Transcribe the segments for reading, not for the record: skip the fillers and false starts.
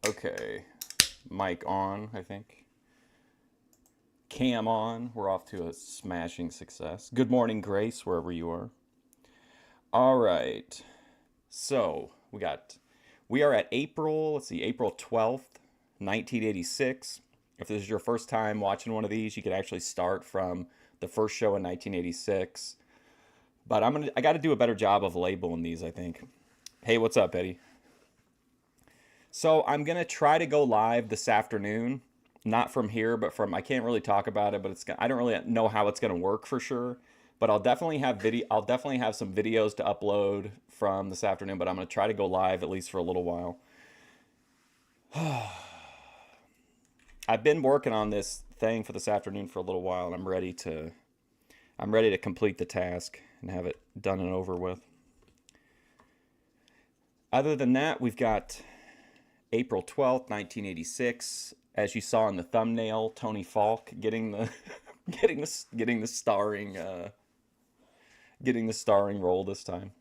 Okay. Mic on, I think. Cam on. We're off to a smashing success. Good morning, Grace, wherever you are. All right. So, we are at April 12th, 1986. If this is your first time watching one of these, you could actually start from the first show in 1986. But I got to do a better job of labeling these, I think. Hey, what's up, Eddie? So I'm going to try to go live this afternoon, not from here, but from, I can't really talk about it, but I don't really know how it's going to work for sure. But I'll definitely have some videos to upload from this afternoon, but I'm going to try to go live at least for a little while. I've been working on this thing for this afternoon for a little while, and I'm ready to complete the task and have it done and over with. Other than that, we've got April 12th, 1986. As you saw in the thumbnail, Tony Faulk getting the starring role this time.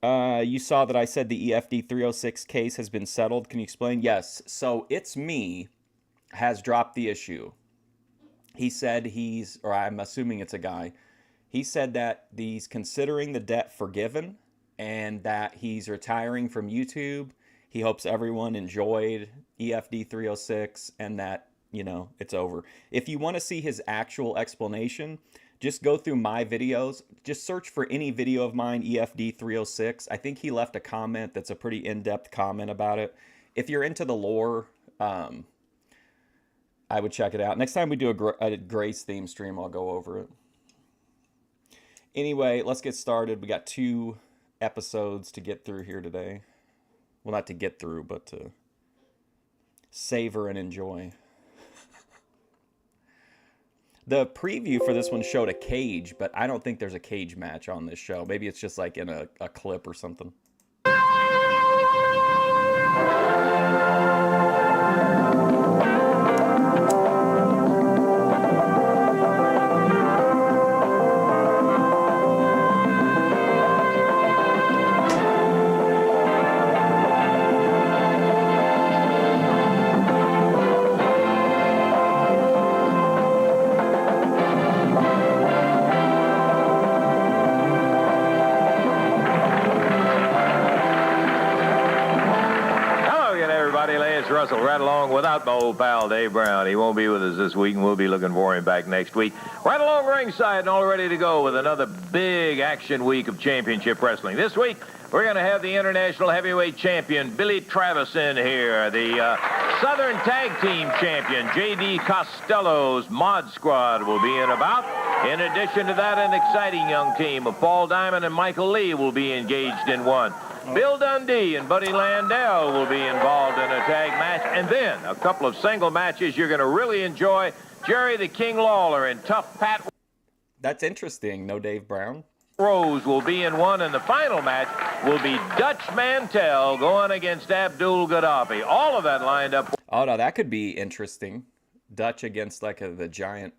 You saw that I said the EFD 306 case has been settled. Can you explain? Yes. So It's Me has dropped the issue. He said or I'm assuming it's a guy. He said that he's considering the debt forgiven and that he's retiring from YouTube. He hopes everyone enjoyed EFD 306 and that, it's over. If you want to see his actual explanation, just go through my videos. Just search for any video of mine, EFD 306. I think he left a comment that's a pretty in-depth comment about it. If you're into the lore, I would check it out. Next time we do a Grace theme stream, I'll go over it. Anyway, let's get started. We got 2 episodes to get through here today. Well, not to get through, but to savor and enjoy. The preview for this one showed a cage, but I don't think there's a cage match on this show. Maybe it's just like in a clip or something. Russell right along without my old pal Dave Brown. He won't be with us this week, and we'll be looking for him back next week. Right along ringside and all ready to go with another big action week of championship wrestling. This week, we're going to have the International Heavyweight Champion, Billy Travis, in here. The Southern Tag Team Champion, J.D. Costello's Mod Squad will be in about. In addition to that, an exciting young team of Paul Diamond and Michael Lee will be engaged in one. Bill Dundee and Buddy Landell will be involved in a tag match. And then a couple of single matches you're going to really enjoy. Jerry the King Lawler and Tough Pat. That's interesting. No Dave Brown. Rose will be in one. And the final match will be Dutch Mantel going against Abdul Gaddafi. All of that lined up. Oh, no, that could be interesting. Dutch against like the giant...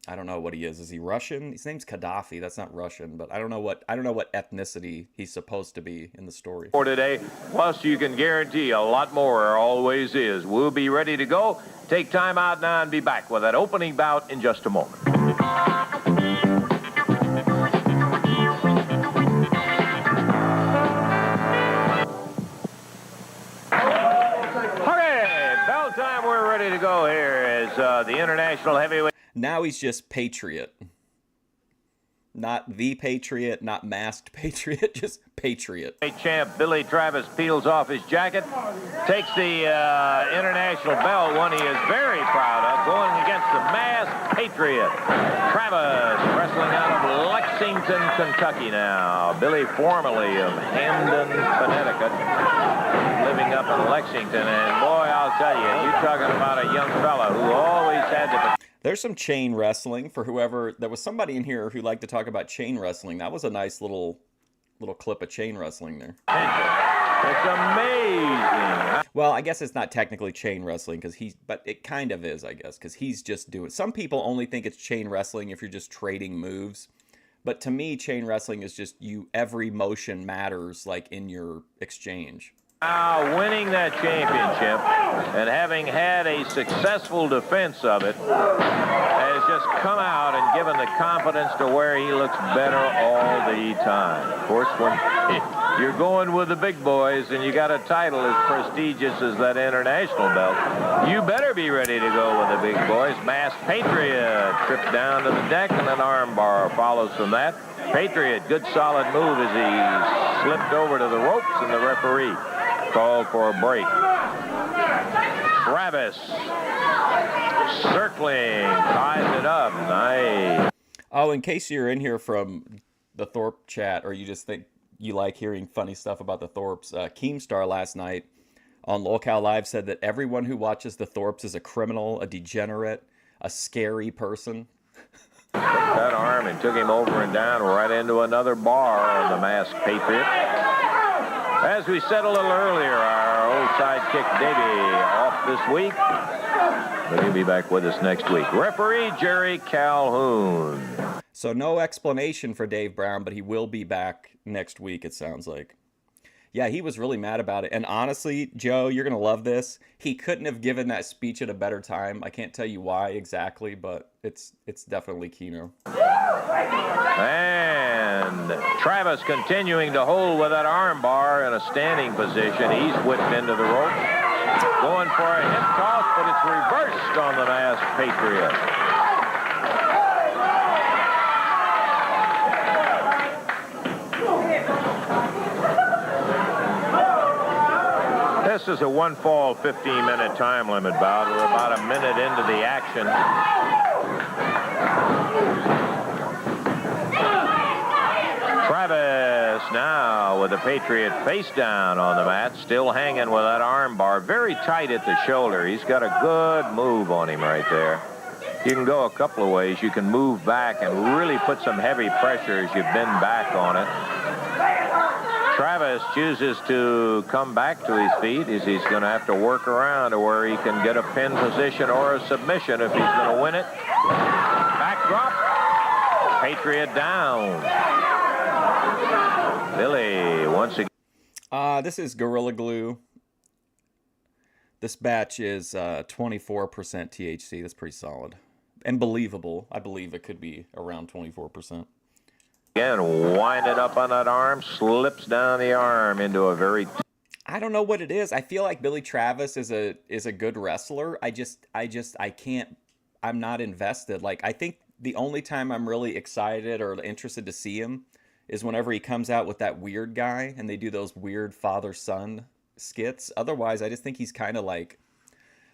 I don't know what he is. Is he Russian? His name's Gaddafi. That's not Russian, but I don't know what ethnicity he's supposed to be in the story. For today, plus you can guarantee a lot more. There always is. We'll be ready to go. Take time out now and be back with that opening bout in just a moment. Okay, bell time. We're ready to go here as the International Heavyweight. Now he's just Patriot. Not the Patriot, not masked Patriot, just Patriot. Champ Billy Travis peels off his jacket, takes the international belt, one he is very proud of, going against the masked Patriot. Travis wrestling out of Lexington, Kentucky now. Billy formerly of Hamden, Connecticut, living up in Lexington. And boy, I'll tell you, you're talking about a young fella who always had the... There's some chain wrestling for whoever. There was somebody in here who liked to talk about chain wrestling. That was a nice little clip of chain wrestling there. It's amazing. Well, I guess it's not technically chain wrestling but it kind of is, I guess, because he's just doing. Some people only think it's chain wrestling if you're just trading moves, But to me, chain wrestling is just every motion matters, like in your exchange. Now winning that championship and having had a successful defense of it has just come out and given the confidence to where he looks better all the time. Of course, when you're going with the big boys and you got a title as prestigious as that international belt, you better be ready to go with the big boys. Masked Patriot tripped down to the deck and an arm bar follows from that. Patriot, good solid move as he slipped over to the ropes, and the referee called for a break. Travis circling, ties it up. Nice. Oh, in case you're in here from the Thorpe chat, or you just think you like hearing funny stuff about the Thorpes, Keemstar last night on Lolcow Live said that everyone who watches the Thorpes is a criminal, a degenerate, a scary person. Took that arm and took him over and down right into another bar of the Masked Patriot. As we said a little earlier, our old sidekick Davey off this week, but he'll be back with us next week. Referee Jerry Calhoun. So no explanation for Dave Brown, but he will be back next week, it sounds like. Yeah, he was really mad about it. And honestly, Joe, you're going to love this. He couldn't have given that speech at a better time. I can't tell you why exactly, but it's definitely Keno. And Travis continuing to hold with that arm bar in a standing position. He's whipped into the rope. Going for a hip toss, but it's reversed on the Masked Patriot. This is a one-fall, 15-minute time limit bout. We're about a minute into the action. Travis now with the Patriot face down on the mat, still hanging with that arm bar, very tight at the shoulder. He's got a good move on him right there. You can go a couple of ways. You can move back and really put some heavy pressure as you bend back on it. Travis chooses to come back to his feet as he's going to have to work around to where he can get a pin position or a submission if he's going to win it. Backdrop. Patriot down. Billy once again. This is Gorilla Glue. This batch is 24% THC. That's pretty solid and believable. I believe it could be around 24%. Again, wind it up on that arm, slips down the arm into a very... I don't know what it is. I feel like Billy Travis is a good wrestler. I can't, I'm not invested. Like, I think the only time I'm really excited or interested to see him is whenever he comes out with that weird guy and they do those weird father-son skits. Otherwise, I just think he's kind of like,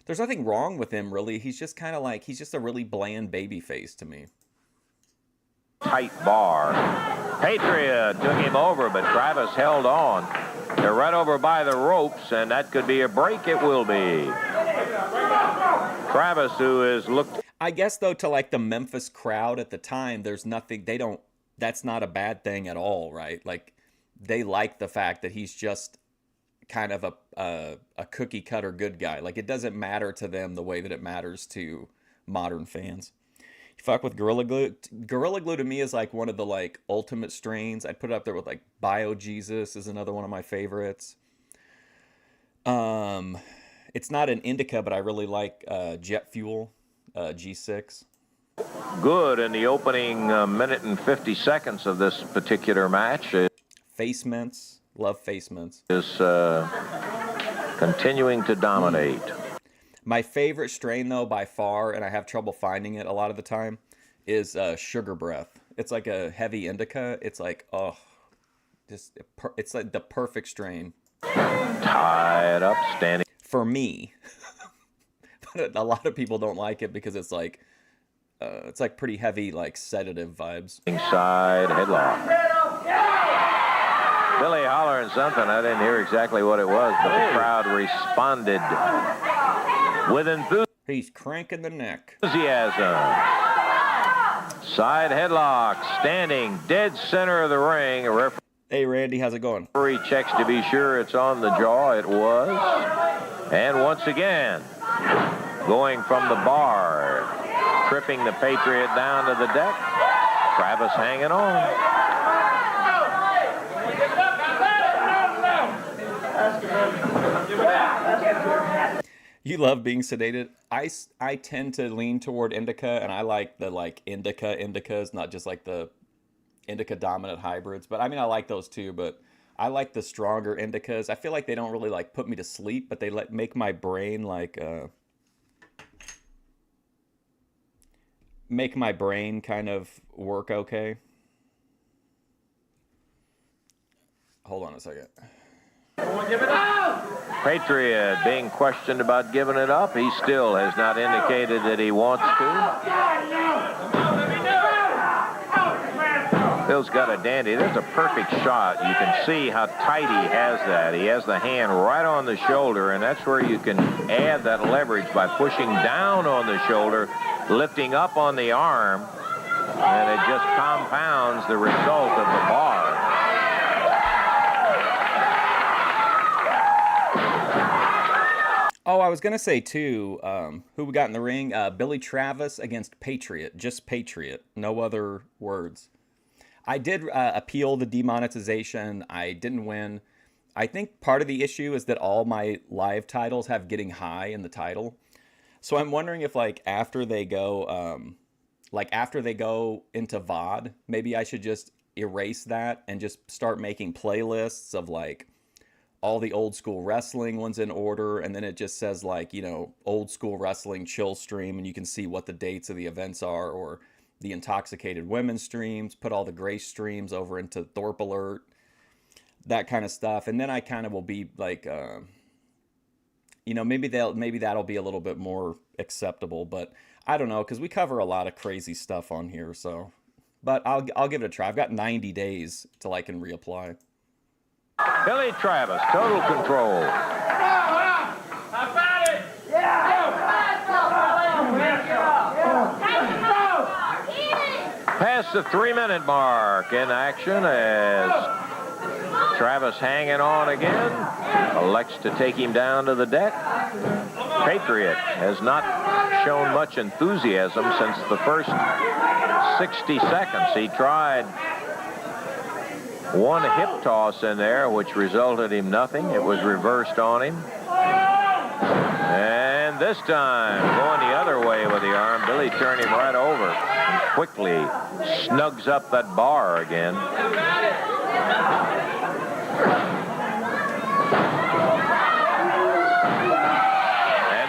there's nothing wrong with him, really. He's just kind of like, he's just a really bland baby face to me. Tight bar. Patriot took him over, but Travis held on. They're right over by the ropes, and that could be a break. It will be. Travis, who is looked... I guess, though, to like the Memphis crowd at the time, there's nothing, they don't, that's not a bad thing at all, right? Like, they like the fact that he's just kind of a cookie cutter good guy. Like, it doesn't matter to them the way that it matters to modern fans. You fuck with Gorilla Glue. Gorilla Glue to me is like one of the like ultimate strains. I'd put it up there with like Bio Jesus is another one of my favorites. It's not an indica, but I really like Jet Fuel G6. Good in the opening minute and 50 seconds of this particular match. Face mints. Love face mints. Is continuing to dominate. My favorite strain, though, by far, and I have trouble finding it a lot of the time, is Sugar Breath. It's like a heavy indica. It's like, oh, just it's like the perfect strain. Tied up, standing. For me. But a lot of people don't like it because it's like pretty heavy, like sedative vibes. Inside headlock. Billy hollering something. I didn't hear exactly what it was, but the crowd responded with enthusiasm. He's cranking the neck. Side headlock, standing dead center of the ring. Hey, Randy, how's it going? Referee checks to be sure it's on the jaw. It was. And once again, going from the bar, tripping the Patriot down to the deck. Travis hanging on. You love being sedated. I tend to lean toward indica, and I like the indicas, not just like the indica dominant hybrids. But I mean, I like those too, but I like the stronger indicas. I feel like they don't really like put me to sleep, but they make my brain make my brain kind of work okay. Hold on a second. Patriot being questioned about giving it up. He still has not indicated that he wants to. Bill's got a dandy. There's a perfect shot. You can see how tight he has that. He has the hand right on the shoulder, and that's where you can add that leverage by pushing down on the shoulder, lifting up on the arm, and it just compounds the result of the bar. Oh, I was going to say, too, who we got in the ring? Billy Travis against Patriot. Just Patriot. No other words. I did appeal the demonetization. I didn't win. I think part of the issue is that all my live titles have getting high in the title. So I'm wondering if, after they go into VOD, maybe I should just erase that and just start making playlists of, all the old school wrestling ones in order, and then it just says old school wrestling chill stream, and you can see what the dates of the events are, or the intoxicated women streams, put all the Grace streams over into Thorpe Alert, that kind of stuff. And then I kind of will be maybe that'll be a little bit more acceptable, but I don't know, because we cover a lot of crazy stuff on here. So, but I'll give it a try. I've got 90 days till I can reapply. Billy Travis, total control. Past the 3-minute mark in action as Travis hanging on again. Elects to take him down to the deck. Patriot has not shown much enthusiasm since the first 60 seconds. He tried one hip toss in there, which resulted in nothing. It was reversed on him. And this time, going the other way with the arm, Billy turned him right over and quickly snugs up that bar again. And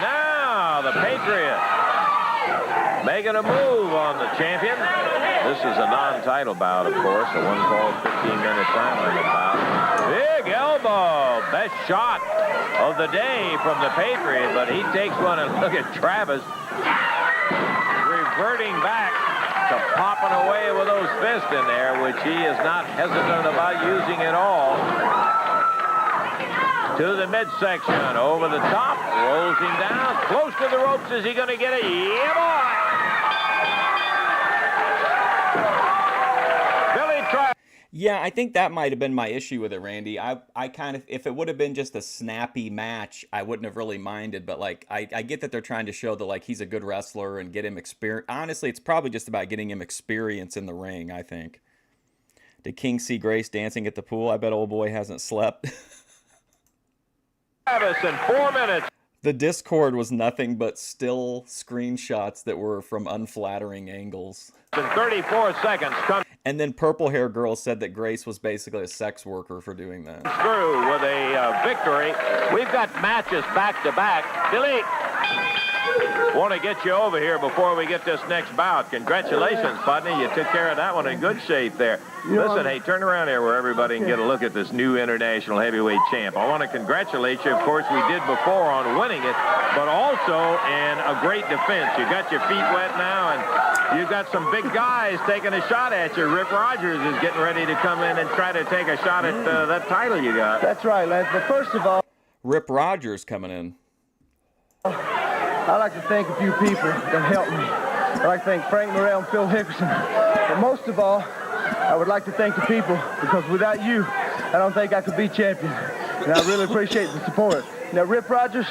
now the Patriot making a move on the champion. This is a non-title bout, of course, a one-called 15-minute time limit bout. Big elbow, best shot of the day from the Patriot, but he takes one, and look at Travis reverting back to popping away with those fists in there, which he is not hesitant about using at all. To the midsection, over the top, rolls him down, close to the ropes. Is he going to get it? Yeah, boy! Yeah, I think that might have been my issue with it, Randy. I kind of, if it would have been just a snappy match, I wouldn't have really minded. But I get that they're trying to show that he's a good wrestler and get him experience. Honestly, it's probably just about getting him experience in the ring, I think. Did King see Grace dancing at the pool? I bet old boy hasn't slept. Travis in 4 minutes. The Discord was nothing but still screenshots that were from unflattering angles. In 34 seconds. And then Purple Hair Girl said that Grace was basically a sex worker for doing that. Through with a victory. We've got matches back to back. Billy, want to get you over here before we get this next bout. Congratulations, Putney. You took care of that one in good shape there. Listen, hey, turn around here where everybody can get a look at this new international heavyweight champ. I want to congratulate you. Of course, we did before on winning it, but also in a great defense. You got your feet wet now, and you've got some big guys taking a shot at you. Rip Rogers is getting ready to come in and try to take a shot at that title you got. That's right, Lance. But first of all, Rip Rogers coming in. I'd like to thank a few people that helped me. I'd like to thank Frank Morrell and Phil Hickerson. But most of all, I would like to thank the people, because without you, I don't think I could be champion. And I really appreciate the support. Now, Rip Rogers,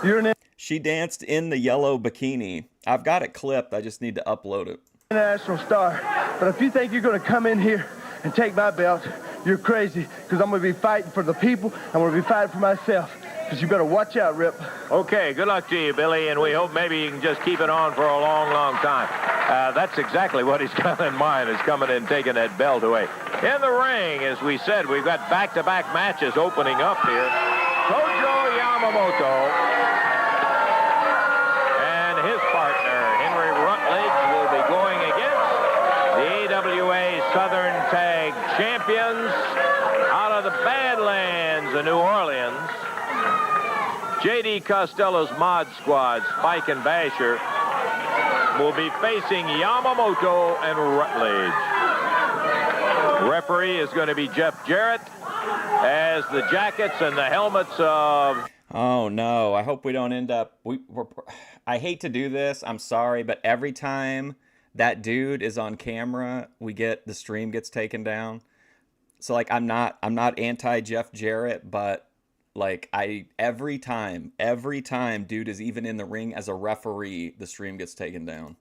you're an She danced in the yellow bikini. I've got it clipped. I just need to upload it. international star. But if you think you're going to come in here and take my belt, you're crazy, because I'm going to be fighting for the people. I'm going to be fighting for myself. Because you better watch out, Rip. Okay, good luck to you, Billy, and we hope maybe you can just keep it on for a long, long time. That's exactly what he's got in mind, is coming in and taking that belt away. In the ring, as we said, we've got back-to-back matches opening up here. Kojo Yamamoto and his partner, Henry Rutledge, will be going against the AWA Southern Tag Champions out of the Badlands of New Orleans. J.D. Costello's Mod Squad, Spike and Basher, will be facing Yamamoto and Rutledge. Referee is going to be Jeff Jarrett, as the jackets and the helmets of... Oh, no. I hope we don't end up... I hate to do this. I'm sorry, but every time that dude is on camera, the stream gets taken down. So, like, I'm not anti-Jeff Jarrett, but... Like, every time dude is even in the ring as a referee, the stream gets taken down.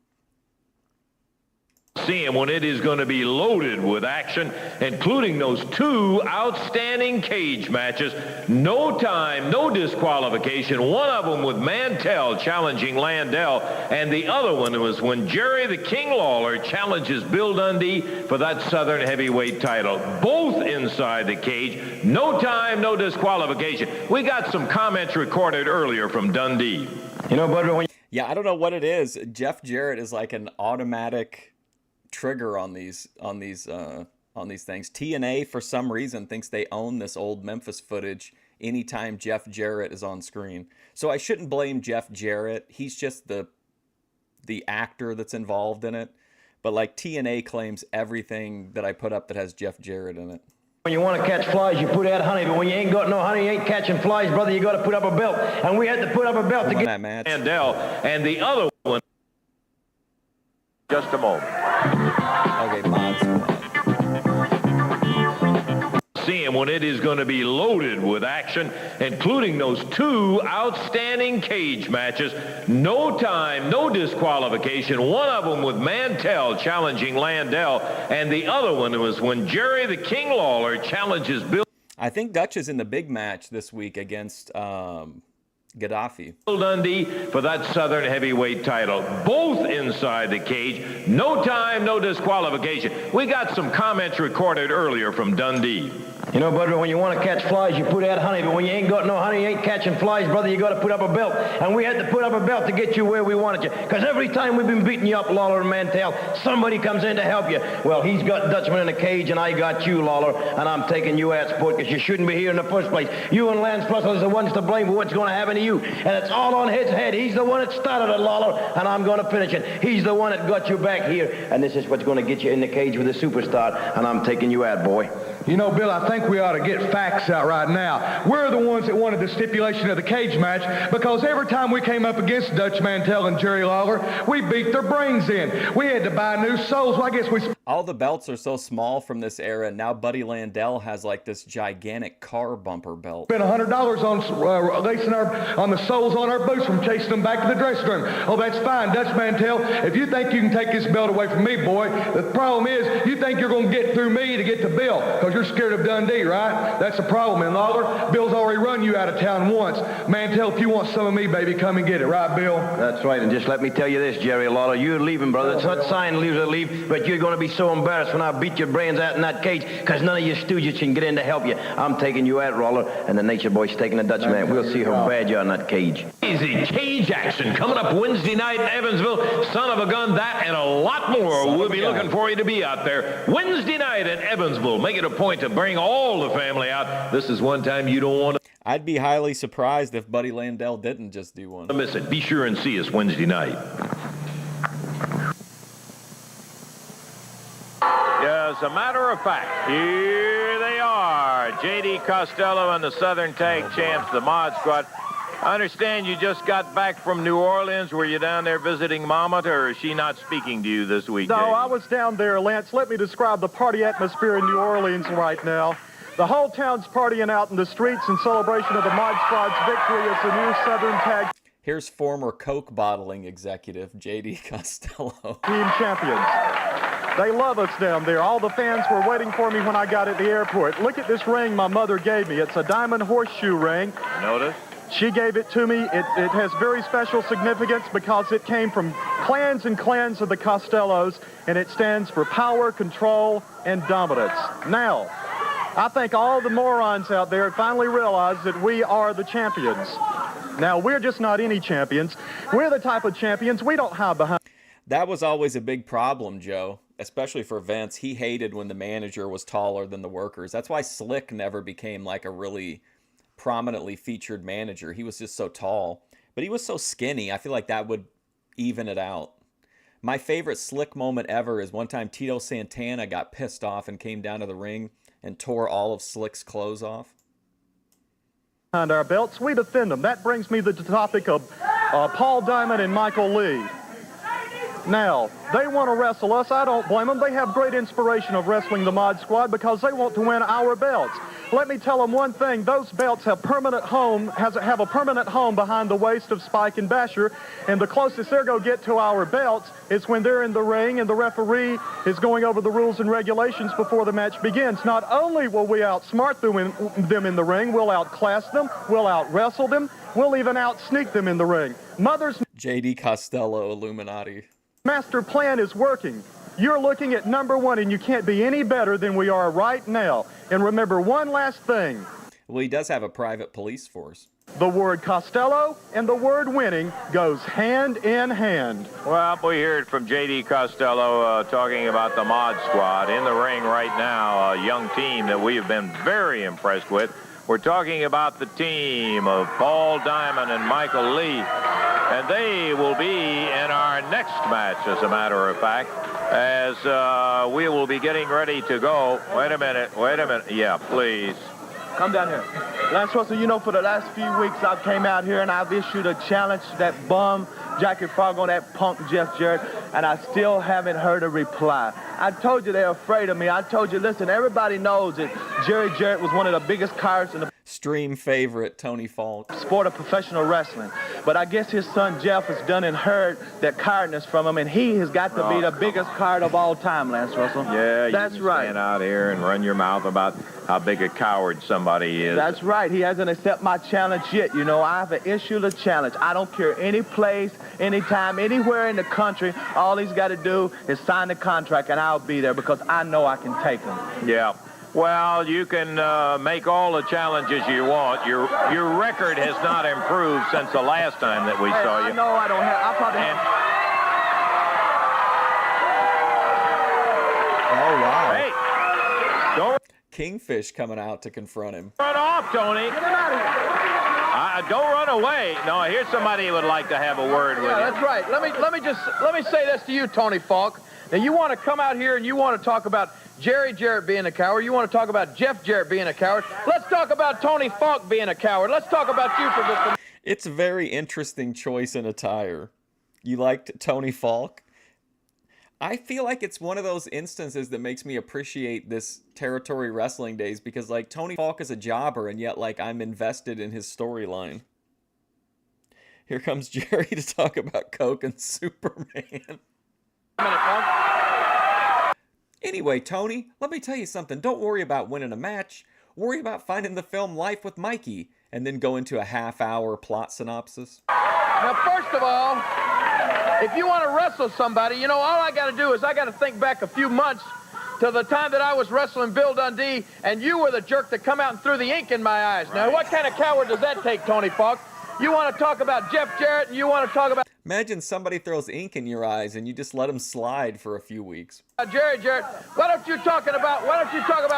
See him when it is going to be loaded with action, including those two outstanding cage matches. No time, no disqualification. One of them with Mantel challenging Landell, and the other one was when Jerry the King Lawler challenges Bill Dundee for that Southern heavyweight title. Both inside the cage. No time, no disqualification. We got some comments recorded earlier from Dundee. You know, Bud, yeah, I don't know what it is. Jeff Jarrett is like an automatic trigger on these things. TNA for some reason thinks they own this old Memphis footage anytime Jeff Jarrett is on screen. So I shouldn't blame Jeff Jarrett. He's just the actor that's involved in it. But like TNA claims everything that I put up that has Jeff Jarrett in it. When you want to catch flies, you put out honey, but when you ain't got no honey, you ain't catching flies, brother. You got to put up a belt, and we had to put up a belt to get that match. Landell, and the other one. Just a moment. Okay, Mod Squad. See him when it is going to be loaded with action, including those two outstanding cage matches. No time, no disqualification. One of them with Mantel challenging Landell, and the other one was when Jerry the King Lawler challenges Bill. I think Dutch is in the big match this week against Gaddafi. Bill Dundee for that Southern heavyweight title. Both inside the cage. No time, no disqualification. We got some comments recorded earlier from Dundee. You know, Bud, when you want to catch flies, you put out honey, but when you ain't got no honey, you ain't catching flies, brother. You got to put up a belt, and we had to put up a belt to get you where we wanted you. Because every time we've been beating you up, Lawler and Mantel, somebody comes in to help you. Well, he's got Dutchman in a cage, and I got you, Lawler, and I'm taking you out, sport, because you shouldn't be here in the first place. You and Lance Russell is the ones to blame for what's going to happen to you, and it's all on his head. He's the one that started it, Lawler, and I'm going to finish it. He's the one that got you back here, and this is what's going to get you in the cage with a superstar, and I'm taking you out, boy. You know, Bill, I think we ought to get facts out right now. We're the ones that wanted the stipulation of the cage match because every time we came up against Dutch Mantel and Jerry Lawler, we beat their brains in. We had to buy new souls. Well, I guess we... All the belts are so small from this era. Now Buddy Landell has like this gigantic car bumper belt. Spent $100 on lacing on the soles on our boots from chasing them back to the dressing room. Oh, that's fine, Dutch Mantel. If you think you can take this belt away from me, boy, the problem is you think you're going to get through me to get to Bill because you're scared of Dundee, right? That's the problem. And Lawler, Bill's already run you out of town once. Mantel, if you want some of me, baby, come and get it, right, Bill? That's right, and just let me tell you this, Jerry Lawler, you're leaving, brother. It's not signed leave to leave, but you're going to be so embarrassed when I beat your brains out in that cage because none of your stooges can get in to help you. I'm taking you out, Lawler, and the Nature Boy's taking the Dutchman. We'll see how bad you are in that cage. Easy cage action coming up Wednesday night in Evansville. Son of a gun, that and a lot more. We'll be looking for you to be out there Wednesday night in Evansville. Make it a point to bring all the family out. This is one time you don't want to I'd be highly surprised if Buddy Landell didn't just do one. miss it. Be sure and see us Wednesday night. As a matter of fact, here they are. J.D. Costello and the Southern Tag Champs, the Mod Squad. I understand you just got back from New Orleans. Were you down there visiting Mama, or is she not speaking to you this week? No, J.D.? I was down there, Lance. Let me describe the party atmosphere in New Orleans right now. The whole town's partying out in the streets in celebration of the Mod Squad's victory as the new Southern Tag. Here's former Coke bottling executive J.D. Costello. Team champions. They love us down there. All the fans were waiting for me when I got at the airport. Look at this ring my mother gave me. It's a diamond horseshoe ring. Notice? She gave it to me. It has very special significance because it came from clans and clans of the Costellos, and it stands for power, control, and dominance. Now, I think all the morons out there finally realize that we are the champions. Now, we're just not any champions. We're the type of champions we don't hide behind. That was always a big problem, Joe, especially for Vince. He hated when the manager was taller than the workers. That's why Slick never became like a really prominently featured manager. He was just so tall, but he was so skinny. I feel like that would even it out. My favorite Slick moment ever is one time Tito Santana got pissed off and came down to the ring and tore all of Slick's clothes off. Behind our belts, we defend them. That brings me to the topic of Paul Diamond and Michael Lee. Now, they want to wrestle us. I don't blame them. They have great inspiration of wrestling the Mod Squad because they want to win our belts. Let me tell them one thing. Those belts have have a permanent home behind the waist of Spike and Basher, and the closest they're going to get to our belts is when they're in the ring and the referee is going over the rules and regulations before the match begins. Not only will we outsmart them in the ring, we'll outclass them, we'll out-wrestle them, we'll even out-sneak them in the ring. Mother's J.D. Costello, Illuminati. master plan is working. You're looking at number one, and you can't be any better than we are right now. And remember one last thing. Well, he does have a private police force. The word Costello and the word winning goes hand in hand. Well, we heard from J.D. Costello talking about the Mod Squad in the ring right now, a young team that we have been very impressed with. We're talking about the team of Paul Diamond and Michael Lee, and they will be in our next match, as a matter of fact, as we will be getting ready to go. Wait a minute. Yeah, please. Come down here. Lance Russell, you know, for the last few weeks, I've came out here and I've issued a challenge to that bum Jackie Frog on that punk Jeff Jarrett, and I still haven't heard a reply. I told you they're afraid of me. I told you, listen, everybody knows that Jerry Jarrett was one of the biggest cowards in the Stream favorite, Tony Faulk. sport of professional wrestling. But I guess his son Jeff has done and heard that cowardness from him, and he has got to be the biggest coward of all time, Lance Russell. Yeah, that's you can right. Stand out here and run your mouth about how big a coward somebody is. That's right. He hasn't accepted my challenge yet. You know, I have issued a challenge. I don't care any place, anytime, anywhere in the country. All he's got to do is sign the contract, and I'll be there because I know I can take him. Yeah. Well, you can make all the challenges you want. Your record has not improved since the last time that we saw you. I know I don't have. I probably. Oh, wow. Hey, don't Kingfish coming out to confront him. run off, Tony. Get him out of here. Don't run away. No, here's somebody who would like to have a word with you. Yeah, that's right. Let me say this to you, Tony Faulk. Now, you want to come out here and you want to talk about Jerry Jarrett being a coward. You want to talk about Jeff Jarrett being a coward. Let's talk about Tony Faulk being a coward. Let's talk about you for just a minute. It's a very interesting choice in attire. You liked Tony Faulk? I feel like it's one of those instances that makes me appreciate this Territory Wrestling days because, like, Tony Faulk is a jobber and yet, like, I'm invested in his storyline. Here comes Jerry to talk about Coke and Superman. Anyway, Tony, let me tell you something. Don't worry about winning a match. Worry about finding the film Life with Mikey and then go into a half-hour plot synopsis. Now, first of all, if you want to wrestle somebody, you know, all I got to do is I got to think back a few months to the time that I was wrestling Bill Dundee, and you were the jerk that come out and threw the ink in my eyes. Now, what kind of coward does that take, Tony Faulk? You want to talk about Jeff Jarrett, and you want to talk about Imagine somebody throws ink in your eyes and you just let them slide for a few weeks. Jerry Jarrett. Why don't you talk about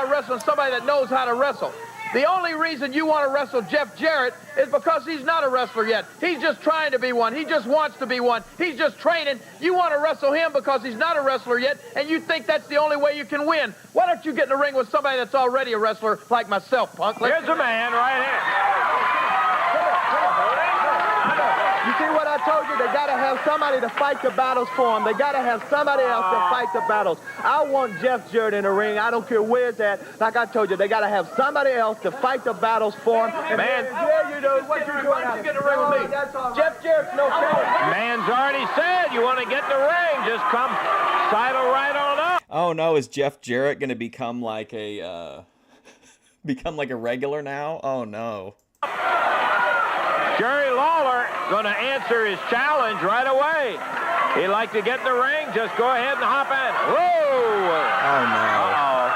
wrestling somebody that knows how to wrestle? The only reason you want to wrestle Jeff Jarrett is because he's not a wrestler yet. He's just trying to be one. He just wants to be one. He's just training. You want to wrestle him because he's not a wrestler yet, and you think that's the only way you can win. Why don't you get in the ring with somebody that's already a wrestler like myself, punk? Here's a man right here. You see what I told you, they got to have somebody to fight the battles for them. They got to have somebody else to fight the battles. I want Jeff Jarrett in the ring. I don't care where it's at. Like I told you, they got to have somebody else to fight the battles for them. Man, yeah, you do. What you doing? Why don't you get in the ring with me? Jeff Jarrett's no killer. Man's already said you want to get in the ring. Just come sidle right on up. Oh no, is Jeff Jarrett going to become like a regular now? Oh no. Jerry Lawler going to answer his challenge right away. He'd like to get in the ring. Just go ahead and hop in. Whoa! Oh no.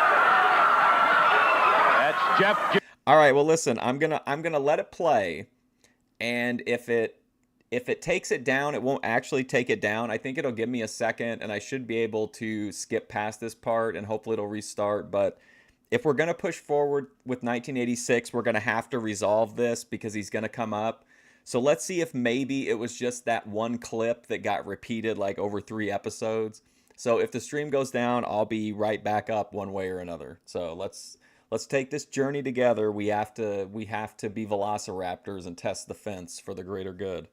That's Jeff. All right, well listen, I'm gonna let it play, and if it takes it down, it won't actually take it down. I think it'll give me a second, and I should be able to skip past this part, and hopefully it'll restart. But if we're gonna push forward with 1986, we're gonna have to resolve this because he's gonna come up. So let's see if maybe it was just that one clip that got repeated like over 3 episodes. So if the stream goes down, I'll be right back up one way or another. So let's take this journey together. We have to be velociraptors and test the fence for the greater good.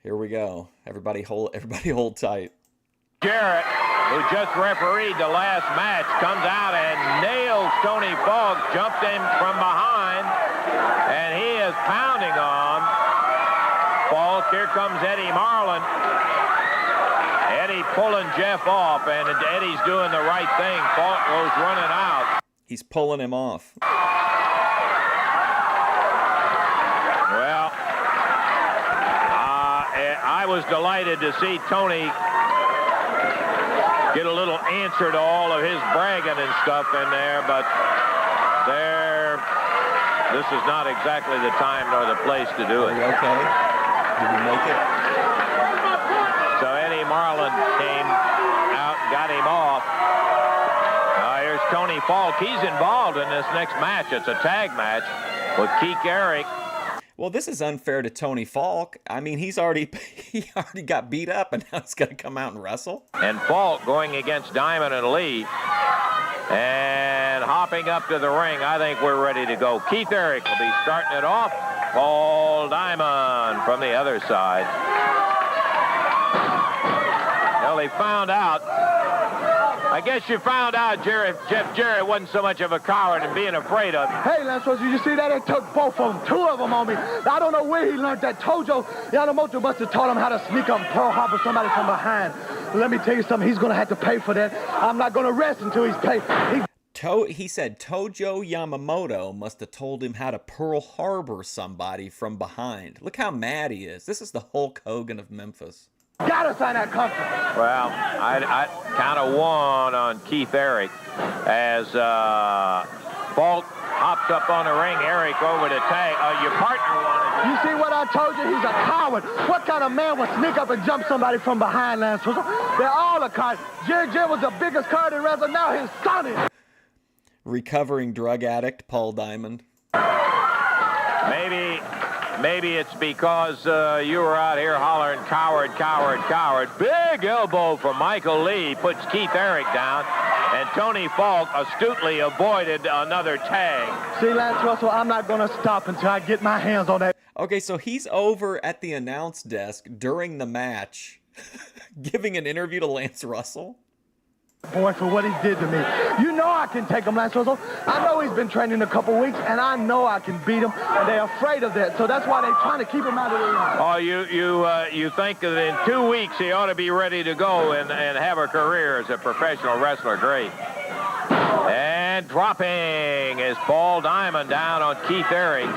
Here we go. Everybody hold tight. Jarrett, who just refereed the last match, comes out and nails Tony Faulk, jumped in from behind, and he is pounding on Faulk. Here comes Eddie Marlin. Eddie pulling Jeff off, and Eddie's doing the right thing. Faulk goes running out. He's pulling him off. Well, I was delighted to see Tony get a little answer to all of his bragging and stuff in there, but this is not exactly the time nor the place to do it. Are you okay? Did you make it? So Eddie Marlin came out, got him off. Here's Tony Faulk. He's involved in this next match. It's a tag match with Keith Eric. Well, this is unfair to Tony Faulk. I mean, he already got beat up, and now he's got to come out and wrestle. And Faulk going against Diamond and Lee. And hopping up to the ring, I think we're ready to go. Keith Eric will be starting it off. Paul Diamond from the other side. Well, they found out. I guess you found out Jeff Jarrett wasn't so much of a coward and being afraid of him. Hey, Lance Russell, you see that? It took both of them, 2 of them on me. I don't know where he learned that. Tojo Yamamoto must have taught him how to sneak up and Pearl Harbor somebody from behind. Let me tell you something. He's going to have to pay for that. I'm not going to rest until he's paid. He said Tojo Yamamoto must have told him how to Pearl Harbor somebody from behind. Look how mad he is. This is the Hulk Hogan of Memphis. Gotta sign that contract. Well, I kind of won on Keith Eric as Faulk hops up on the ring. Eric over to tag. Your partner wanted. You see what I told you? He's a coward. What kind of man would sneak up and jump somebody from behind, Lance Russell? They're all a coward. Jerry was the biggest coward in wrestling. Now his son is. Recovering drug addict Paul Diamond. Maybe it's because you were out here hollering, coward, coward, coward. Big elbow from Michael Lee puts Keith Eric down, and Tony Faulk astutely avoided another tag. See, Lance Russell, I'm not going to stop until I get my hands on that. Okay, so he's over at the announce desk during the match giving an interview to Lance Russell. Boy, for what he did to me. You know I can take him, Lance Russell. I know he's been training a couple weeks, and I know I can beat him, and they're afraid of that. So that's why they're trying to keep him out of the ring. Oh, you think that in 2 weeks he ought to be ready to go and have a career as a professional wrestler. Great. And dropping is Paul Diamond down on Keith Eric.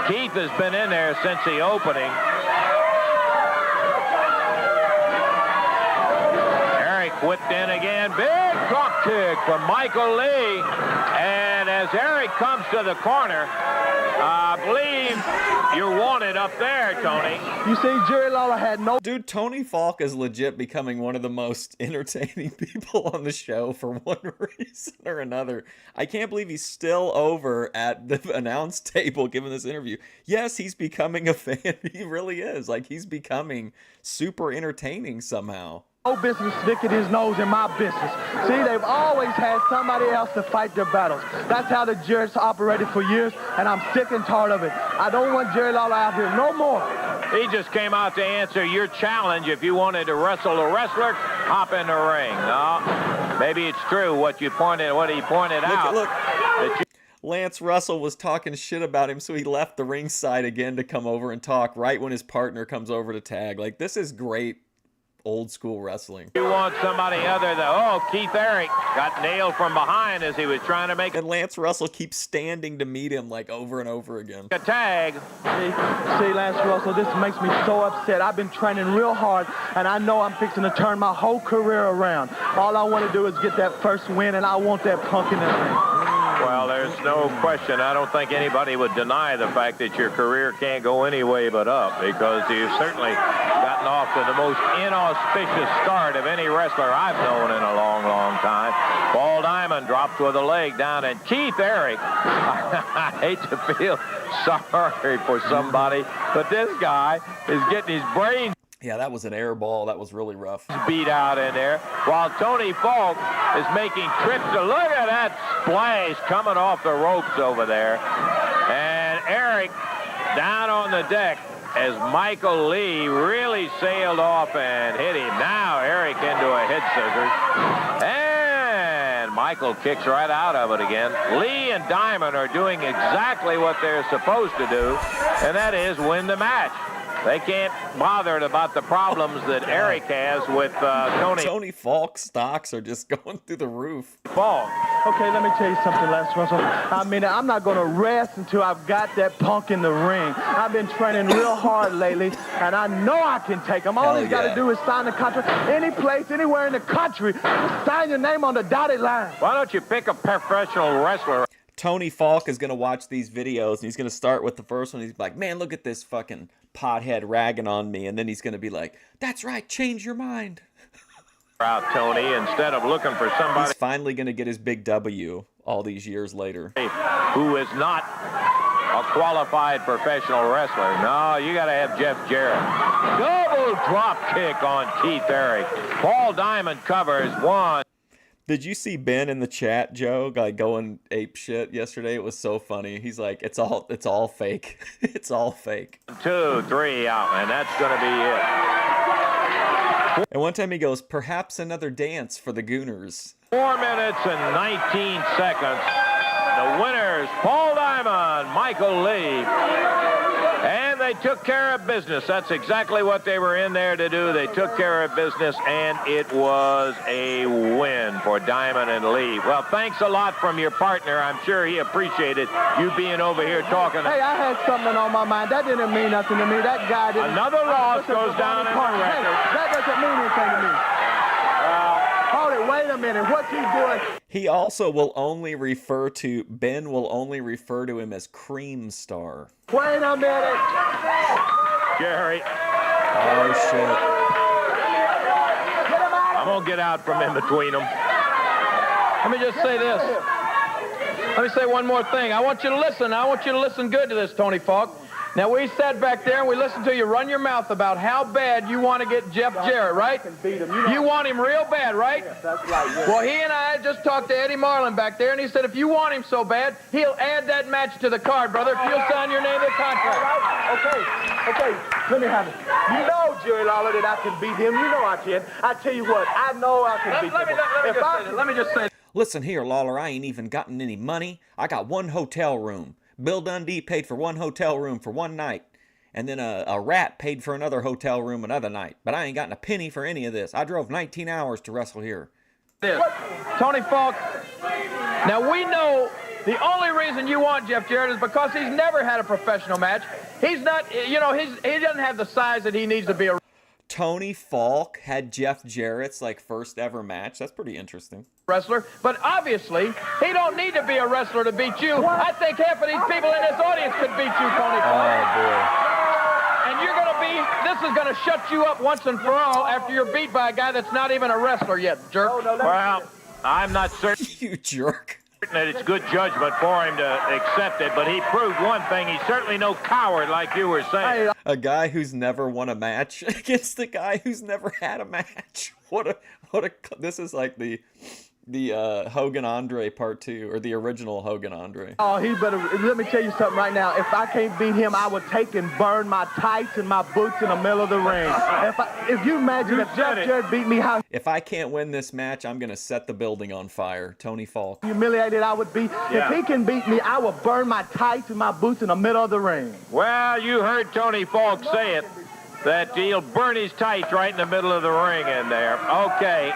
Keith has been in there since the opening. Whipped in again. Big drop kick from Michael Lee. And as Eric comes to the corner, I believe you're wanted up there, Tony. You see, Jerry Lawler had no... Dude, Tony Faulk is legit becoming one of the most entertaining people on the show for one reason or another. I can't believe he's still over at the announce table giving this interview. Yes, he's becoming a fan. He really is. Like, he's becoming super entertaining somehow. No business sticking his nose in my business. See, they've always had somebody else to fight their battles. That's how the Jarretts operated for years, and I'm sick and tired of it. I don't want Jerry Lawler out here no more. He just came out to answer your challenge. If you wanted to wrestle a wrestler, hop in the ring. No, maybe it's true what he pointed out. Look. That you Lance Russell was talking shit about him, so he left the ringside again to come over and talk right when his partner comes over to tag. Like, this is great old school wrestling. You want somebody other than, oh, Keith Eric got nailed from behind as he was trying to make And Lance Russell keeps standing to meet him like over and over again. a tag. See, Lance Russell, this makes me so upset. I've been training real hard, and I know I'm fixing to turn my whole career around. All I want to do is get that first win, and I want that Punk in the ring. Well, there's no question. I don't think anybody would deny the fact that your career can't go any way but up, because you've certainly gotten off to the most inauspicious start of any wrestler I've known in a long, long time. Paul Diamond drops with a leg down, and Keith Eric, I hate to feel sorry for somebody, but this guy is getting his brains Yeah, that was an air ball. That was really rough. beat out in there, while Tony Faulk is making trips to look at that splash coming off the ropes over there. And Eric down on the deck as Michael Lee really sailed off and hit him. Now Eric into a head scissors. And Michael kicks right out of it again. Lee and Diamond are doing exactly what they're supposed to do, and that is win the match. They can't bother about the problems that Eric has with Tony Tony Falk stocks are just going through the roof. Faulk. Okay, let me tell you something, Lance Russell. I mean, I'm not going to rest until I've got that Punk in the ring. I've been training real hard lately, and I know I can take him. All he's got to do is sign the contract any place, anywhere in the country. Just sign your name on the dotted line. Why don't you pick a professional wrestler? Tony Falk is going to watch these videos, and he's going to start with the first one. He's like, man, look at this fucking pothead ragging on me. And then he's going to be like, that's right, change your mind. Out Tony, instead of looking for somebody He's finally going to get his big W all these years later. who is not a qualified professional wrestler. No, you got to have Jeff Jarrett. Double drop kick on Keith Eric. Paul Diamond covers one. Did you see Ben in the chat, Joe, like going ape shit yesterday? It was so funny. He's like, it's all fake. It's all fake. 2, 3 out, and that's going to be it. And one time he goes, perhaps another dance for the Gooners. 4 minutes and 19 seconds. The winners, Paul Diamond, Michael Lee. And they took care of business. That's exactly what they were in there to do. They took care of business, and it was a win for Diamond and Lee. Well, thanks a lot from your partner. I'm sure he appreciated you being over here talking. Hey, I had something on my mind. That didn't mean nothing to me. That guy didn't. Another loss goes down in the record. Hey, that doesn't mean anything to me. Hold it. Wait a minute. What's he doing? He also will only refer to, Ben will only refer to him as Cream Star. Wait a minute. Jerry, Oh, shit. I'm going to get out from in between them. Let me just say this. Let me say one more thing. I want you to listen. I want you to listen good to this, Tony Faulk. Now, we sat back there and we listened to you run your mouth about how bad you want to get Jeff Jarrett, right? You want him real bad, right? Yes, that's right. Yes. Well, he and I just talked to Eddie Marlin back there, and he said if you want him so bad, he'll add that match to the card, brother, if you'll sign your name to the contract. Okay, let me have it. You know, Jerry Lawler, that I can beat him. You know I can. I tell you what, I know I can beat him. Let me just say this. Listen here, Lawler, I ain't even gotten any money. I got one hotel room. Bill Dundee paid for one hotel room for one night. And then a rat paid for another hotel room another night. But I ain't gotten a penny for any of this. I drove 19 hours to wrestle here. Tony Faulk, now we know the only reason you want Jeff Jarrett is because he's never had a professional match. He's not, you know, he doesn't have the size that he needs to be a Tony Falk had Jeff Jarrett's like first ever match. That's pretty interesting. wrestler, but obviously he don't need to be a wrestler to beat you. I think half of these people in this audience could beat you, Tony Faulk. Oh, boy. And you're going to be, this is going to shut you up once and for all after you're beat by a guy that's not even a wrestler yet, jerk. Well, I'm not certain You jerk. that it's good judgment for him to accept it, but he proved one thing. He's certainly no coward, like you were saying. A guy who's never won a match against the guy who's never had a match. This is like the Hogan Andre Part 2, or the original Hogan Andre. Oh, he better, let me tell you something right now. If I can't beat him, I would take and burn my tights and my boots in the middle of the ring. If you imagine if Jeff Jarrett beat me, how If I can't win this match, I'm going to set the building on fire. Tony Faulk. humiliated I would be. Yeah. If he can beat me, I will burn my tights and my boots in the middle of the ring. Well, you heard Tony Faulk say it, that he'll burn his tights right in the middle of the ring in there. Okay.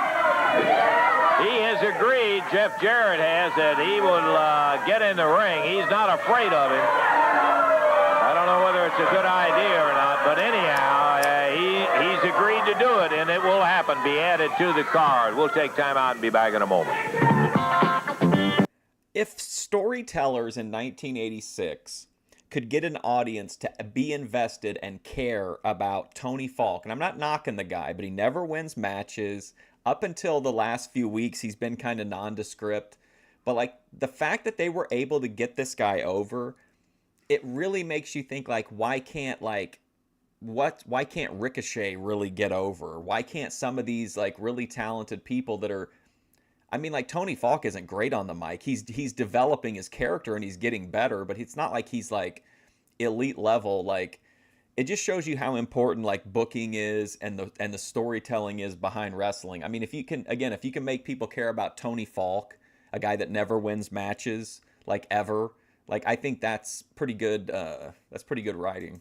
He has agreed, Jeff Jarrett has, that he will get in the ring. He's not afraid of him. I don't know whether it's a good idea or not, but anyhow, he's agreed to do it, and it will happen, be added to the card. We'll take time out and be back in a moment. If storytellers in 1986 could get an audience to be invested and care about Tony Faulk, and I'm not knocking the guy, but he never wins matches. Up until the last few weeks, he's been kind of nondescript. But, like, the fact that they were able to get this guy over, it really makes you think, like, why can't Ricochet really get over? Why can't some of these, like, really talented people that are, I mean, like, Tony Faulk isn't great on the mic. He's developing his character and he's getting better, but it's not like he's, like, elite level. Like, it just shows you how important, like, booking is and the storytelling is behind wrestling. I mean, if you can make people care about Tony Faulk, a guy that never wins matches, like, ever, like, I think that's pretty good. That's pretty good writing.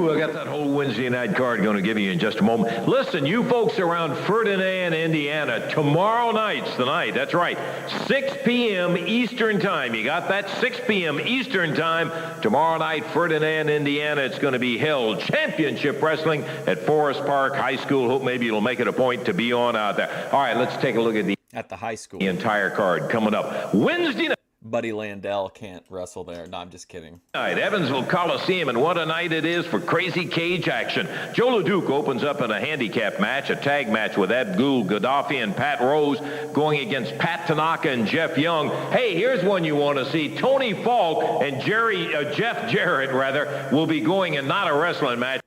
I got that whole Wednesday night card going to give you in just a moment. Listen, you folks around Ferdinand, Indiana, tomorrow night's the night. That's right, 6 p.m. Eastern Time. You got that? 6 p.m. Eastern Time. Tomorrow night, Ferdinand, Indiana. It's going to be held Championship Wrestling at Forest Park High School. Hope maybe you'll make it a point to be on out there. All right, let's take a look at the high school. The entire card coming up Wednesday night. Buddy Landell can't wrestle there. No, I'm just kidding. Evansville Coliseum, and what a night it is for crazy cage action. Joe LeDuc opens up in a handicap match, a tag match with Abdul Gaddafi and Pat Rose going against Pat Tanaka and Jeff Young. Hey, here's one you want to see. Tony Faulk and Jeff Jarrett, will be going in not a wrestling match,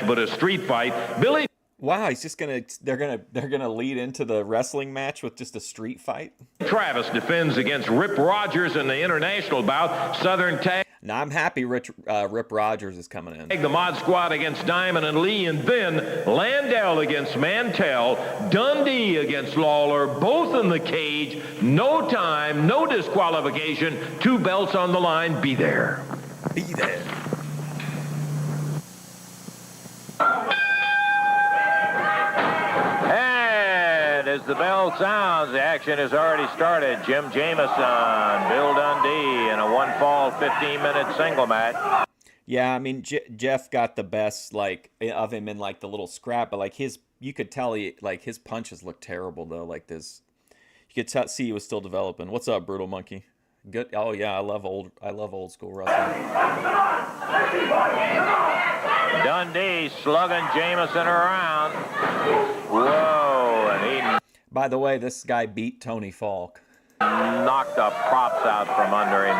but a street fight. Billy. Wow, they're gonna lead into the wrestling match with just a street fight. Travis defends against Rip Rogers in the international bout. Southern Tag. Now I'm happy Rip Rogers is coming in. The Mod Squad against Diamond and Lee, and then Landell against Mantel, Dundee against Lawler, both in the cage. No time, no disqualification. 2 belts on the line. Be there. Be there. As the bell sounds, the action has already started. Jim Jameson, Bill Dundee in a 1-fall 15-minute single match. Yeah, I mean, Jeff got the best, like, of him in, like, the little scrap, but, like, you could tell his punches looked terrible, though, like this. You could see he was still developing. What's up, Brutal Monkey? Good. Oh, yeah, I love old school wrestling. Dundee slugging Jameson around. Whoa, and he By the way, this guy beat Tony Faulk. knocked the props out from under him.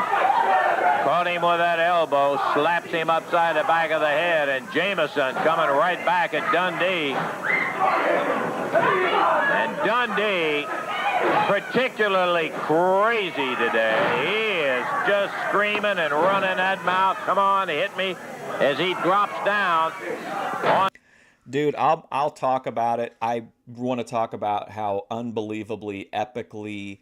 Caught him with that elbow, slaps him upside the back of the head, and Jameson coming right back at Dundee. And Dundee, particularly crazy today. He is just screaming and running that mouth. Come on, hit me, as he drops down. Dude, I'll talk about it. I want to talk about how unbelievably, epically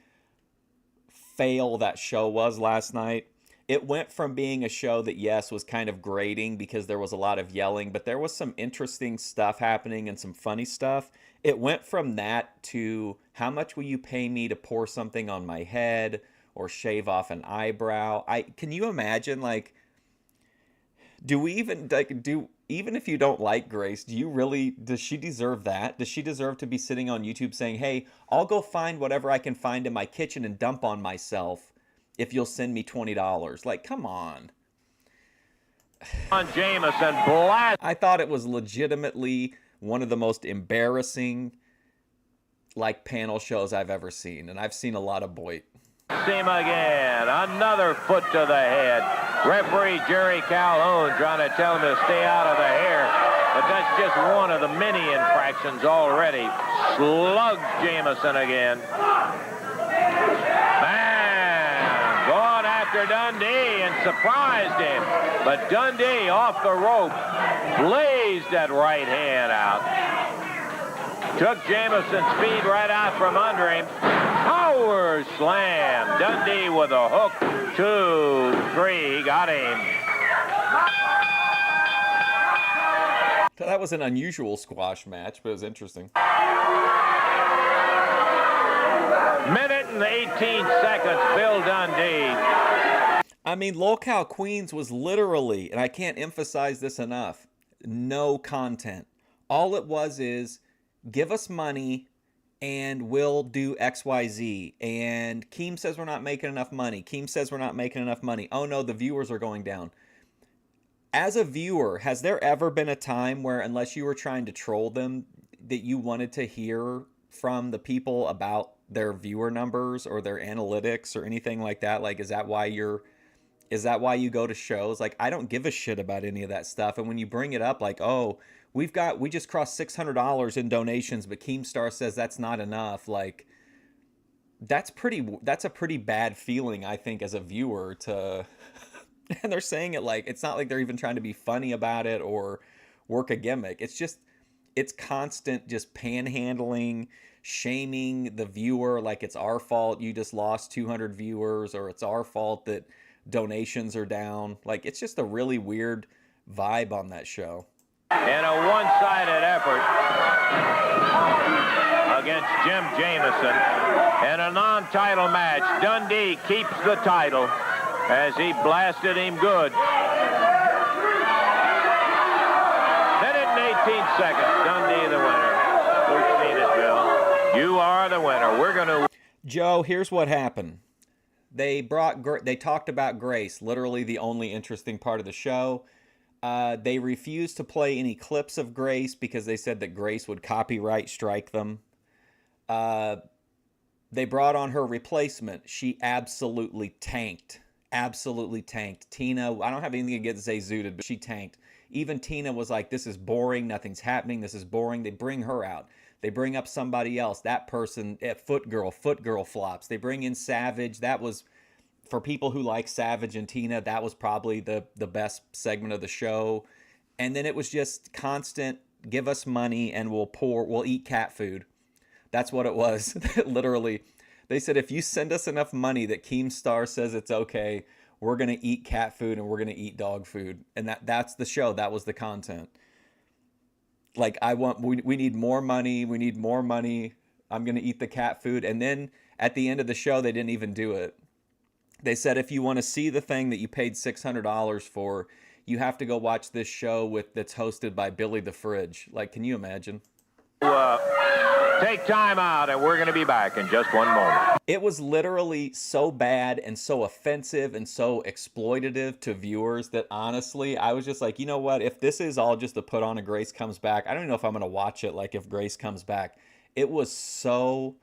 fail that show was last night. It went from being a show that, yes, was kind of grating because there was a lot of yelling, but there was some interesting stuff happening and some funny stuff. It went from that to, how much will you pay me to pour something on my head or shave off an eyebrow? Can you imagine, like, even if you don't like Grace, does she deserve that? Does she deserve to be sitting on YouTube saying, hey, I'll go find whatever I can find in my kitchen and dump on myself if you'll send me $20? Like, come on. On Jameson, blast. I thought it was legitimately one of the most embarrassing, like, panel shows I've ever seen. And I'i've seen a lot of Boyd. Him again. Another foot to the head. Referee Jerry Calhoun trying to tell him to stay out of the hair. But that's just one of the many infractions already. Slugs Jameson again. Man, going after Dundee and surprised him. But Dundee off the rope, blazed that right hand out. Took Jameson's feet right out from under him. Power slam. Dundee with a hook. 2, 3. Got him. That was an unusual squash match, but it was interesting. Minute and 18 seconds. Bill Dundee. I mean, Lolcow Queens was literally, and I can't emphasize this enough, no content. All it was is, give us money and we'll do XYZ. And Keem says we're not making enough money. Keem says we're not making enough money. Oh no, the viewers are going down. As a viewer, has there ever been a time where, unless you were trying to troll them, that you wanted to hear from the people about their viewer numbers or their analytics or anything like that? Like, is that why you go to shows? Like, I don't give a shit about any of that stuff. And when you bring it up, like, oh, we just crossed $600 in donations, but Keemstar says that's not enough. Like, that's a pretty bad feeling, I think, as a viewer to, and they're saying it like, it's not like they're even trying to be funny about it or work a gimmick. It's constant just panhandling, shaming the viewer like it's our fault you just lost 200 viewers, or it's our fault that donations are down. Like, it's just a really weird vibe on that show. In a one-sided effort against Jim Jameson in a non-title match, Dundee keeps the title as he blasted him good. Minute and 18 seconds. Dundee the winner. We've seen it, Bill. You are the winner. We're going to... Joe, here's what happened. They talked about Grace, literally the only interesting part of the show. They refused to play any clips of Grace because they said that Grace would copyright strike them. They brought on her replacement. She absolutely tanked. Absolutely tanked. Tina, I don't have anything against Zay Zooted, but she tanked. Even Tina was like, this is boring. Nothing's happening. This is boring. They bring her out. They bring up somebody else. That person, Foot Girl flops. They bring in Savage. That was... For people who like Savage and Tina, that was probably the best segment of the show. And then it was just constant, give us money and we'll eat cat food. That's what it was. Literally, they said, if you send us enough money that Keemstar says it's okay, we're going to eat cat food and we're going to eat dog food. And that's the show. That was the content. Like, we need more money. We need more money. I'm going to eat the cat food. And then at the end of the show, they didn't even do it. They said, if you want to see the thing that you paid $600 for, you have to go watch this show that's hosted by Billy the Fridge. Like, can you imagine? Take time out, and we're going to be back in just one moment. It was literally so bad and so offensive and so exploitative to viewers that, honestly, I was just like, you know what? If this is all just to put on a Grace Comes Back, I don't even know if I'm going to watch it, like, if Grace comes back. It was so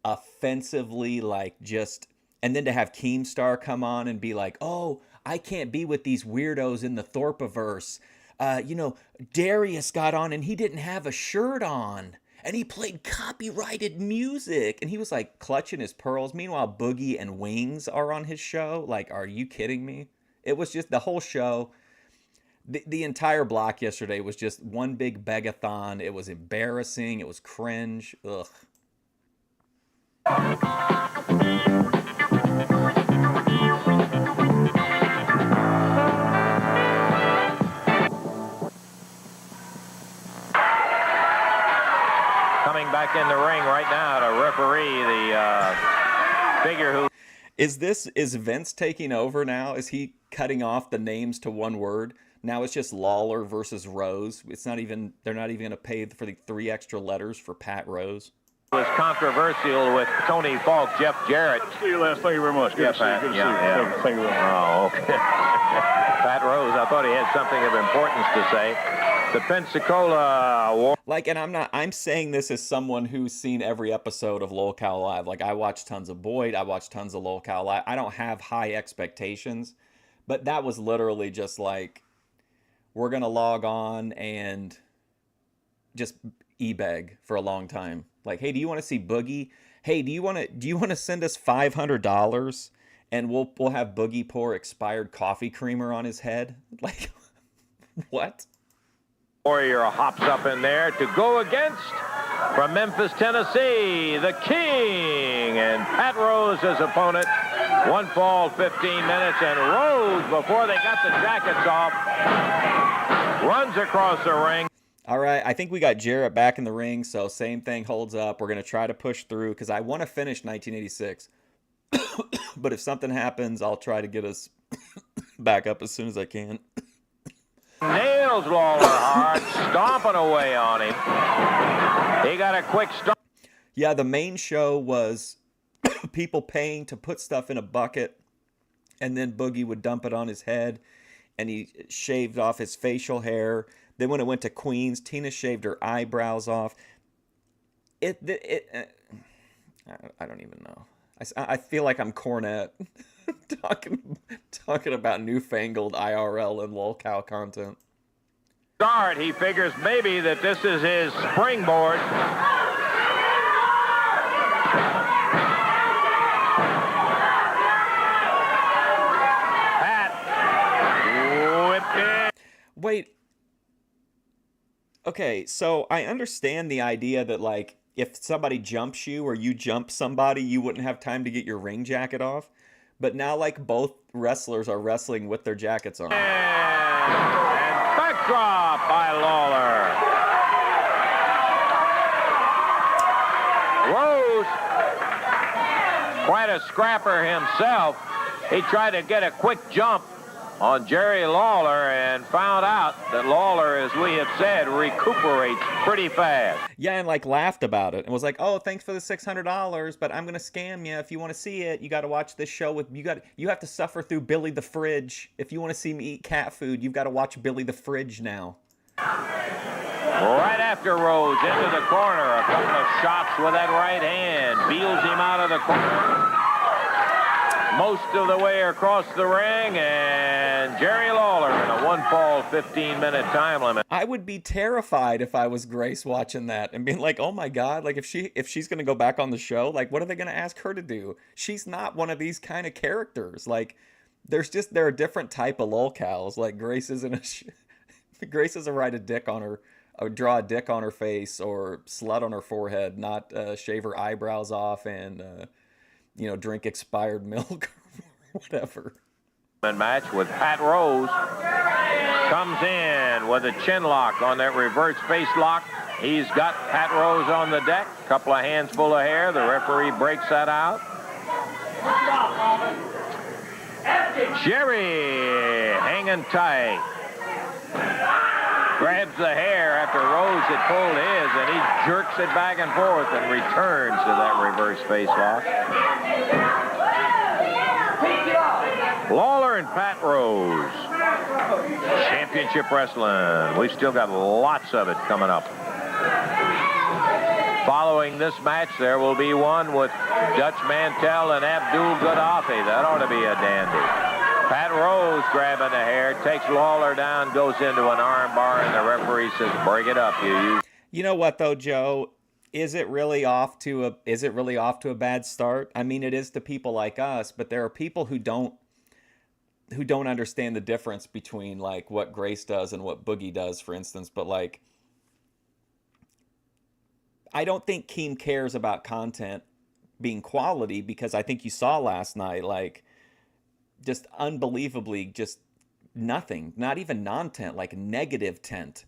offensively, like, just... And then to have Keemstar come on and be like, oh, I can't be with these weirdos in the Thorpiverse. Darius got on and he didn't have a shirt on. And he played copyrighted music. And he was like clutching his pearls. Meanwhile, Boogie and Wings are on his show. Like, are you kidding me? It was just the whole show. The entire block yesterday was just one big begathon. It was embarrassing. It was cringe. Ugh. Coming back in the ring right now to referee the figure who... Is Vince taking over now? Is he cutting off the names to one word? Now it's just Lawler versus Rose. They're not even going to pay for the 3 extra letters for Pat Rose. Was controversial with Tony Faulk, Jeff Jarrett. See you last. Thank you very much. Good to see you. Good to see you. Thank you very much. Oh, okay. Pat Rose, I thought he had something of importance to say. The Pensacola War. Like, and I'm saying this as someone who's seen every episode of Lolcow Live. Like, I watch tons of Boyd. I watch tons of Lolcow Live. I don't have high expectations. But that was literally just like, we're going to log on and just e-beg for a long time. Like, hey, do you want to see Boogie? Hey, do you want to send us $500 and we'll have Boogie pour expired coffee creamer on his head? Like, what? Warrior hops up in there to go against, from Memphis, Tennessee, the King, and Pat Rose, his opponent. One fall, 15 minutes, and Rose, before they got the jackets off, runs across the ring. All right, I think we got Jarrett back in the ring, so same thing holds up. We're going to try to push through because I want to finish 1986. But if something happens, I'll try to get us back up as soon as I can. Nails Lawler hard, stomping away on him. He got a quick start. Yeah, the main show was people paying to put stuff in a bucket, and then Boogie would dump it on his head, and he shaved off his facial hair. Then when it went to Queens, Tina shaved her eyebrows off. I don't even know. I feel like I'm Cornette talking about newfangled IRL and lolcow content. Start, he figures maybe that this is his springboard. Pat whipped it. Wait. Okay, so I understand the idea that, like, if somebody jumps you or you jump somebody, you wouldn't have time to get your ring jacket off. But now, like, both wrestlers are wrestling with their jackets on. And backdrop by Lawler. Rose, quite a scrapper himself. He tried to get a quick jump on Jerry Lawler and found out that Lawler, as we have said, recuperates pretty fast. Yeah, and like laughed about it and was like, "Oh, thanks for the $600, but I'm gonna scam you. If you want to see it, you got to watch this show with you have to suffer through Billy the Fridge. If you want to see me eat cat food, you've got to watch Billy the Fridge now." Right after Rose into the corner, a couple of shots with that right hand, beals him out of the corner. Most of the way across the ring, and Jerry Lawler in a one-fall 15-minute time limit. I would be terrified if I was Grace watching that and being like, "Oh my God!" Like if she's gonna go back on the show, like what are they gonna ask her to do? She's not one of these kind of characters. Like they're a different type of lolcows. Like Grace isn't Grace doesn't write a dick on her, or draw a dick on her face, or slut on her forehead, not shave her eyebrows off and drink expired milk or whatever. Match with Pat Rose. Comes in with a chin lock on that reverse face lock. He's got Pat Rose on the deck. Couple of hands full of hair. The referee breaks that out. Jerry hanging tight. Grabs the hair after Rose had pulled his, and he jerks it back and forth and returns to that reverse face lock. Lawler and Pat Rose. Championship wrestling. We've still got lots of it coming up. Following this match, there will be one with Dutch Mantel and Abdul Gaddafi. That ought to be a dandy. Pat Rose grabbing the hair, takes Lawler down, goes into an arm bar, and the referee says, "Break it up, you." You know what though, Joe? Is it really off to a bad start? I mean, it is to people like us, but there are people who don't understand the difference between like what Grace does and what Boogie does, for instance. But like, I don't think Keem cares about content being quality, because I think you saw last night, like, just unbelievably just nothing, not even non-tent, like negative tent.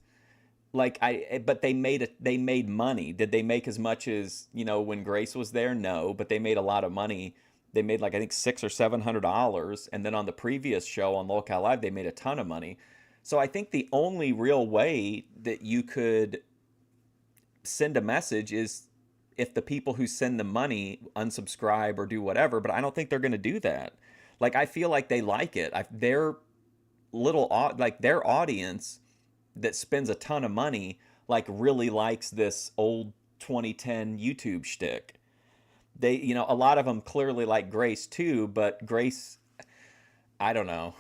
Like but they made money. Did they make as much as, when Grace was there? No, but they made a lot of money. They made like, I think $600 or $700. And then on the previous show on Lolcow Live, they made a ton of money. So I think the only real way that you could send a message is if the people who send the money unsubscribe or do whatever, but I don't think they're going to do that. Like, I feel like they like it. Their audience that spends a ton of money, like, really likes this old 2010 YouTube shtick. They, a lot of them clearly like Grace too, but Grace, I don't know.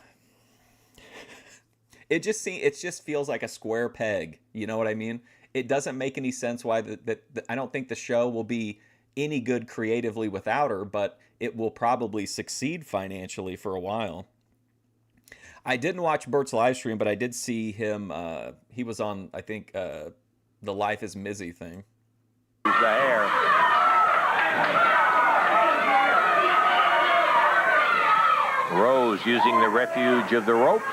It just feels like a square peg. You know what I mean? It doesn't make any sense why I don't think the show will be any good creatively without her, but it will probably succeed financially for a while. I didn't watch Bert's live stream, but I did see him. He was on, I think, the Life is Mizzy thing. The hair. Rose using the refuge of the ropes.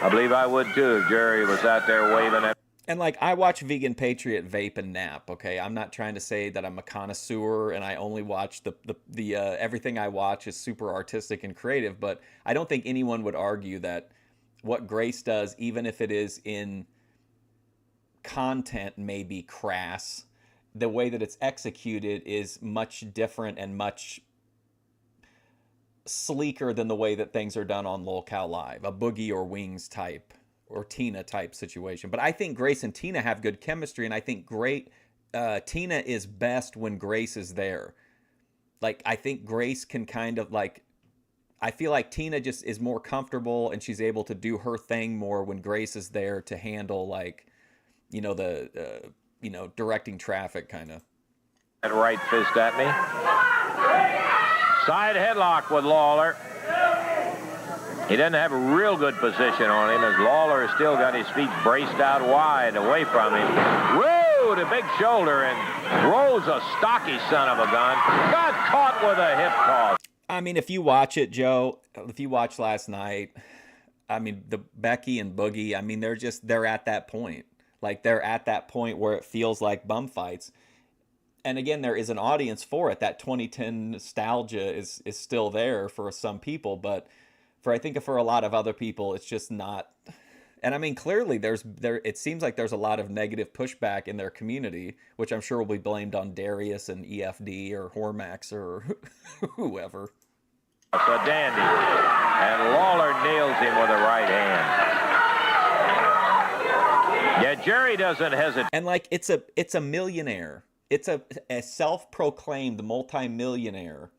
I believe I would too if Jerry was out there waving at. And like, I watch Vegan Patriot vape and nap. Okay, I'm not trying to say that I'm a connoisseur and I only watch the everything I watch is super artistic and creative. But I don't think anyone would argue that what Grace does, even if it is in content, may be crass, the way that it's executed is much different and much sleeker than the way that things are done on Lolcow Live, a Boogie or Wings type or Tina type situation. But I think Grace and Tina have good chemistry, and I think Tina is best when Grace is there. Like, I think Grace can kind of like, I feel like Tina just is more comfortable and she's able to do her thing more when Grace is there to handle, like, you know, the directing traffic kind of. That right fist at me. Side headlock with Lawler. He doesn't have a real good position on him as Lawler has still got his feet braced out wide away from him. Woo! The big shoulder, and Rose, a stocky son of a gun, got caught with a hip toss. I mean, if you watch it, Joe, if you watched last night, I mean, the Becky and Boogie, I mean, they're at that point. Like, they're at that point where it feels like bum fights. And again, there is an audience for it. That 2010 nostalgia is still there for some people, but I think for a lot of other people, it's just not. And I mean, clearly it seems like there's a lot of negative pushback in their community, which I'm sure will be blamed on Darius and EFD or Hormax or whoever. It's a dandy. And Lawler nails him with a right hand. Yeah, Jerry doesn't hesitate. And like, it's a millionaire. It's a self-proclaimed multimillionaire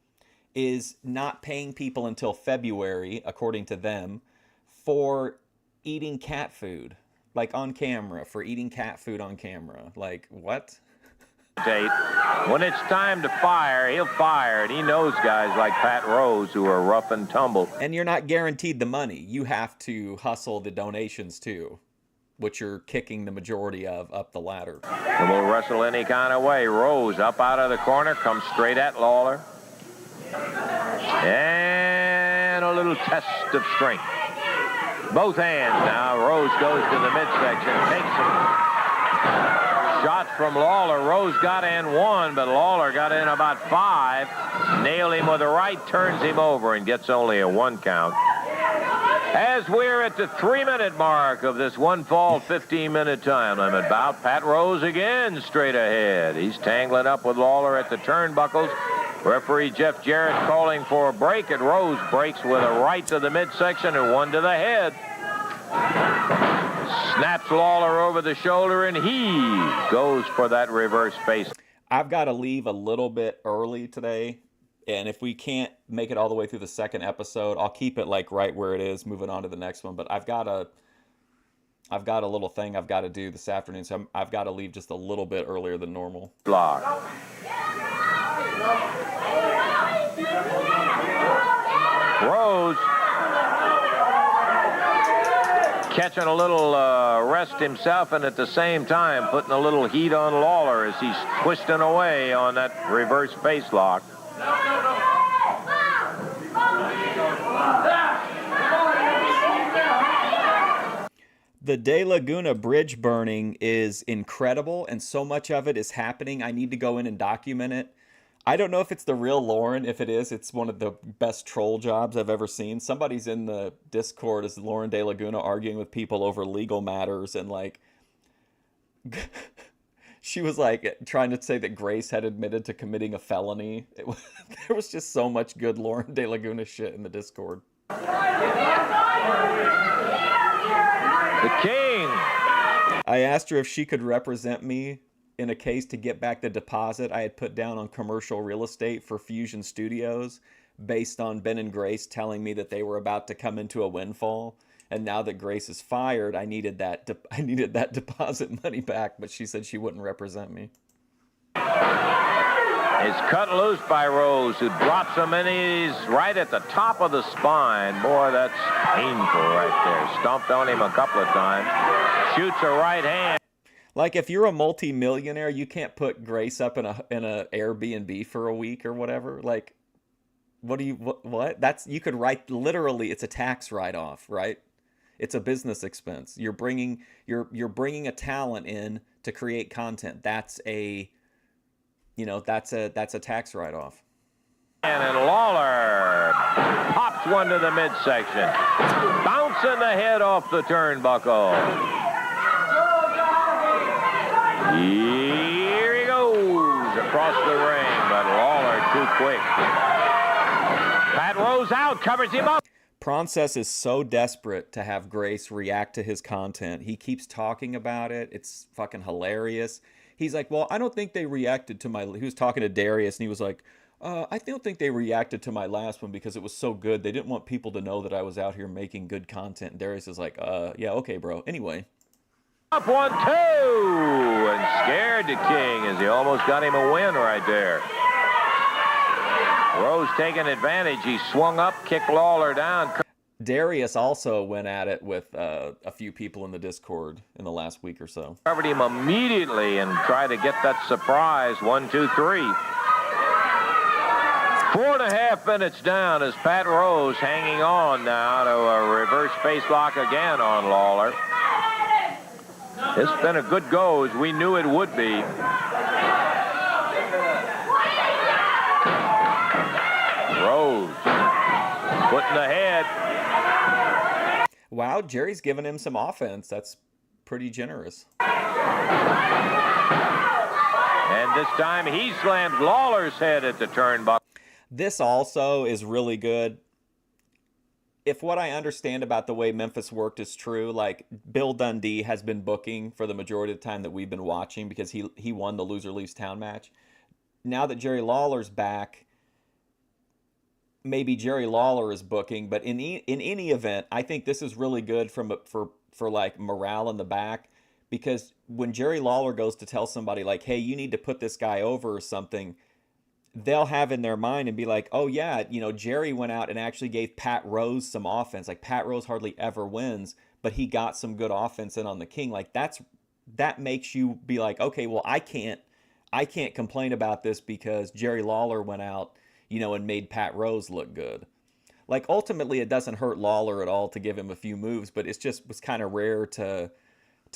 is not paying people until February, according to them, for eating cat food, like on camera, for eating cat food on camera. Like, what? When it's time to fire, he'll fire, and he knows guys like Pat Rose who are rough and tumble. And you're not guaranteed the money. You have to hustle the donations too, which you're kicking the majority of up the ladder. And will wrestle any kind of way. Rose up out of the corner, comes straight at Lawler. And a little test of strength. Both hands now. Rose goes to the midsection, takes him. Shots from Lawler. Rose got in one, but Lawler got in about five. Nailed him with a right, turns him over, and gets only a 1 count. As we're at the 3-minute mark of this one fall 15-minute time limit bout, Pat Rose again straight ahead. He's tangling up with Lawler at the turnbuckles. Referee Jeff Jarrett calling for a break, and Rose breaks with a right to the midsection and one to the head. Snaps Lawler over the shoulder, and he goes for that reverse face. I've got to leave a little bit early today, and if we can't make it all the way through the second episode, I'll keep it like right where it is, moving on to the next one. But I've got a little thing I've got to do this afternoon, so I've got to leave just a little bit earlier than normal. Block. Rose catching a little rest himself, and at the same time putting a little heat on Lawler as he's twisting away on that reverse face lock. The De Laguna bridge burning is incredible, and so much of it is happening. I need to go in and document it. I don't know if it's the real Lauren. If it is, it's one of the best troll jobs I've ever seen. Somebody's in the Discord as Lauren De Laguna arguing with people over legal matters, and like she was like trying to say that Grace had admitted to committing a felony. There was just so much good Lauren De Laguna shit in the Discord. The King. I asked her if she could represent me in a case to get back the deposit I had put down on commercial real estate for Fusion Studios based on Ben and Grace telling me that they were about to come into a windfall. And now that Grace is fired, I needed that deposit money back, but she said she wouldn't represent me. It's cut loose by Rose, who drops him and he's right at the top of the spine. Boy, that's painful right there. Stomped on him a couple of times. Shoots a right hand. Like, if you're a multi-millionaire, you can't put Grace up in a Airbnb for a week or whatever. Like, what? You could write, literally, it's a tax write-off, right? It's a business expense. You're bringing a talent in to create content. That's a tax write-off. And Lawler pops one to the midsection. Bouncing the head off the turnbuckle. Here he goes across the ring, but Lawler too quick. Pat Rose out, covers him up. Process is so desperate to have Grace react to his content. He keeps talking about it. It's fucking hilarious. He's like, well, I don't think they reacted to my... He was talking to Darius, and he was like, I don't think they reacted to my last one because it was so good. They didn't want people to know that I was out here making good content. And Darius is like, yeah, okay, bro. Anyway. Up 1-2, and scared the King as he almost got him a win right there. Rose taking advantage. He swung up, kicked Lawler down. Darius also went at it with a few people in the Discord in the last week or so. Covered him immediately and tried to get that surprise. 1, 2, 3. 4.5 minutes down as Pat Rose hanging on now to a reverse face lock again on Lawler. It's been a good go, as we knew it would be. Rose putting the head. Wow, Jerry's giving him some offense. That's pretty generous. And this time he slams Lawler's head at the turnbuckle. This also is really good. If what I understand about the way Memphis worked is true, like, Bill Dundee has been booking for the majority of the time that we've been watching because he won the Loser Leaves Town match. Now that Jerry Lawler's back, maybe Jerry Lawler is booking, but in any event, I think this is really good for like morale in the back, because when Jerry Lawler goes to tell somebody like, hey, you need to put this guy over or something, they'll have in their mind and be like, oh yeah, Jerry went out and actually gave Pat Rose some offense. Like, Pat Rose hardly ever wins, but he got some good offense in on the King. Like, that makes you be like, okay, well, I can't complain about this because Jerry Lawler went out, and made Pat Rose look good. Like, ultimately, it doesn't hurt Lawler at all to give him a few moves, but it was kind of rare to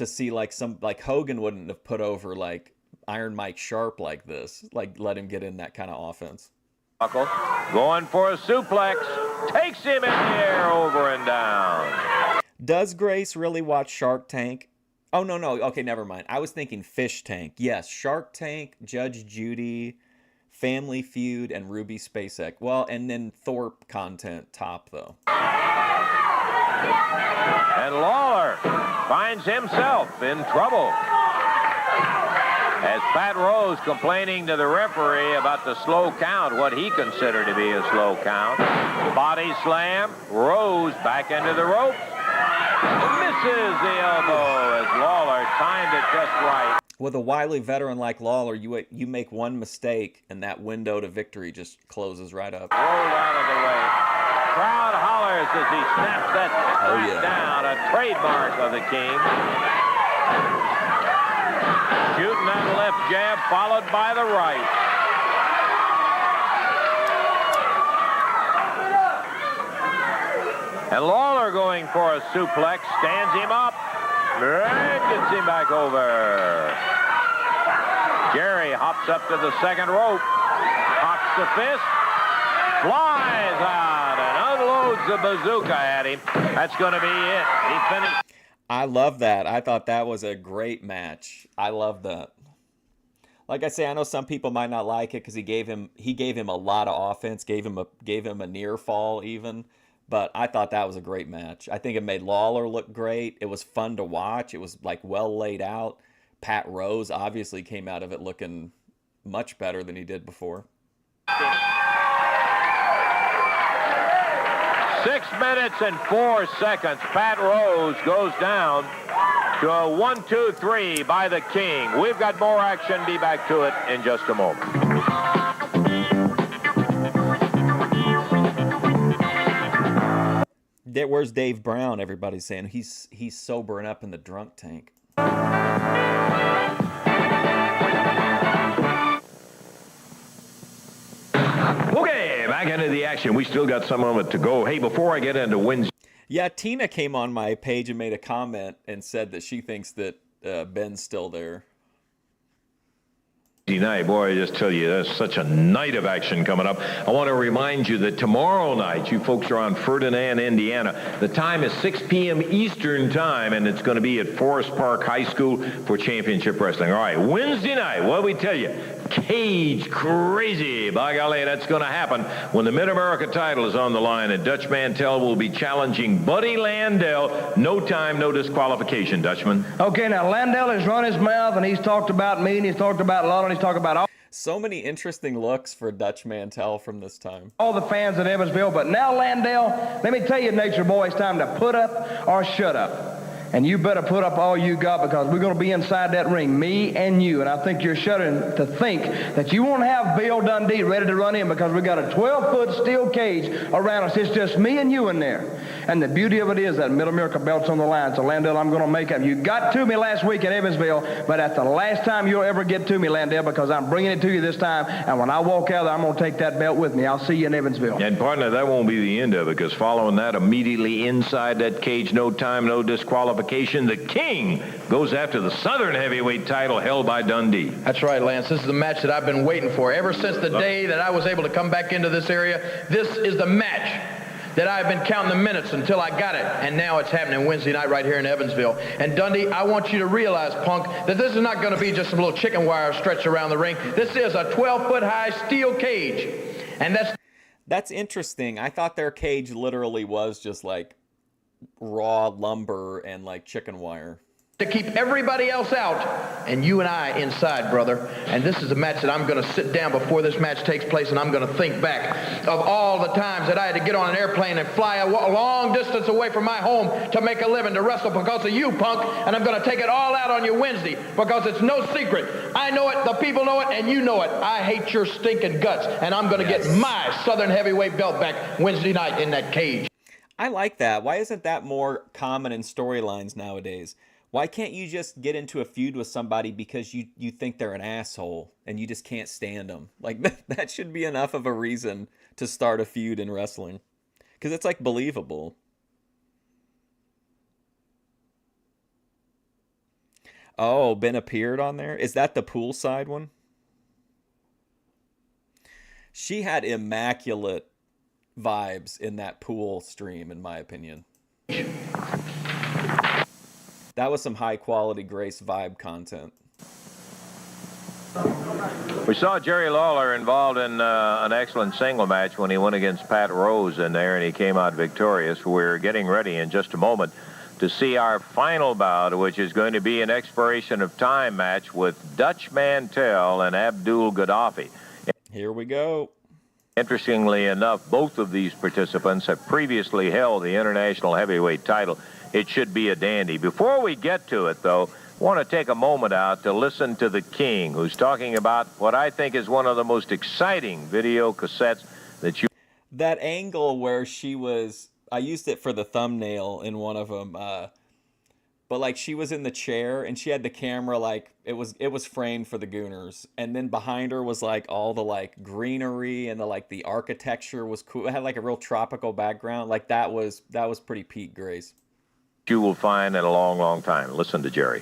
see like Hogan wouldn't have put over like Iron Mike Sharp like this, like let him get in that kind of offense. Going for a suplex, takes him in the air, over and down. Does Grace really watch Shark Tank? Oh, no. Okay, never mind. I was thinking Fish Tank. Yes, Shark Tank, Judge Judy, Family Feud, and Ruby Spacek. Well, and then Thorpe content top, though. And Lawler finds himself in trouble as Pat Rose complaining to the referee about the slow count, what he considered to be a slow count. Body slam, Rose back into the ropes. Misses the elbow as Lawler timed it just right. With a wily veteran like Lawler, you make one mistake and that window to victory just closes right up. Rolled out of the way. Crowd hollers as he snaps that down, a trademark of the King. Shooting that left jab followed by the right. And Lawler going for a suplex, stands him up, and gets him back over. Jerry hops up to the second rope, cocks the fist, flies out, and unloads the bazooka at him. That's going to be it. He finished. I love that. I thought that was a great match. I love that. Like I say, I know some people might not like it because he gave him a lot of offense, gave him a near fall even. But I thought that was a great match. I think it made Lawler look great. It was fun to watch. It was like well laid out. Pat Rose obviously came out of it looking much better than he did before. 6 minutes and 4 seconds. Pat Rose goes down to a 1-2-3 by the King. We've got more action. Be back to it in just a moment. Where's Dave Brown? Everybody's saying he's sobering up in the drunk tank. Okay, back into the action. We still got some of it to go. Hey, before I get into Wednesday. Yeah, Tina came on my page and made a comment and said that she thinks that Ben's still there. Night, boy, I just tell you, there's such a night of action coming up. I want to remind you that tomorrow night, you folks are on Ferdinand, Indiana. The time is 6 p.m. Eastern time, and it's going to be at Forest Park High School for championship wrestling. All right, Wednesday night, what do we tell you? Cage crazy. By golly, that's going to happen when the Mid-America title is on the line, and Dutch Mantel will be challenging Buddy Landell. No time, no disqualification, Dutchman. Okay, now Landell has run his mouth, and he's talked about me, and he's talked about Lawler, and he's talked about so many interesting looks for Dutch Mantel from this time. all the fans at Evansville. But now, Landell, let me tell you, Nature Boy, it's time to put up or shut up. And you better put up all you got, because we're going to be inside that ring, me and you. And I think you're shuddering to think that you won't have Bill Dundee ready to run in, because we got a 12-foot steel cage around us. It's just me and you in there. And the beauty of it is that Mid-America belt's on the line. So, Landell, I'm going to make up. You got to me last week at Evansville, but that's the last time you'll ever get to me, Landell, because I'm bringing it to you this time. And when I walk out there, I'm going to take that belt with me. I'll see you in Evansville. And, partner, that won't be the end of it, because following that, immediately inside that cage, no time, no disqualification, the King goes after the Southern heavyweight title held by Dundee. That's right, Lance. This is the match that I've been waiting for. Ever since the day that I was able to come back into this area, this is the match that I've been counting the minutes until I got it. And now it's happening Wednesday night right here in Evansville. And Dundee, I want you to realize, Punk, that this is not going to be just some little chicken wire stretched around the ring. This is a 12-foot high steel cage. And That's interesting. I thought their cage literally was just like raw lumber and like chicken wire to keep everybody else out and you and I inside, brother. And this is a match that I'm going to sit down before this match takes place, and I'm going to think back of all the times that I had to get on an airplane and fly a long distance away from my home to make a living, to wrestle because of you, Punk. And I'm going to take it all out on you Wednesday, because it's no secret. I know it, the people know it, and you know it. I hate your stinking guts, and I'm going to get my Southern heavyweight belt back Wednesday night in that cage. I like that. Why isn't that more common in storylines nowadays? Why can't you just get into a feud with somebody because you think they're an asshole and you just can't stand them? Like, that should be enough of a reason to start a feud in wrestling. Because it's, like, believable. Oh, Ben appeared on there? Is that the poolside one? She had immaculate vibes in that pool stream, in my opinion. That was some high-quality Grace vibe content. We saw Jerry Lawler involved in an excellent single match when he went against Pat Rose in there, and he came out victorious. We're getting ready in just a moment to see our final bout, which is going to be an expiration of time match with Dutch Mantel and Abdul Gaddafi. Here we go. Interestingly enough, both of these participants have previously held the international heavyweight title. It should be a dandy. Before we get to it, though, I want to take a moment out to listen to the King, who's talking about what I think is one of the most exciting video cassettes that you... That angle where she was... I used it for the thumbnail in one of them. But, like, she was in the chair, and she had the camera, like, it was framed for the Gooners. And then behind her was, like, all the, like, greenery and the architecture was cool. It had, like, a real tropical background. Like, that was pretty Pete Grace. You will find in a long, long time. Listen to Jerry.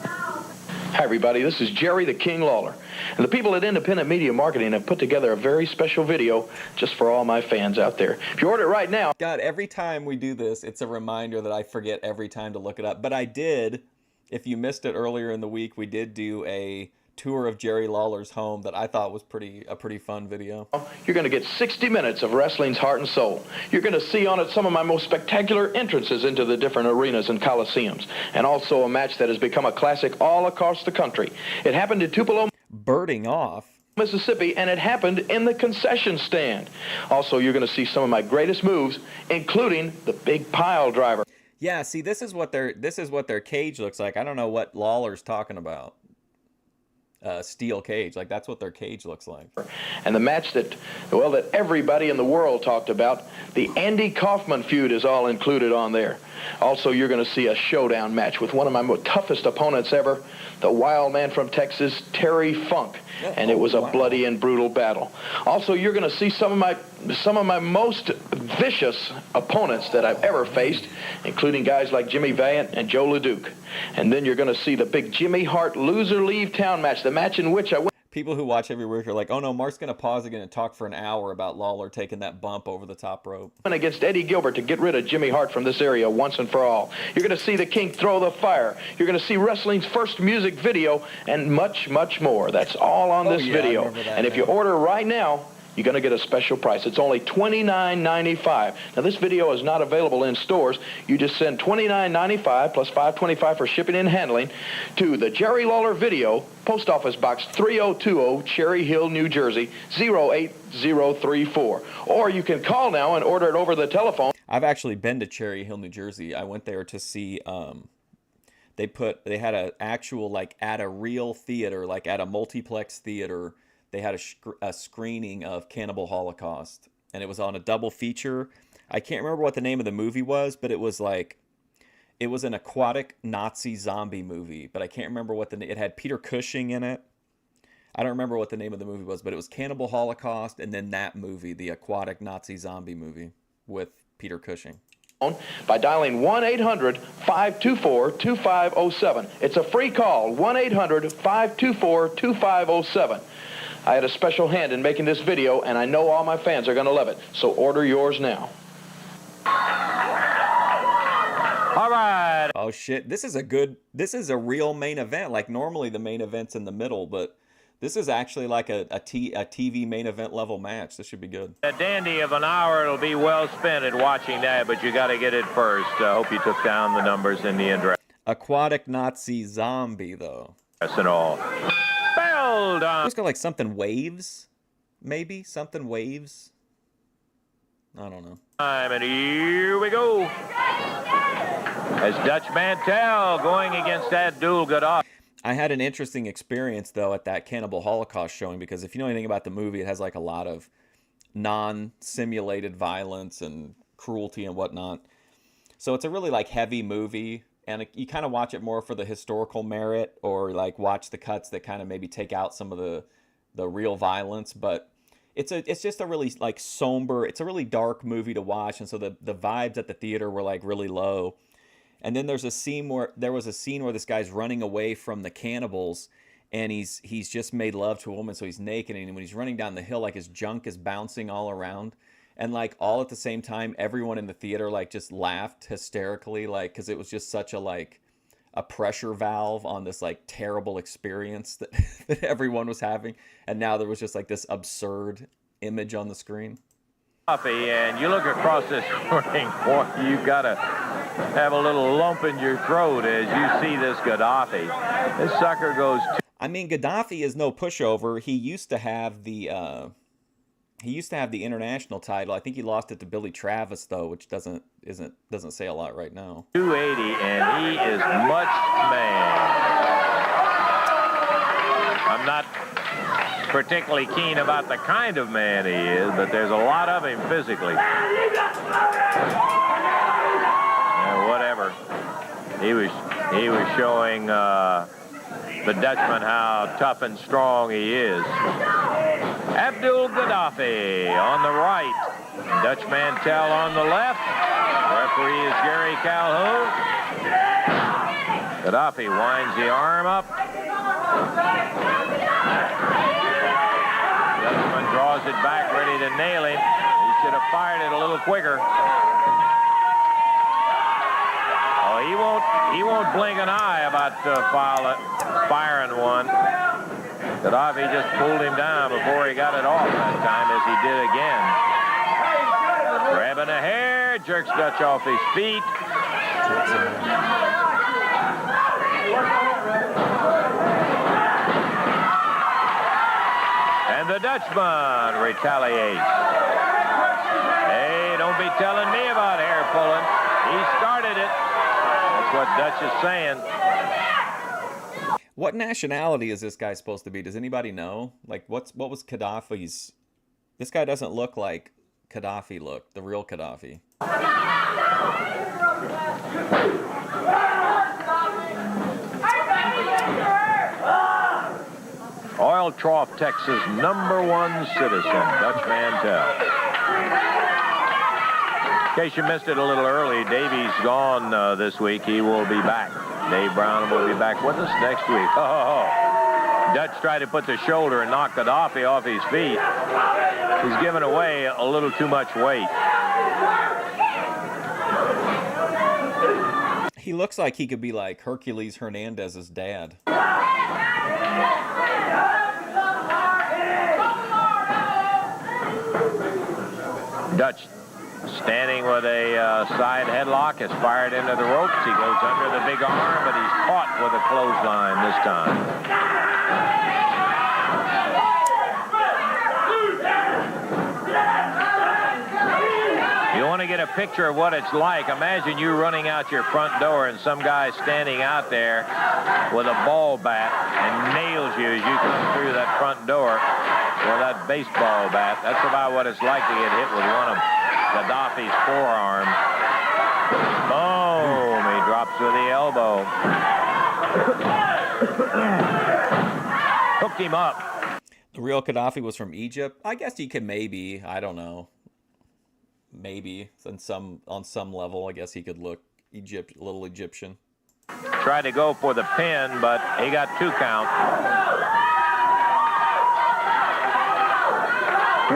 Hi, everybody. This is Jerry the King Lawler. And the people at Independent Media Marketing have put together a very special video just for all my fans out there. If you order it right now... God, every time we do this, it's a reminder that I forget every time to look it up. But I did, if you missed it earlier in the week, we did do a tour of Jerry Lawler's home that I thought was a pretty fun video. You're going to get 60 minutes of wrestling's heart and soul. You're going to see on it some of my most spectacular entrances into the different arenas and coliseums, and also a match that has become a classic all across the country. It happened in Tupelo, Birding off. Mississippi, and it happened in the concession stand. Also, you're going to see some of my greatest moves, including the big pile driver. Yeah, see, this is what their cage looks like. I don't know what Lawler's talking about. Steel cage, like that's what their cage looks like. And the match that everybody in the world talked about, the Andy Kaufman feud, is all included on there. Also, you're going to see a showdown match with one of my toughest opponents ever, the wild man from Texas, Terry Funk, and it was a bloody and brutal battle. Also, you're going to see some of my most vicious opponents that I've ever faced, including guys like Jimmy Valiant and Joe LeDuc. And then you're going to see the big Jimmy Hart loser leave town match, the match in which I went. People who watch every week are like, oh no, Mark's going to pause again and talk for an hour about Lawler taking that bump over the top rope. Against Eddie Gilbert to get rid of Jimmy Hart from this area once and for all. You're going to see the King throw the fire. You're going to see wrestling's first music video and much, much more. That's all on this video. And if you order right now, you're going to get a special price. It's only $29.95. Now, this video is not available in stores. You just send $29.95 plus $5.25 for shipping and handling to the Jerry Lawler Video, Post Office Box 3020, Cherry Hill, New Jersey, 08034. Or you can call now and order it over the telephone. I've actually been to Cherry Hill, New Jersey. I went there to see, they had an actual, like, at a real theater, like at a multiplex theater, they had a screening of Cannibal Holocaust, and it was on a double feature. I can't remember what the name of the movie was, but it was an aquatic Nazi zombie movie, but I can't remember it had Peter Cushing in it. I don't remember what the name of the movie was, but it was Cannibal Holocaust, and then that movie, the aquatic Nazi zombie movie with Peter Cushing. By dialing 1-800-524-2507. It's a free call, 1-800-524-2507. I had a special hand in making this video, and I know all my fans are going to love it. So order yours now. All right. Oh, shit. This is a real main event. Like, normally the main event's in the middle, but this is actually like a TV main event level match. This should be good. A dandy of an hour. It'll be well spent at watching that, but you got to get it first. I hope you took down the numbers in the address. Aquatic Nazi zombie, though. And all. Bell down. It's got like something waves, maybe something waves. I don't know. And here we go. As Dutch Mantel going against Abdul Gaddafi. I had an interesting experience though at that Cannibal Holocaust showing, because if you know anything about the movie, it has like a lot of non-simulated violence and cruelty and whatnot. So it's a really like heavy movie. And you kind of watch it more for the historical merit, or like watch the cuts that kind of maybe take out some of the real violence. But it's just a really like somber, it's a really dark movie to watch. And so the vibes at the theater were like really low. And then there was a scene where this guy's running away from the cannibals, and he's just made love to a woman, so he's naked. And when he's running down the hill, like his junk is bouncing all around. And like all at the same time, everyone in the theater like just laughed hysterically, like, because it was just such a pressure valve on this like terrible experience that, that everyone was having. And now there was just like this absurd image on the screen. And you look across this ring, boy, you've got to have a little lump in your throat as you see this Gaddafi. This sucker goes. I mean, Gaddafi is no pushover. He used to have the international title. I think he lost it to Billy Travis though, which doesn't say a lot right now. 280, and he is much man. I'm not particularly keen about the kind of man he is, but there's a lot of him physically. Whatever. He was showing the Dutchman how tough and strong he is. Abdul Gaddafi on the right. Dutch Mantel on the left. Referee is Gary Calhoun. Gaddafi winds the arm up. Dutchman draws it back, ready to nail him. He should have fired it a little quicker. Oh, he won't blink an eye about firing one. Gaddafi just pulled him down before he got it off that time, as he did again. Grabbing a hair, jerks Dutch off his feet. the Dutchman retaliates. Hey, don't be telling me about hair pulling. He started it. That's what Dutch is saying. What nationality is this guy supposed to be? Does anybody know? Like, what was Gaddafi's? This guy doesn't look like Gaddafi looked, the real Gaddafi. Oil Trough, Texas, #1 citizen, Dutch Mantel. In case you missed it a little early, Davey's gone this week. He will be back. Dave Brown will be back with us next week. Oh. Dutch tried to put the shoulder and knock Gaddafi off his feet. He's given away a little too much weight. He looks like he could be like Hercules Hernandez's dad. Dutch standing with a side headlock, is fired into the ropes. He goes under the big arm, but he's caught with a clothesline this time. You want to get a picture of what it's like. Imagine you running out your front door and some guy standing out there with a ball bat and nails you as you come through that front door with that baseball bat. That's about what it's like to get hit with one of Gaddafi's forearms. Boom! He drops with the elbow. Hooked him up. The real Gaddafi was from Egypt. I guess you could maybe, I don't know. Maybe on some level, I guess he could look a little Egyptian. Tried to go for the pin, but he got 2 count.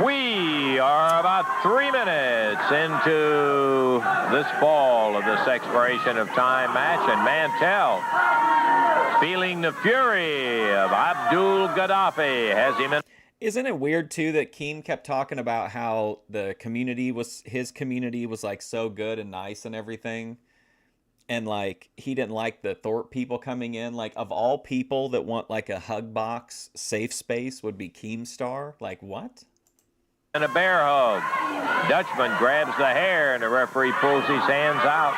We are about 3 minutes into this fall of this expiration of time match, and Mantel, feeling the fury of Abdul Gaddafi, has him in. Isn't it weird too that Keem kept talking about how his community was like so good and nice and everything, and like he didn't like the Thorpe people coming in. Like, of all people that want like a hug box safe space would be Keemstar. Like, what? And a bear hug. Dutchman grabs the hair and the referee pulls his hands out.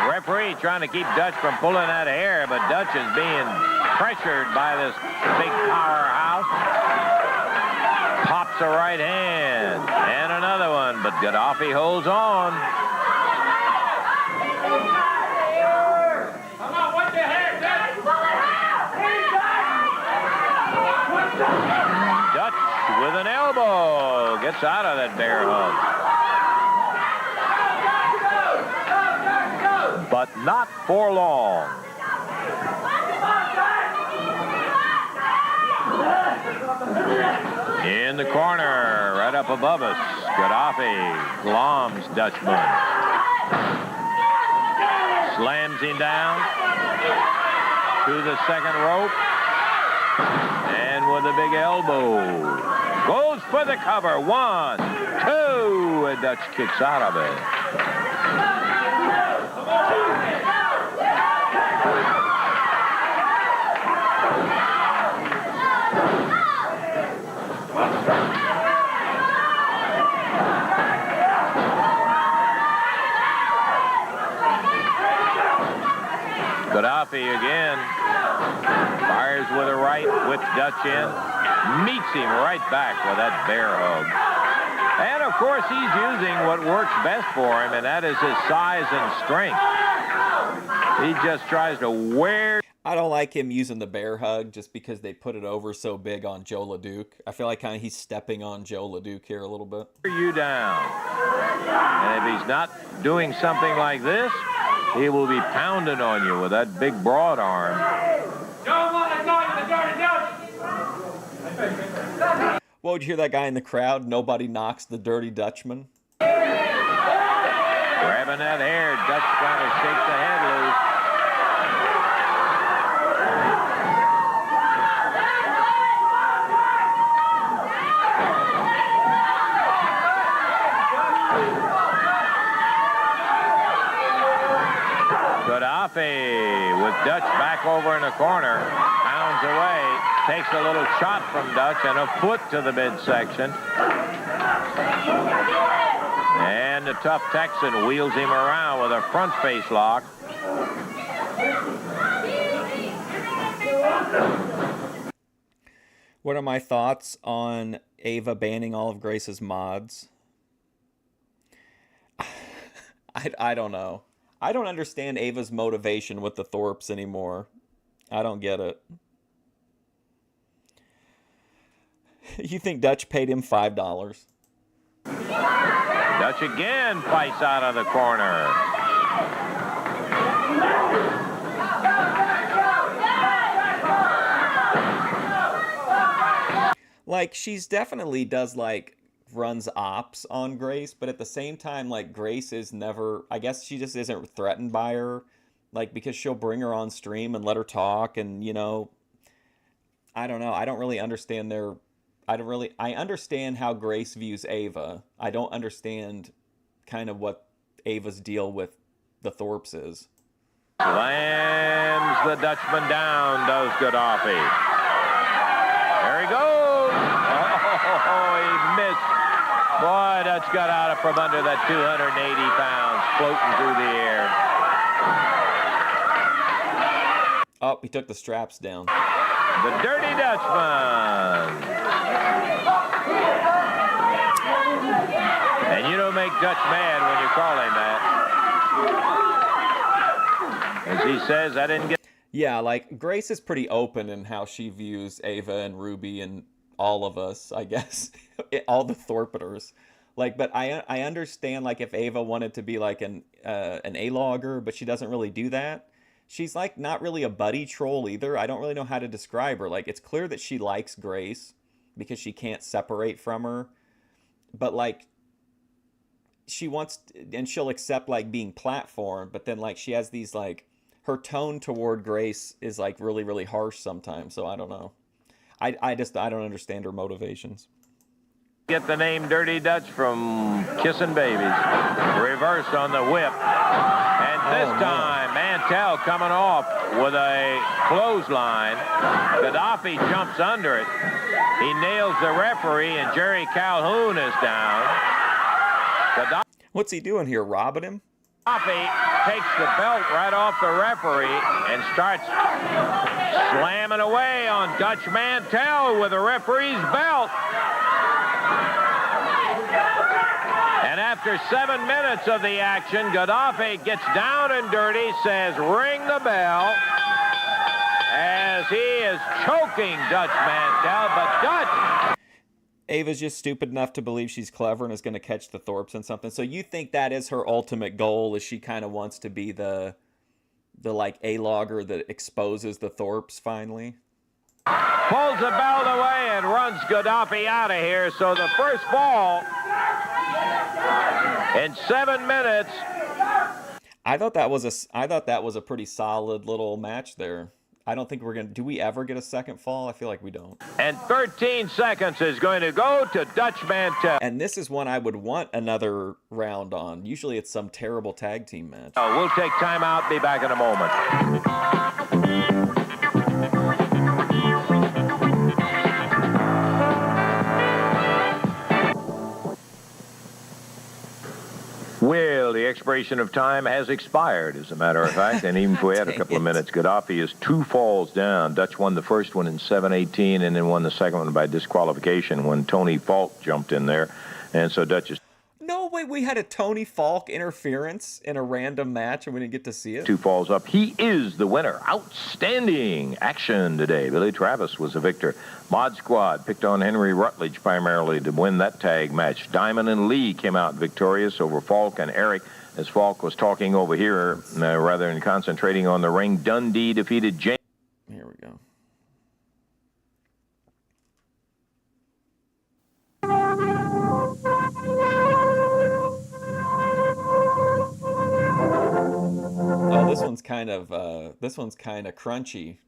Referee trying to keep Dutch from pulling that hair, but Dutch is being pressured by this big powerhouse. Pops a right hand and another one, but Gaddafi holds on. Dutch with an elbow gets out of that bear hug. But not for long. In the corner, right up above us, Gaddafi gloms Dutchman. Slams him down to the second rope. And with a big elbow, goes for the cover. 1, 2, and Dutch kicks out of it. Gaddafi again fires with a right, whips Dutch in, meets him right back with that bear hug. And of course he's using what works best for him, and that is his size and strength. He just tries to wear. I don't like him using the bear hug just because they put it over so big on Joe LeDuc. I feel like kind of he's stepping on Joe LeDuc here a little bit. You down. And if he's not doing something like this, he will be pounding on you with that big broad arm. What, would you hear that guy in the crowd? Nobody knocks the dirty Dutchman. Grabbing that hair, Dutch trying to shake the head loose. With Dutch back over in the corner, pounds away, takes a little shot from Dutch and a foot to the midsection. And the tough Texan wheels him around with a front face lock. What are my thoughts on Ava banning all of Grace's mods? I don't know. I don't understand Ava's motivation with the Thorpes anymore. I don't get it. You think Dutch paid him $5? Dutch again fights out of the corner. Like, she's definitely does, like, runs ops on Grace, but at the same time, like, Grace is never, I guess she just isn't threatened by her, like, because she'll bring her on stream and let her talk, and, you know, I don't know, I don't really understand I understand how Grace views Ava. I don't understand kind of what Ava's deal with the Thorpes is. Slams the Dutchman down, does Gaddafi. There he goes. Oh, he missed. Boy, Dutch got out from under that 280 pounds, floating through the air. Oh, he took the straps down. The Dirty Dutchman. And you don't make Dutch mad when you call him that. As he says, I didn't get... Yeah, like, Grace is pretty open in how she views Ava and Ruby and all of us, I guess. All the Thorpeters. Like, but I understand, like, if Ava wanted to be, like, an A-logger, but she doesn't really do that. She's, like, not really a buddy troll either. I don't really know how to describe her. Like, it's clear that she likes Grace because she can't separate from her. But, like, she wants... And she'll accept, like, being platformed, but then, like, she has these, like... Her tone toward Grace is, like, really, really harsh sometimes, so I don't know. I don't understand her motivations. Get the name Dirty Dutch from kissing babies. Reverse on the whip. And this time, Mantel coming off with a clothesline. Gaddafi jumps under it. He nails the referee, and Jerry Calhoun is down. What's he doing here, robbing him? Gaddafi takes the belt right off the referee and starts slamming away on Dutch Mantel with the referee's belt. And after 7 minutes of the action, Gaddafi gets down and dirty, says, ring the bell, as he is choking Dutch Mantel, but Dutch... Ava's just stupid enough to believe she's clever and is going to catch the Thorpes in something. So you think that is her ultimate goal, is she kind of wants to be the like A-logger that exposes the Thorpes finally? Pulls the belt away and runs Gaddafi out of here. So the first fall in 7 minutes. I thought that was a pretty solid little match there. I don't think do we ever get a second fall? I feel like we don't. And 13 seconds is going to go to Dutch Mantel. And this is one I would want another round on. Usually it's some terrible tag team match. Oh, we'll take time out, be back in a moment. Well, the expiration of time has expired, as a matter of fact, and even if we had a couple of minutes, Gaddafi is 2 falls down. Dutch won the first one in 7:18 and then won the second one by disqualification when Tony Faulk jumped in there, and so Dutch is... No way, we had a Tony Faulk interference in a random match and we didn't get to see it? 2 falls up. He is the winner. Outstanding action today. Billy Travis was a victor. Mod Squad picked on Henry Rutledge primarily to win that tag match. Diamond and Lee came out victorious over Faulk and Eric, as Faulk was talking over here rather than concentrating on the ring. Dundee defeated Jameson. Here we go. Oh, this one's kind of crunchy.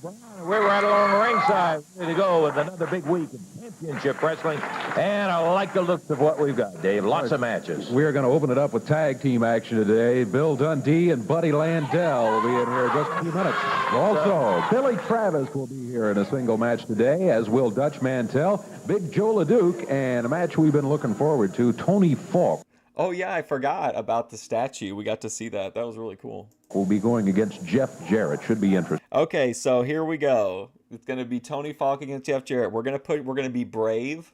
We're right along ringside, ready to go with another big week of championship wrestling. And I like the looks of what we've got, Dave. Lots of matches. We're going to open it up with tag team action today. Bill Dundee and Buddy Landell will be in here in just a few minutes. Also, Billy Travis will be here in a single match today, as will Dutch Mantel, Big Joe LeDuc, and a match we've been looking forward to, Tony Faulk. Oh, yeah, I forgot about the statue. We got to see that. That was really cool. Will be going against Jeff Jarrett. Should be interesting. Okay, so here we go. It's going to be Tony Faulk against Jeff Jarrett. We're going to be brave.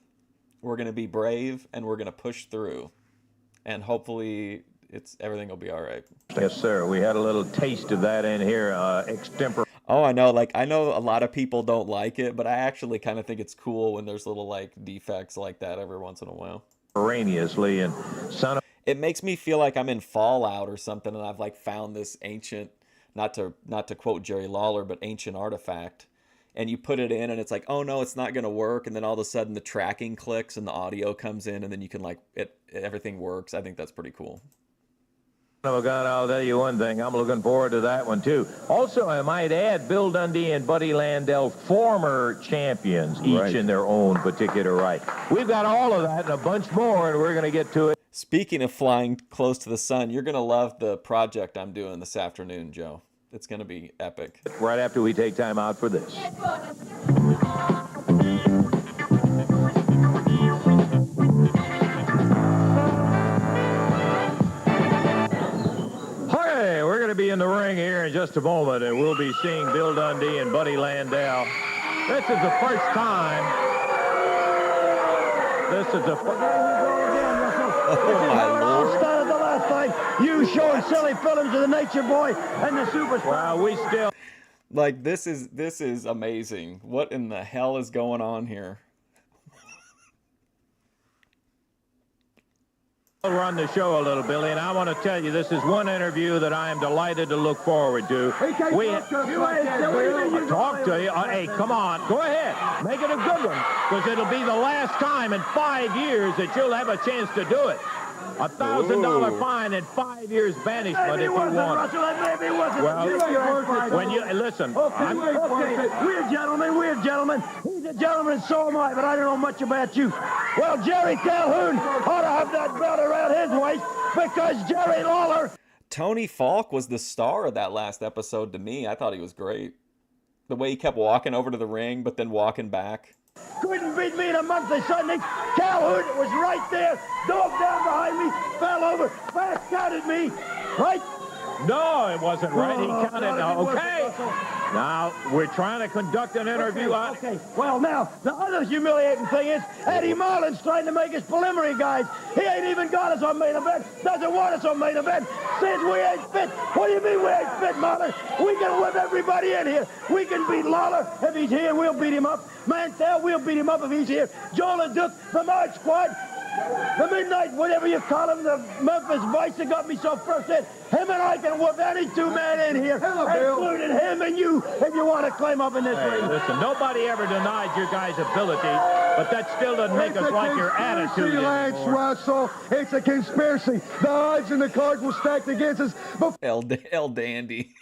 We're going to be brave, and we're going to push through. And hopefully everything will be all right. Yes, sir. We had a little taste of that in here, extempore. Oh, I know. Like, I know a lot of people don't like it, but I actually kind of think it's cool when there's little, like, defects like that every once in a while. Erroneously, and son of... It makes me feel like I'm in Fallout or something, and I've, like, found this ancient, not to quote Jerry Lawler, but ancient artifact. And you put it in, and it's like, oh, no, it's not going to work. And then all of a sudden, the tracking clicks, and the audio comes in, and then you can, like, everything works. I think that's pretty cool. Oh, God, I'll tell you one thing. I'm looking forward to that one, too. Also, I might add, Bill Dundee and Buddy Landell, former champions, each in their own particular right. We've got all of that and a bunch more, and we're going to get to it. Speaking of flying close to the sun, you're going to love the project I'm doing this afternoon, Joe. It's going to be epic. Right after we take time out for this. Hey, we're going to be in the ring here in just a moment, and we'll be seeing Bill Dundee and Buddy Landell. This is the first time. This is the first. Oh, my Lord. Started the last time. You showing silly films of the Nature Boy and the Super. Well, we still. Like, this is amazing. What in the hell is going on here? We'll run the show a little, Billy, and I want to tell you this is one interview that I am delighted to look forward to. Talk to you. Hey, come on. Go ahead. Make it a good one, because it'll be the last time in 5 years that you'll have a chance to do it. $1,000 fine and 5 years banishment if you want. Well, when you listen, We're gentlemen. He's a gentleman, and so am I, but I don't know much about you. Well, Jerry Calhoun ought to have that belt around his waist because Jerry Lawler. Tony Faulk was the star of that last episode to me. I thought he was great. The way he kept walking over to the ring, but then walking back. Couldn't beat me in a month of Sunday. Calhoun was right there, dove down behind me, fell over, fast counted me, right? No, it wasn't right. He counted. Okay. Now, we're trying to conduct an interview. Okay. Well, now, the other humiliating thing is Eddie Marlin's trying to make us preliminary guys. He ain't even got us on main event. Doesn't want us on main event. Says we ain't fit. What do you mean we ain't fit, Marlin? We can whip everybody in here. We can beat Lawler. If he's here, we'll beat him up. Mantel, we'll beat him up if he's here. Joe LeDuc, the March Squad, the Midnight, whatever you call him, the Memphis Vice that got me so frustrated. Him and I can whoop any two-man in here, including him and you, if you want to climb up in this ring. Listen, nobody ever denied your guys' ability, but that still doesn't make us like your attitude anymore. Russell. It's a conspiracy. The odds and the cards were stacked against us. El Dandy.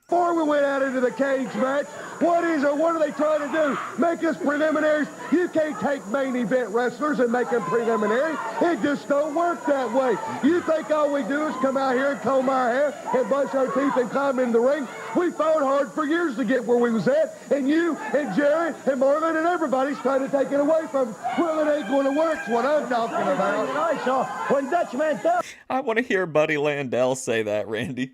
Before we went out into the cage match, what are they trying to do? Make us preliminaries? You can't take main event wrestlers and make them preliminary. It just don't work that way. You think all we do is come out here and comb our hair and brush our teeth and climb in the ring? We fought hard for years to get where we was at, and you and Jarrett and Marvin and everybody's trying to take it away from us. Well, it ain't going to work. It's what I'm talking about. I saw when Dutch Mantel. I want to hear Buddy Landell say that, Randy.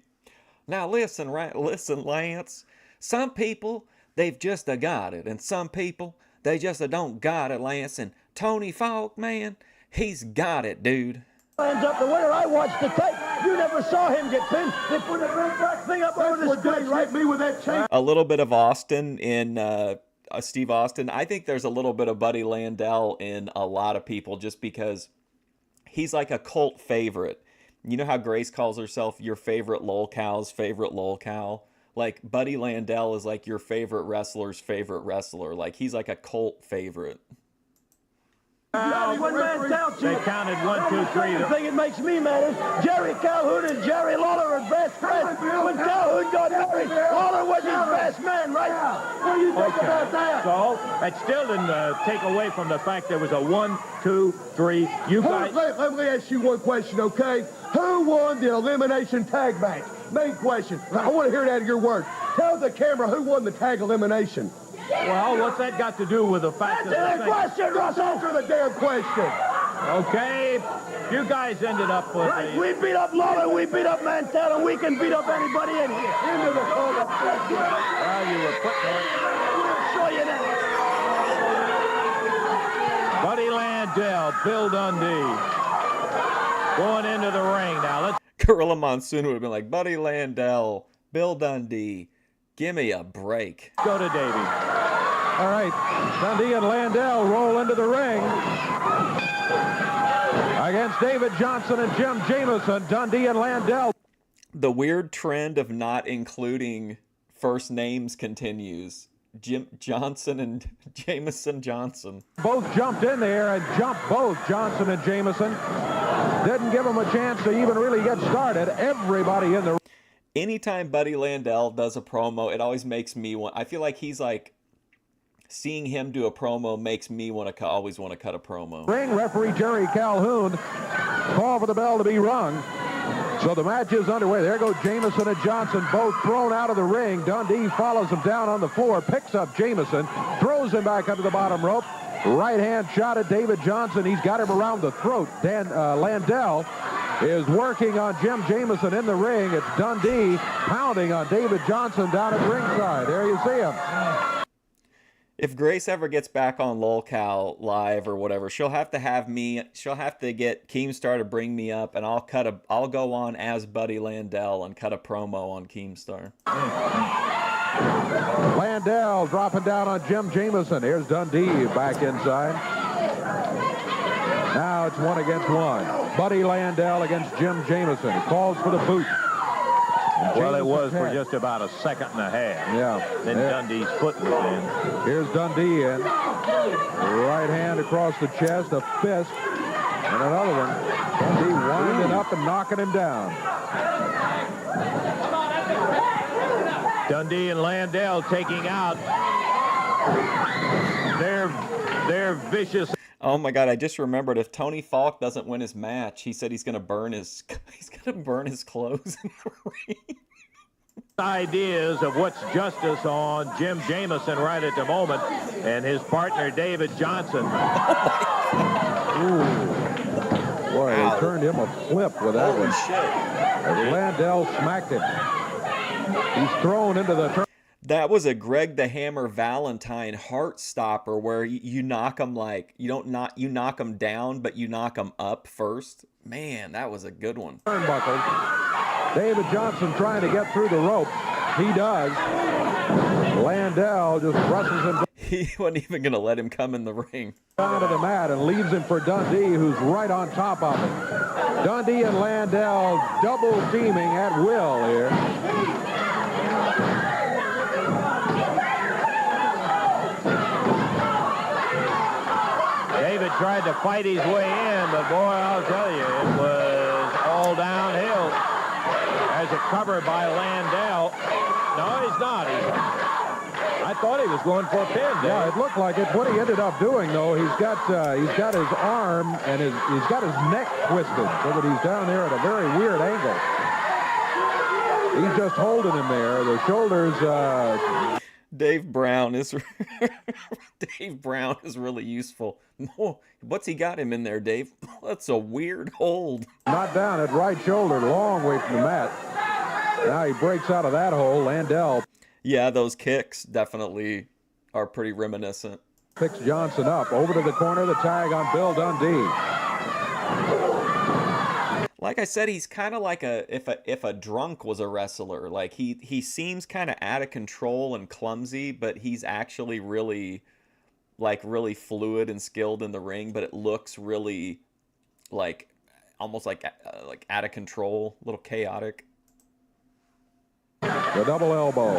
Now listen, Lance. Some people, they've just got it. And some people, they just don't got it, Lance. And Tony Faulk, man, he's got it, dude. Ends up the winner. I watched the tape. You never saw him get pinned. They put a red black thing up over the screen, right? Me with that chain. A little bit of Austin in Steve Austin. I think there's a little bit of Buddy Landell in a lot of people just because he's like a cult favorite. You know how Grace calls herself your favorite lolcow's favorite lolcow? Like, Buddy Landell is like your favorite wrestler's favorite wrestler. Like, he's like a cult favorite. When Mantel They counted 1, 2, 3. The thing that makes me mad is Jerry Calhoun and Jerry Lawler are best friends. When Calhoun got married, Lawler was his best man, right? What do you think about that? So, that still didn't take away from the fact there was a 1, 2, 3. You guys... Let me ask you one question, okay? Who won the elimination tag match? Main question. I want to hear it out of your words. Tell the camera who won the tag elimination. Well, what's that got to do with the fact that... Answer the question, Russell! Answer the damn question! Okay, you guys ended up with Right, we beat up Lawler, we beat up Mantel, and we can beat up anybody in here. Into the corner. Well, you were putting it... We'll show you that. Buddy Landell, Bill Dundee, going into the ring. Now, let's... Gorilla Monsoon would have been like, Buddy Landell, Bill Dundee, give me a break. go to Davey. All right, Dundee and Landell roll into the ring. Against David Johnson and Jim Jameson, Dundee and Landell. The weird trend of not including first names continues. Jim Johnson and Jameson Johnson. Both jumped in there and jumped both Johnson and Jameson. Didn't give them a chance to even really get started. Everybody in the... Anytime Buddy Landell does a promo, it always makes me want... I feel like he's like... Seeing him do a promo makes me always want to cut a promo. ring. Referee Jerry Calhoun call for the bell to be rung. So the match is underway. There go Jameson and Johnson, both thrown out of the ring. Dundee follows him down on the floor, picks up Jameson, throws him back under the bottom rope. Right hand shot at David Johnson. He's got him around the throat. Landell is working on Jim Jameson in the ring. It's Dundee pounding on David Johnson down at ringside. There you see him. If Grace ever gets back on LolCal Live or whatever, she'll have to get Keemstar to bring me up, and I'll go on as Buddy Landell and cut a promo on Keemstar. Landell dropping down on Jim Jameson. Here's Dundee back inside. Now it's 1 against 1. Buddy Landell against Jim Jameson. He calls for the boot. Well, it was for just about a second and a half. Yeah. Then Dundee's foot was in. Here's Dundee in. Right hand across the chest, a fist, and another one. Dundee winding up and knocking him down. Dundee and Landell taking out their vicious... Oh my God! I just remembered, if Tony Faulk doesn't win his match, he said he's gonna burn his clothes in the ring. Ideas of what's justice on Jim Jameson right at the moment, and his partner David Johnson. Ooh. Boy, they turned him a flip with that one. Shit! As Landell smacked him. He's thrown into the turn. That was a Greg the Hammer Valentine heart stopper where you knock him you knock him down, but you knock him up first. Man, that was a good one. Turnbuckles. David Johnson trying to get through the rope. He does. Landell just rushes him He wasn't even going to let him come in the ring. down to the mat and leaves him for Dundee, who's right on top of him. Dundee and Landell double teaming at will here. David tried to fight his way in, but boy, I'll tell you, it was all downhill. As a cover by Landell. No, he's not. I thought he was going for a pin. Yeah, it looked like it. What he ended up doing, though, he's got his arm and he's got his neck twisted so that he's down there at a very weird angle. He's just holding him there. The shoulders. Dave Brown is really useful. What's he got him in there, Dave? That's a weird hold. Not down at right shoulder, long way from the mat. Now he breaks out of that hole. Landell. Yeah, those kicks definitely are pretty reminiscent. Picks Johnson up over to the corner. The tag on Bill Dundee. Like I said, he's kind of like if a drunk was a wrestler. Like he seems kind of out of control and clumsy, but he's actually really fluid and skilled in the ring. But it looks really like almost like out of control, a little chaotic. The double elbow.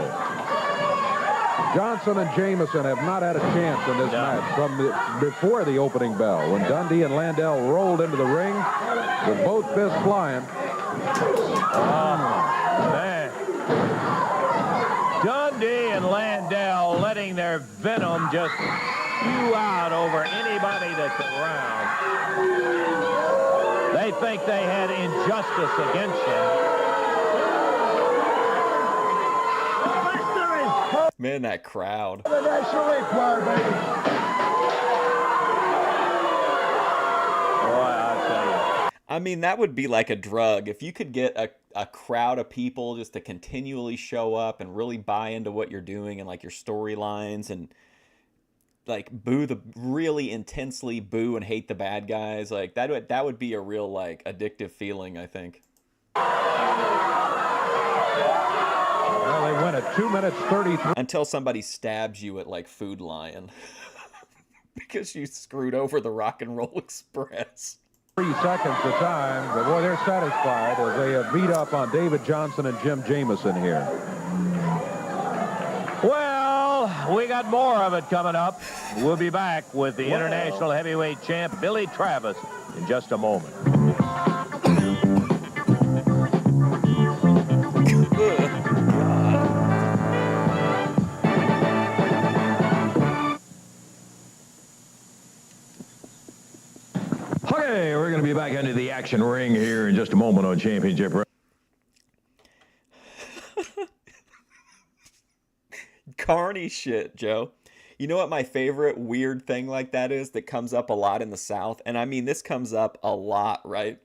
Johnson and Jameson have not had a chance in this match from before the opening bell, when Dundee and Landell rolled into the ring with both fists flying. Oh, man. Dundee and Landell letting their venom just spew out over anybody that's around. They think they had injustice against them. Man, that crowd. The National League choir, baby. Boy, I tell you. I mean, that would be like a drug. If you could get a crowd of people just to continually show up and really buy into what you're doing and like your storylines and like really intensely boo and hate the bad guys, like that would be a real like addictive feeling, I think. Well, they went at 2 minutes 33. Until somebody stabs you at like Food Lion because you screwed over the Rock and Roll Express. 3 seconds to time, but boy, they're satisfied as they have beat up on David Johnson and Jim Jameson here. Well, we got more of it coming up. We'll be back with the international heavyweight champ, Billy Travis, in just a moment. Okay, we're going to be back into the action ring here in just a moment on Championship Wrestling. Carney shit, Joe. You know what my favorite weird thing like that is that comes up a lot in the South? And I mean, this comes up a lot, right?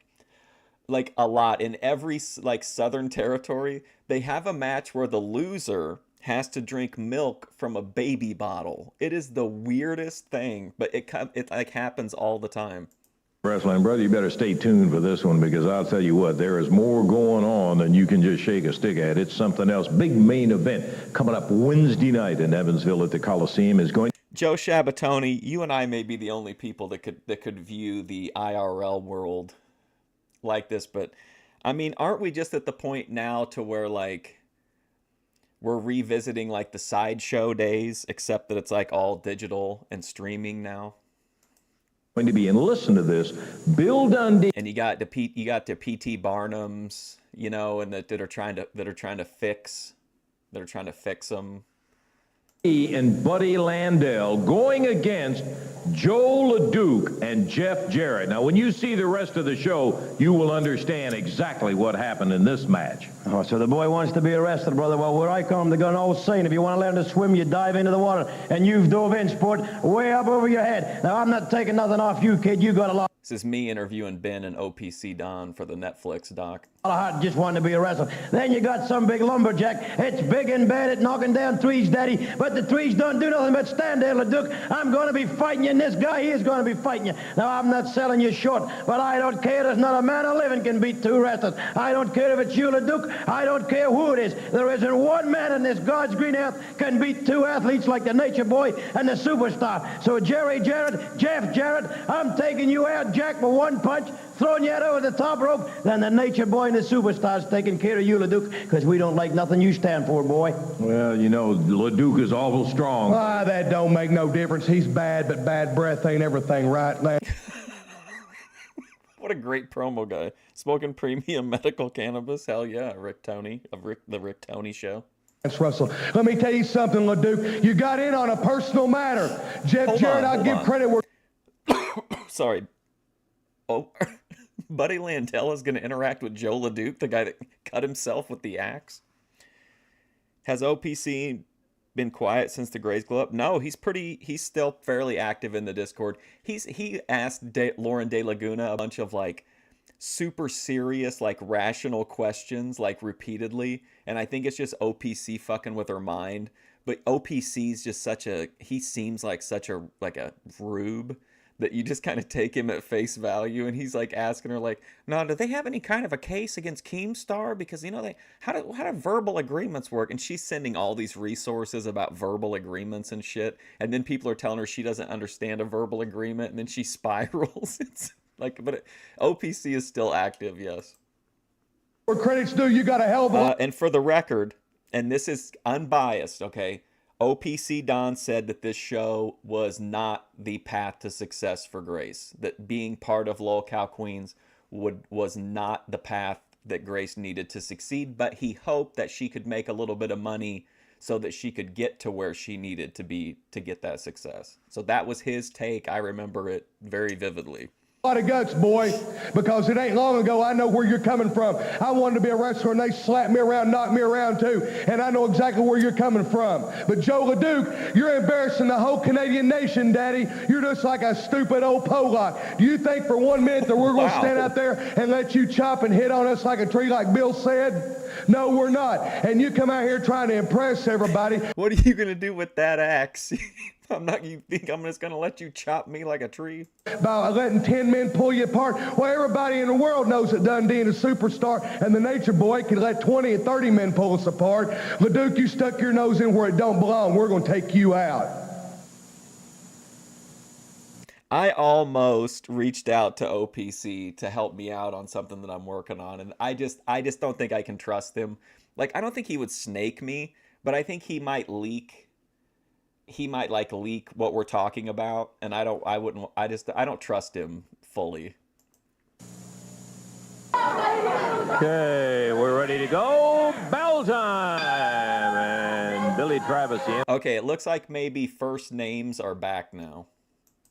Like a lot. In every like Southern territory, they have a match where the loser has to drink milk from a baby bottle. It is the weirdest thing, but it like happens all the time. Wrestling, brother, you better stay tuned for this one, because I'll tell you what, there is more going on than you can just shake a stick at. It's something else. Big main event coming up Wednesday night in Evansville at the Coliseum is going. Joe Shabatoni, you and I may be the only people that could view the IRL world like this, but I mean, aren't we just at the point now to where like we're revisiting like the sideshow days, except that it's like all digital and streaming now? Going to be, and listen to this, Bill Dundee, and you got the PT Barnums, you know, and that are trying to fix them. And Buddy Landell going against Joe LeDuc and Jeff Jarrett. Now, when you see the rest of the show, you will understand exactly what happened in this match. Oh, so the boy wants to be arrested, brother. Well, where I come, they're going to always saying, if you want to learn to swim, you dive into the water. And you've dove in, sport, way up over your head. Now, I'm not taking nothing off you, kid. You got a lot. This is me interviewing Ben and OPC Don for the Netflix doc. Just wanting to be arrested. Then you got some big lumberjack. It's big and bad at knocking down trees, Daddy. But the trees don't do nothing but stand there, LeDuc. I'm going to be fighting you, and this guy, he is going to be fighting you. Now, I'm not selling you short, but I don't care. There's not a man living can beat two wrestlers. I don't care if it's you, LeDuc. I don't care who it is. There isn't one man in this God's green earth can beat two athletes like the Nature Boy and the Superstar. So, Jeff Jarrett, I'm taking you out, Jack, with one punch, throwing you out over the top rope. Then the Nature Boy and the Superstar's taking care of you, LeDuc, because we don't like nothing you stand for, boy. Well, you know, LeDuc is awful strong. Ah, that don't make no difference. He's bad, but bad breath ain't everything, right? What a great promo guy. Smoking premium medical cannabis. Hell yeah, Rick Tony of the Rick Tony Show. That's Russell. Let me tell you something, LeDuc. You got in on a personal matter. Jeff Jarrett, I'll give credit where... Sorry. Oh, Buddy Landell is going to interact with Joe LeDuc, the guy that cut himself with the axe. Has OPC been quiet since the Grays glow up? No, he's still fairly active in the Discord. He asked Lauren De Laguna a bunch of like super serious, like rational questions, like repeatedly. And I think it's just OPC fucking with her mind. But OPC's just he seems like such a rube that you just kind of take him at face value. And he's like asking her like, no, do they have any kind of a case against Keemstar? Because, you know, how do verbal agreements work? And she's sending all these resources about verbal agreements and shit. And then people are telling her she doesn't understand a verbal agreement. And then she spirals. It's like, but OPC is still active, yes. Where credit's due, you got a hell of a... And for the record, and this is unbiased, okay? OPC Don said that this show was not the path to success for Grace. That being part of Lolcow Queens was not the path that Grace needed to succeed, but he hoped that she could make a little bit of money so that she could get to where she needed to be to get that success. So that was his take. I remember it very vividly. A lot of guts, boy, because it ain't long ago I know where you're coming from. I wanted to be a wrestler, and they slapped me around, knocked me around, too, and I know exactly where you're coming from. But Joe LeDuc, you're embarrassing the whole Canadian nation, Daddy. You're just like a stupid old Pollock. Do you think for 1 minute that we're going to stand out there and let you chop and hit on us like a tree like Bill said? No, we're not. And you come out here trying to impress everybody. What are you going to do with that axe? You think I'm just going to let you chop me like a tree? By letting 10 men pull you apart. Well, everybody in the world knows that Dundee and a superstar and the Nature Boy can let 20 and 30 men pull us apart. LeDuc, you stuck your nose in where it don't belong. We're going to take you out. I almost reached out to OPC to help me out on something that I'm working on, and I just don't think I can trust him. Like, I don't think he would snake me, but I think he might leak. He might leak what we're talking about, and I don't trust him fully. Okay, we're ready to go. Bell time, and Billy Travis, the Okay, it looks like maybe first names are back now.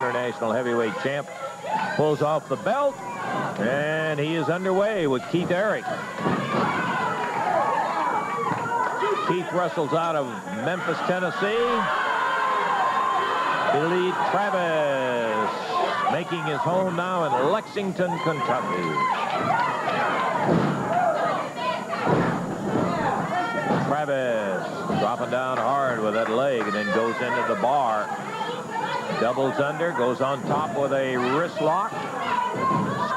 international heavyweight champ, pulls off the belt, and he is underway with Keith Eric. Keith wrestles out of Memphis, Tennessee. Billy Travis making his home now in Lexington, Kentucky. Travis dropping down hard with that leg and then goes into the bar. Doubles under, goes on top with a wrist lock.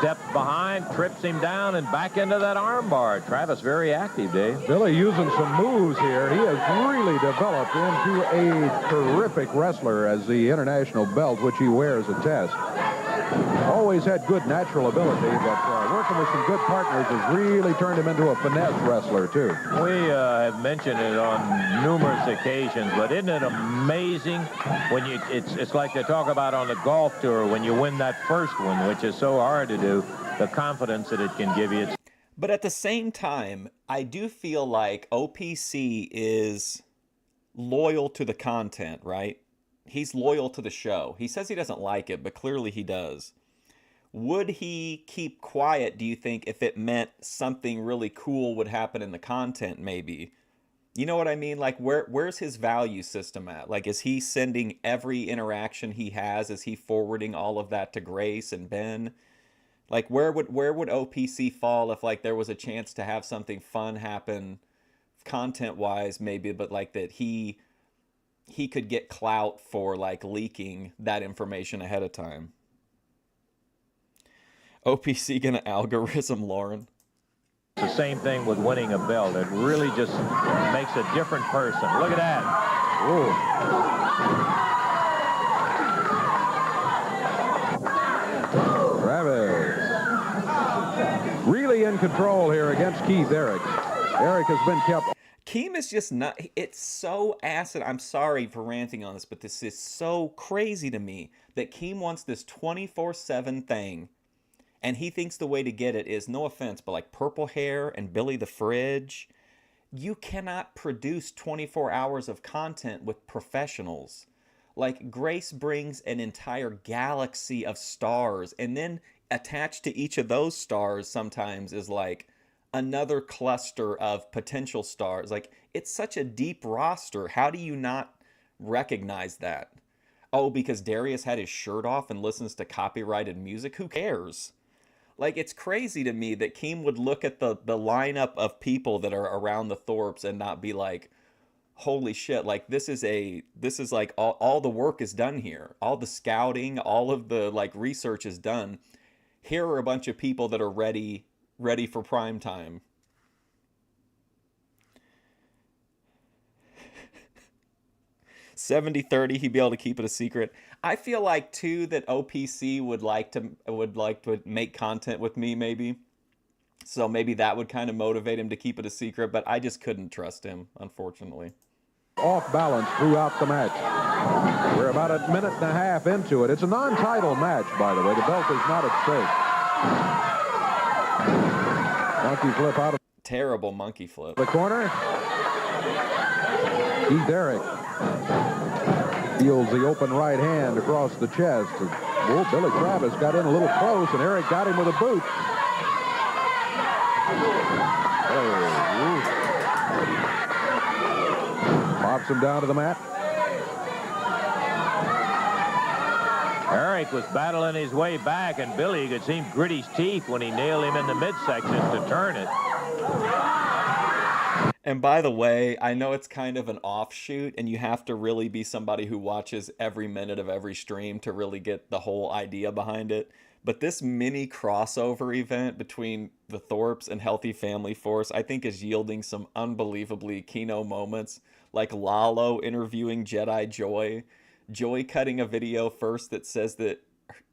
Steps behind, trips him down, and back into that arm bar. Travis very active, Dave. Billy using some moves here. He has really developed into a terrific wrestler as the international belt, which he wears a test. Always had good natural ability, but working with some good partners has really turned him into a finesse wrestler, too. We have mentioned it on numerous occasions, but isn't it amazing when it's like they talk about on the golf tour when you win that first one, which is so hard to do, the confidence that it can give you. But at the same time, I do feel like OPC is loyal to the content, right? He's loyal to the show. He says he doesn't like it, but clearly he does. Would he keep quiet, do you think, if it meant something really cool would happen in the content, maybe? You know what I mean? Like, where's his value system at? Like, is he sending every interaction he has? Is he forwarding all of that to Grace and Ben? Like, where would OPC fall if, like, there was a chance to have something fun happen content-wise, maybe, but, like, that he could get clout for, like, leaking that information ahead of time? OPC gonna algorithm Lauren? It's the same thing with winning a belt. It really just makes a different person. Look at that. Ooh. Travis really in control here against Keith Eric. Eric has been kept. Keem is just not, it's so acid. I'm sorry for ranting on this, but this is so crazy to me that Keem wants this 24/7 thing, and he thinks the way to get it is, no offense, but like purple hair and Billy the Fridge. You cannot produce 24 hours of content with professionals. Like, Grace brings an entire galaxy of stars, and then attached to each of those stars sometimes is like another cluster of potential stars. Like, it's such a deep roster. How do you not recognize that? Oh, because Darius had his shirt off and listens to copyrighted music? Who cares? Like, it's crazy to me that Keem would look at the lineup of people that are around the Thorpes and not be like, holy shit, like, this is like all the work is done here. All the scouting, all of the, like, research is done. Here are a bunch of people that are ready for prime time. $70-30, he'd be able to keep it a secret. I feel like too that OPC would like to make content with me, maybe. So maybe that would kind of motivate him to keep it a secret, but I just couldn't trust him, unfortunately. off balance throughout the match. We're about a minute and a half into it. It's a non-title match, by the way. The belt is not at stake. Monkey flip out of Terrible monkey flip. the corner. Keith Eric feels the open right hand across the chest. Oh, Billy Travis got in a little close, and Eric got him with a boot. Pops him down to the mat. Eric was battling his way back, and Billy, you could see him grit his teeth when he nailed him in the midsection to turn it. And by the way, I know it's kind of an offshoot, and you have to really be somebody who watches every minute of every stream to really get the whole idea behind it. But this mini crossover event between the Thorpes and Healthy Family Force, I think, is yielding some unbelievably keynote moments, like Lalo interviewing Jedi Joy, Joy cutting a video first that says that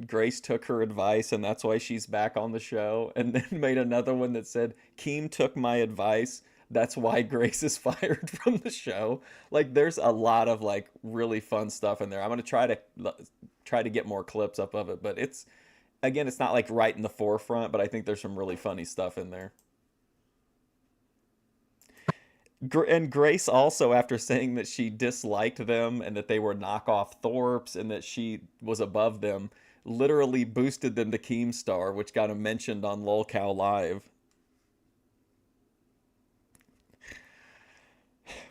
Grace took her advice and that's why she's back on the show, and then made another one that said, Keem took my advice, that's why Grace is fired from the show. Like, there's a lot of like really fun stuff in there. I'm going to try to get more clips up of it, but it's, again, it's not like right in the forefront, but I think there's some really funny stuff in there. And Grace also, after saying that she disliked them and that they were knockoff Thorpes and that she was above them, literally boosted them to Keemstar, which got him mentioned on LolCow Live.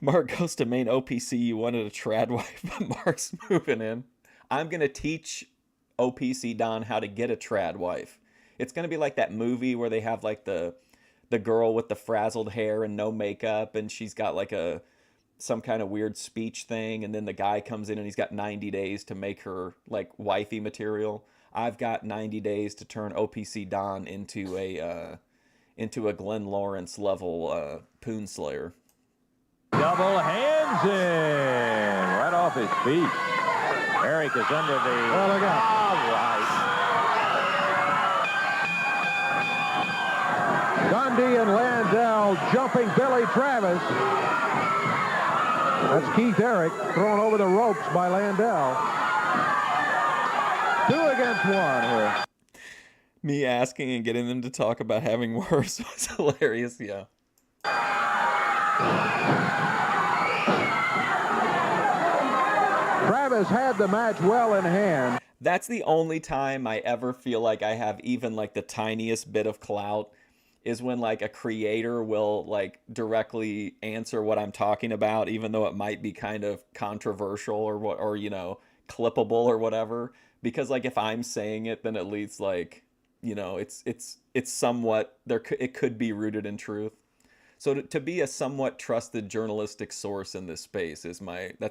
Mark goes to main OPC. You wanted a trad wife, but Mark's moving in. I'm going to teach OPC Don how to get a trad wife. It's going to be like that movie where they have like the girl with the frazzled hair and no makeup, and she's got like some kind of weird speech thing, and then the guy comes in and he's got 90 days to make her like wifey material. I've got 90 days to turn OPC Don into a Glenn Lawrence level Poon Slayer. Double hands in, right off his feet. Eric is under the... Well, look out. All right. Dundee and Landell jumping Billy Travis. That's Keith Eric thrown over the ropes by Landell. 2 against 1 here. Me asking and getting them to talk about having worse was hilarious, yeah. Travis had the match well in hand. That's the only time I ever feel like I have even like the tiniest bit of clout, is when like a creator will like directly answer what I'm talking about, even though it might be kind of controversial or you know, clippable or whatever. Because like if I'm saying it, then at least like, you know, it's somewhat it could be rooted in truth. So to be a somewhat trusted journalistic source in this space that's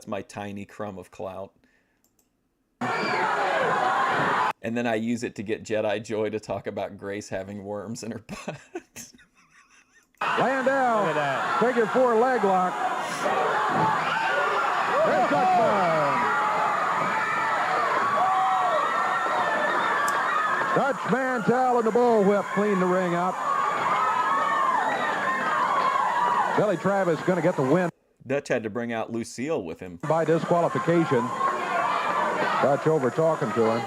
my tiny crumb of clout. And then I use it to get Jedi Joy to talk about Grace having worms in her butt. Landell, figure 4 leg lock. There's Dutchman. Dutch Mantel and the bullwhip clean the ring up. Billy Travis going to get the win. Dutch had to bring out Lucille with him. By disqualification. Dutch over talking to him.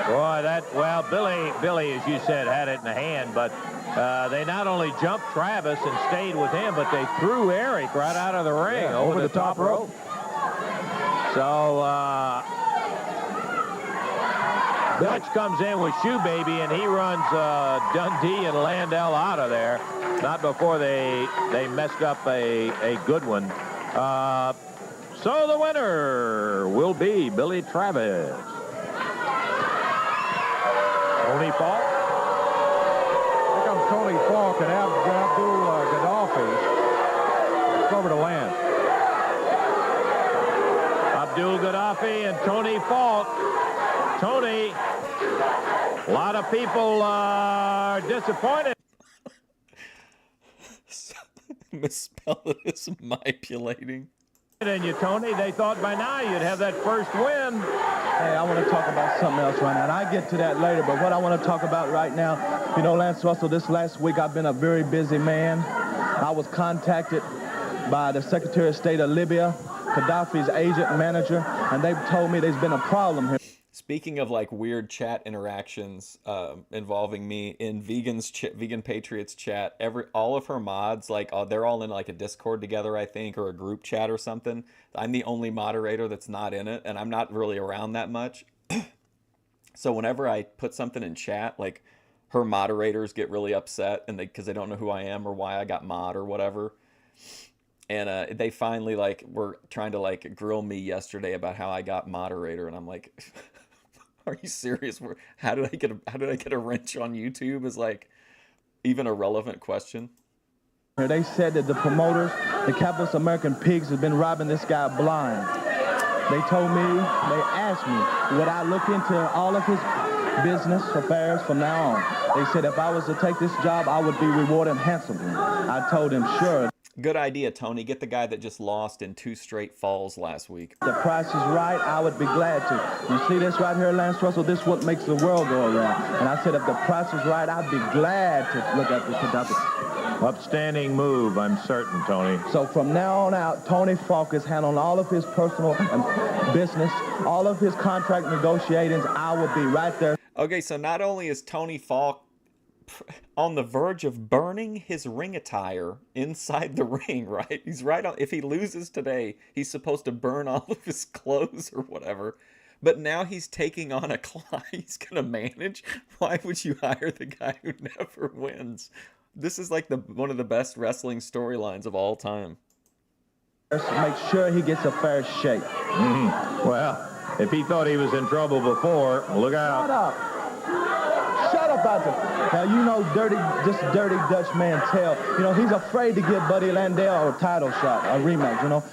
Boy, Billy, as you said, had it in the hand, but they not only jumped Travis and stayed with him, but they threw Eric right out of the ring, over the top rope. So Dutch comes in with Shoe Baby, and he runs Dundee and Landell out of there. Not before they messed up a good one. So the winner will be Billy Travis. Tony Faulk. Here comes Tony Faulk and Abdul Gaddafi. It's over to Land. Abdul Gaddafi and Tony Faulk. Tony, a lot of people are disappointed. Misspell it as manipulating. And you, Tony, they thought by now you'd have that first win. Hey, I want to talk about something else right now, and I get to that later, but what I want to talk about right now, you know, Lance Russell, this last week I've been a very busy man. I was contacted by the Secretary of State of Libya, Gaddafi's agent manager, and they've told me there's been a problem here. Speaking of like weird chat interactions involving me in Vegan Patriots chat, all of her mods, like they're all in like a Discord together, I think, or a group chat or something. I'm the only moderator that's not in it, and I'm not really around that much. So whenever I put something in chat, like her moderators get really upset, and because they don't know who I am or why I got mod or whatever. And they finally like were trying to like grill me yesterday about how I got moderator, and I'm like, are you serious? How did I get a wrench on YouTube? Is like even a relevant question. They said that the promoters, the capitalist American pigs, have been robbing this guy blind. They told me, they asked me, would I look into all of his business affairs from now on? They said if I was to take this job, I would be rewarded handsomely. I told them, sure. Good idea, Tony. Get the guy that just lost in 2 straight falls last week. The price is right, I would be glad to. You see this right here, Lance Russell? This is what makes the world go around. And I said if the price is right, I'd be glad to look at the Gaddafi. Upstanding move, I'm certain, Tony. So from now on out, Tony Faulk is handling all of his personal business, all of his contract negotiations. I will be right there. Okay, so not only is Tony Faulk on the verge of burning his ring attire inside the ring, right? He's right on. If he loses today, he's supposed to burn all of his clothes or whatever. But now he's taking on a client he's going to manage. Why would you hire the guy who never wins? This is like one of the best wrestling storylines of all time. Make sure he gets a fair shake. Mm-hmm. Well, if he thought he was in trouble before, look out. Shut up. Shut up out there. Now, you know, dirty Dutch Mantel, you know, he's afraid to give Buddy Landell a title shot, a rematch, you know.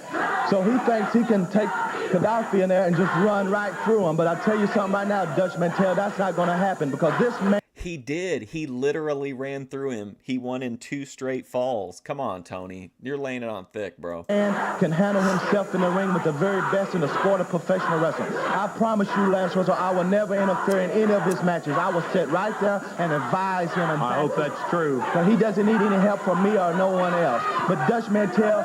So he thinks he can take Gaddafi in there and just run right through him. But I tell you something right now, Dutch Mantel, that's not going to happen because this man... He did. He literally ran through him. He won in 2 straight falls. Come on, Tony. You're laying it on thick, bro. Man can handle himself in the ring with the very best in the sport of professional wrestling. I promise you, Lance Russell, I will never interfere in any of his matches. I will sit right there and advise him. I hope that's true. But he doesn't need any help from me or no one else. But Dutch Mantel,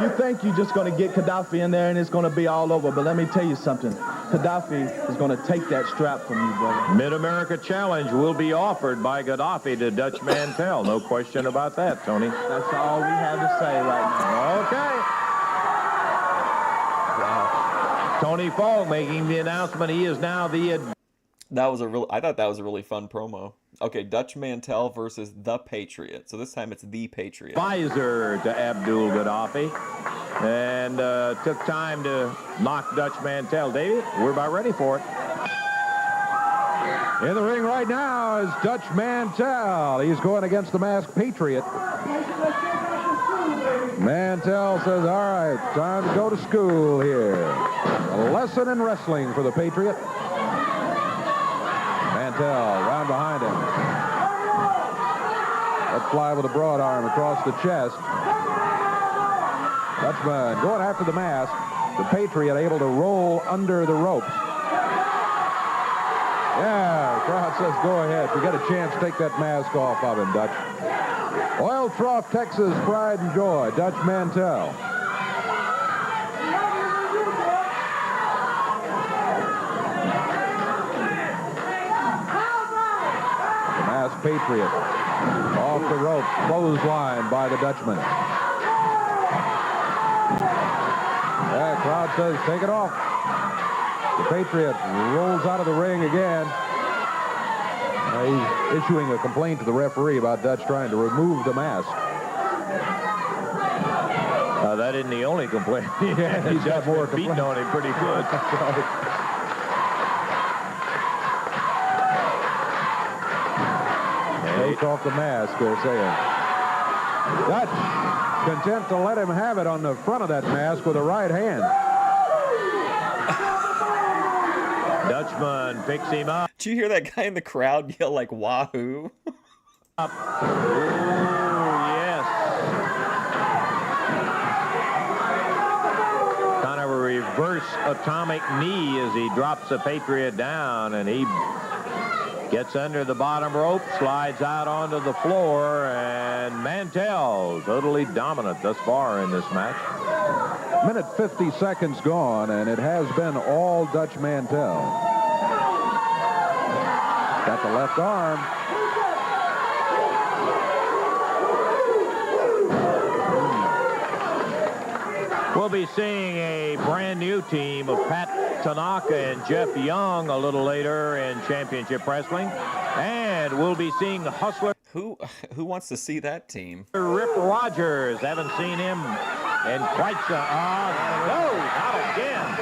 you think you're just going to get Gaddafi in there and it's going to be all over. But let me tell you something. Gaddafi is going to take that strap from you, brother. Mid-America Challenge will be offered by Gaddafi to Dutch Mantel. No question about that, Tony. That's all we have to say right now. Okay. Wow. Tony Faulk making the announcement. He is now the... I thought that was a really fun promo. Okay, Dutch Mantel versus the Patriot. So this time it's the Patriot. Advisor to Abdul Gaddafi. And took time to knock Dutch Mantel. David, we're about ready for it. In the ring right now is Dutch Mantel. He's going against the masked Patriot. Mantel says, all right, time to go to school here. A lesson in wrestling for the Patriot. Mantel round behind him. Let's fly with a broad arm across the chest. Dutchman going after the mask. The Patriot able to roll under the ropes. Yeah, the crowd says go ahead. If you get a chance, take that mask off of him, Dutch. Oil Trough, Texas, pride and joy. Dutch Mantel. The masked Patriot off the rope, clothesline by the Dutchman. Yeah, crowd says, take it off. The Patriot rolls out of the ring again. He's issuing a complaint to the referee about Dutch trying to remove the mask. That isn't the only complaint. Yeah, he's got more beating on him pretty good. Take off the mask, they're saying. Dutch content to let him have it on the front of that mask with a right hand. Dutchman picks him up. Did you hear that guy in the crowd yell like wahoo? Up. Ooh, yes. Kind of a reverse atomic knee as he drops the Patriot down, and he Gets under the bottom rope, slides out onto the floor, and Mantel totally dominant thus far in this match. Minute 50 seconds gone, and it has been all Dutch Mantel. Got the left arm. We'll be seeing a brand new team of Pat Tanaka and Jeff Young a little later in Championship Wrestling. And we'll be seeing Hustler. Who wants to see that team? Rip Rogers. Haven't seen him in quite some... no, not again.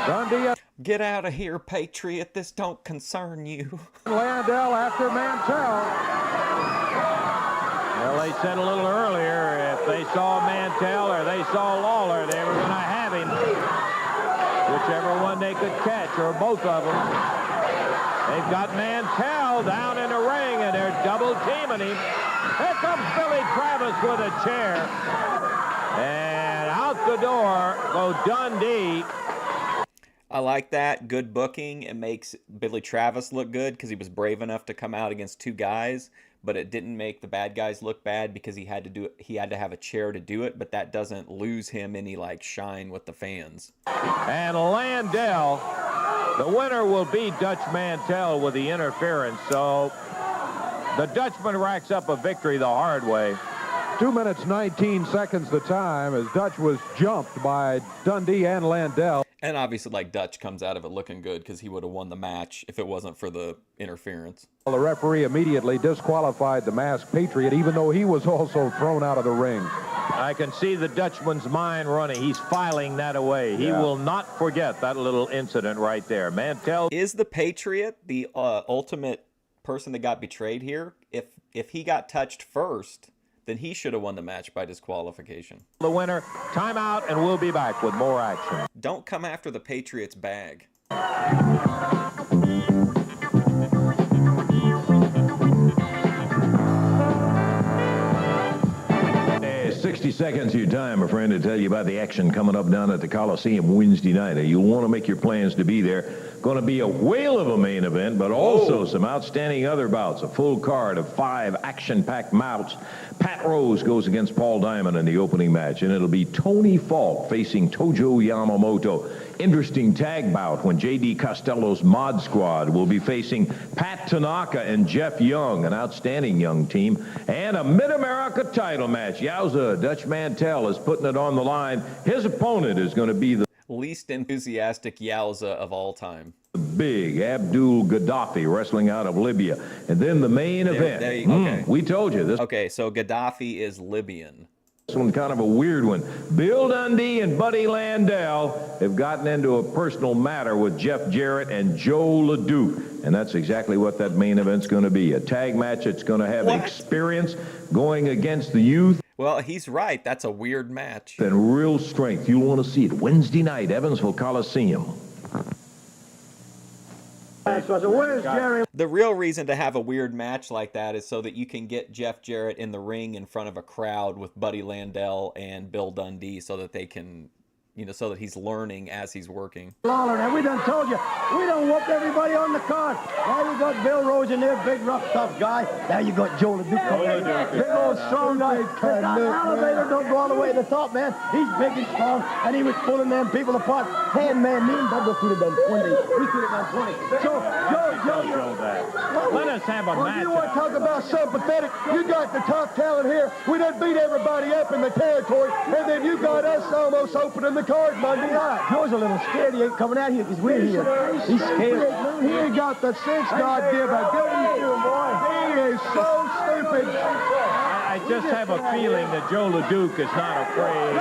Dundee. Get out of here, Patriot. This don't concern you. Landell after Mantel. Well, they said a little earlier if they saw Mantel or they saw Lawler, they were going to have him. Whichever one they could catch, or both of them. They've got Mantel down in the ring, and they're double teaming him. Here comes Billy Travis with a chair. And out the door go Dundee. I like that. Good booking. It makes Billy Travis look good because he was brave enough to come out against two guys, but it didn't make the bad guys look bad because he had to do it. He had to have a chair to do it, but that doesn't lose him any like shine with the fans. And Landell, the winner will be Dutch Mantel with the interference. So the Dutchman racks up a victory the hard way. 2 minutes 19 seconds the time as Dutch was jumped by Dundee and Landell. And obviously, like, Dutch comes out of it looking good because he would have won the match if it wasn't for the interference. The referee immediately disqualified the masked Patriot, even though he was also thrown out of the ring. I can see the Dutchman's mind running. He's filing that away. He will not forget that little incident right there. Mantel. Is the Patriot the ultimate person that got betrayed here? If he got touched first, then he should have won the match by disqualification. The winner, timeout, and we'll be back with more action. Don't come after the Patriots' bag. 60 seconds of your time, my friend, to tell you about the action coming up down at the Coliseum Wednesday night. You'll want to make your plans to be there. Going to be a whale of a main event, but also some outstanding other bouts. A full card of 5 action-packed bouts. Pat Rose goes against Paul Diamond in the opening match, and it'll be Tony Faulk facing Tojo Yamamoto. Interesting tag bout when J.D. Costello's Mod Squad will be facing Pat Tanaka and Jeff Young, an outstanding young team, and a Mid-America title match. Yowza, Dutch Mantel is putting it on the line. His opponent is going to be the least enthusiastic Yowza of all time. Big Abdul Gaddafi wrestling out of Libya. And then the main event. Okay. We told you this. Okay, so Gaddafi is Libyan. This one kind of a weird one. Bill Dundee and Buddy Landell have gotten into a personal matter with Jeff Jarrett and Joe LeDuc. And that's exactly what that main event's going to be. A tag match that's going to have experience going against the youth. Well, he's right. That's a weird match. And real strength. You'll want to see it Wednesday night, Evansville Coliseum. The real reason to have a weird match like that is so that you can get Jeff Jarrett in the ring in front of a crowd with Buddy Landell and Bill Dundee so that they can, you know, so that he's learning as he's working. Lawler, now we done told you, we done whooped everybody on the card. Now you got Bill Rose in there, big, rough, tough guy. Now you got Joe LeDuc coming in. Big old strong guy. The elevator don't go all the way to the top, man. He's big and strong, and he was pulling them people apart. 10 man, me and Douglas could have done 20. We could have done 20. So, Joe, let us have a match. You want to talk about something pathetic? You got the top talent here. We done beat everybody up in the territory, and then you got us almost opening the card Monday night. Joe's a little scared. He ain't coming out here because we're here. He's scared. He ain't got the sense God give a He is so stupid. I just have a feeling that Joe LeDuc is not afraid.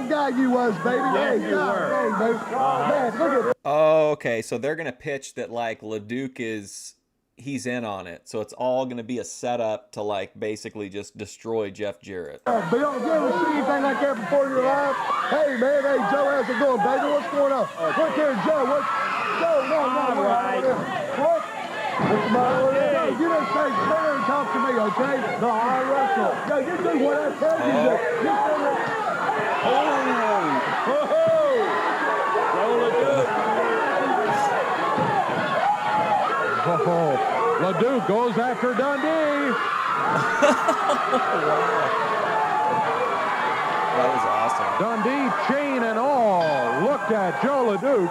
Guy you was, baby. Yes, you were. Hey, baby. Man, look at Oh, okay. So they're gonna pitch that like LeDuc he's in on it. So it's all gonna be a setup to like basically just destroy Jeff Jarrett. Bill, you ever see anything like that before your life? Hey, man. Hey, Joe, how's it going, baby? What's going on? Look here, Joe. Joe, no. All right. What? What's the matter? You didn't say, sit there and talk to me, okay? No, I wrestle. No, you do what I tell you to do. LeDuc goes after Dundee. That was awesome. Dundee, chain and all, looked at Joe LeDuc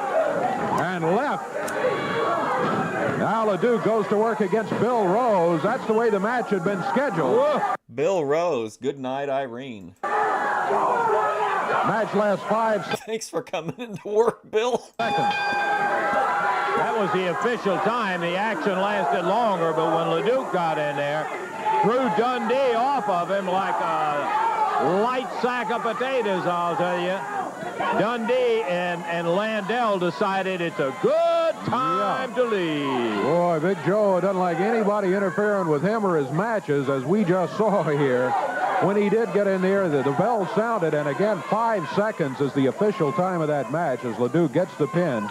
and left. Now LeDuc goes to work against Bill Rose. That's the way the match had been scheduled. Bill Rose, good night, Irene. Match lasts 5 seconds. Thanks for coming into work, Bill. That was the official time. The action lasted longer, but when LeDuc got in there, threw Dundee off of him like a light sack of potatoes, I'll tell you. Dundee and Landell decided it's a good time to leave. Boy, Big Joe doesn't like anybody interfering with him or his matches, as we just saw here. When he did get in there, the bell sounded, and again, 5 seconds is the official time of that match as LeDuc gets the pin.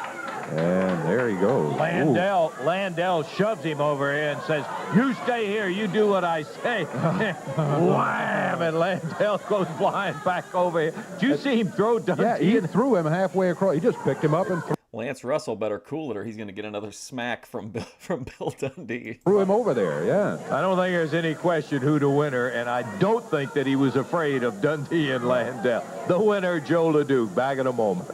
And there he goes. Landell shoves him over here and says, "You stay here, you do what I say." Wham! And Landell goes flying back over here. Did you see him throw Dundee? Yeah, he threw him halfway across. He just picked him up and Lance Russell better cool it or he's going to get another smack from Bill Dundee. threw him over there, yeah. I don't think there's any question who the winner, and I don't think that he was afraid of Dundee and Landell. The winner, Joe LeDuc. Back in a moment.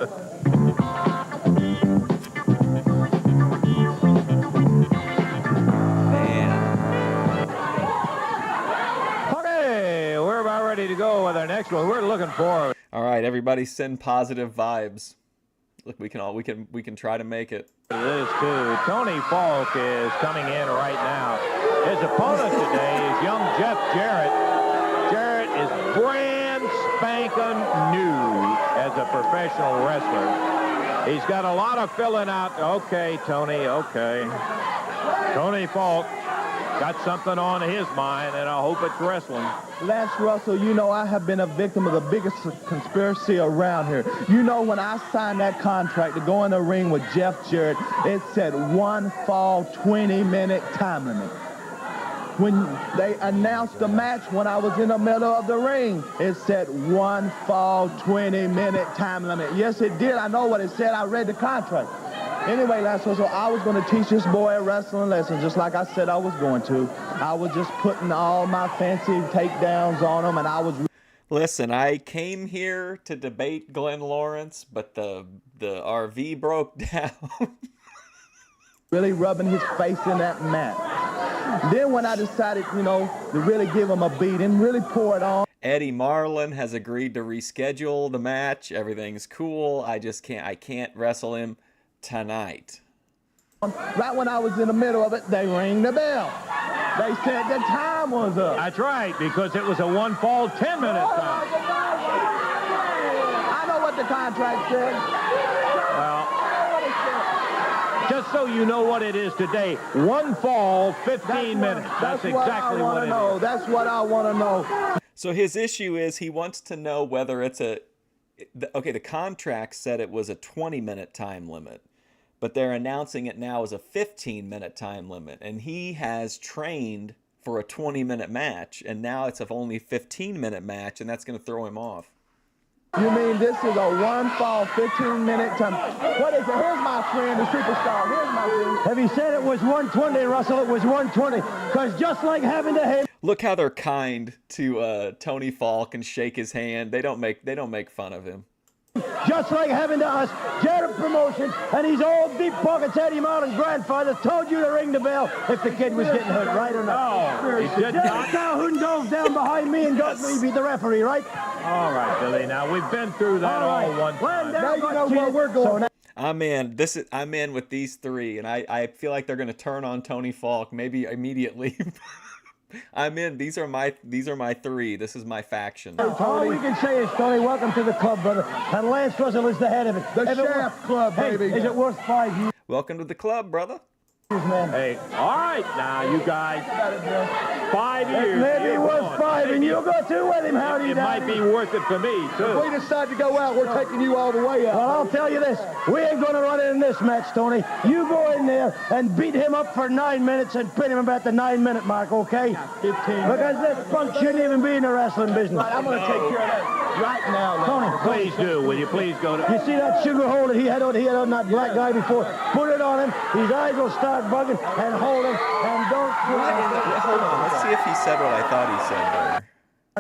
Okay, we're about ready to go with our next one. We're looking forward. All right, everybody send positive vibes. Look, we can try to make it. This too. Tony Faulk is coming in right now. His opponent today is young Jeff Jarrett. Jarrett is brand spanking new as a professional wrestler. He's got a lot of filling out. Okay, Tony, okay. Tony Faulk got something on his mind, and I hope it's wrestling. Lance Russell, you know I have been a victim of the biggest conspiracy around here. You know when I signed that contract to go in the ring with Jeff Jarrett, it said 1 fall, 20-minute time limit. When they announced the match when I was in the middle of the ring, it said 1 fall, 20-minute time limit. Yes, it did. I know what it said. I read the contract. Anyway, Lance Russell, I was going to teach this boy a wrestling lesson, just like I said I was going to. I was just putting all my fancy takedowns on him, and I was... Listen, I came here to debate Glenn Lawrence, but the RV broke down. really rubbing his face in that mat. Then when I decided, you know, to really give him a beating, really pour it on. Eddie Marlin has agreed to reschedule the match. Everything's cool. I can't wrestle him tonight. Right when I was in the middle of it, they rang the bell. They said the time was up. That's right, because it was a 1 fall, 10-minute time. I know what the contract said. Well, just so you know what it is today, 1 fall, 15 minutes. That's exactly what it is. That's what I want to know. So his issue is he wants to know whether it's the contract said it was a 20-minute time limit, but they're announcing it now as a 15-minute time limit, and he has trained for a 20-minute match, and now it's only a 15-minute match, and that's going to throw him off. You mean this is a 1 fall, 15-minute time? What is it? Here's my friend, the superstar. Here's my friend. If he said it was 120, Russell, it was 120. Because just like having to hit. Look how they're kind to Tony Faulk and shake his hand. They don't make fun of him. Just like having to us, Jarrett Promotions, and these old deep pockets Eddie Marlin's grandfather told you to ring the bell if the kid was getting hurt, right or not? No, he did not. Calhoun dove down behind me and got me be the referee, right? All right, Billy. Now we've been through that all one time. Now you know where we're going. I'm in with these three, and I feel like they're going to turn on Tony Faulk maybe immediately. I'm in. These are my three. This is my faction. All we can say is, Tony, welcome to the club, brother. And Lance Russell is the head of it. The Shaft Club, baby. Is it worth 5 years? Welcome to the club, brother. Man. Hey, all right, now you guys. Got it, Bill. 5 years. Maybe it was 5, and you'll go too with him, Howdy. It might be worth it for me, too. If we decide to go out, we're taking you all the way out. Well, I'll tell you this. We ain't going to run in this match, Tony. You go in there and beat him up for 9 minutes and pin him about the 9-minute mark, okay? 15. Because this punk shouldn't even be in the wrestling business. Right, I'm going to take care of that right now. Tony, Please do. Will you please go to... you see that sugar hole that he had on that black guy before? Put it on him. His eyes will start bugging, and hold him, and don't... Hold on, let's see if he said what I thought he said there.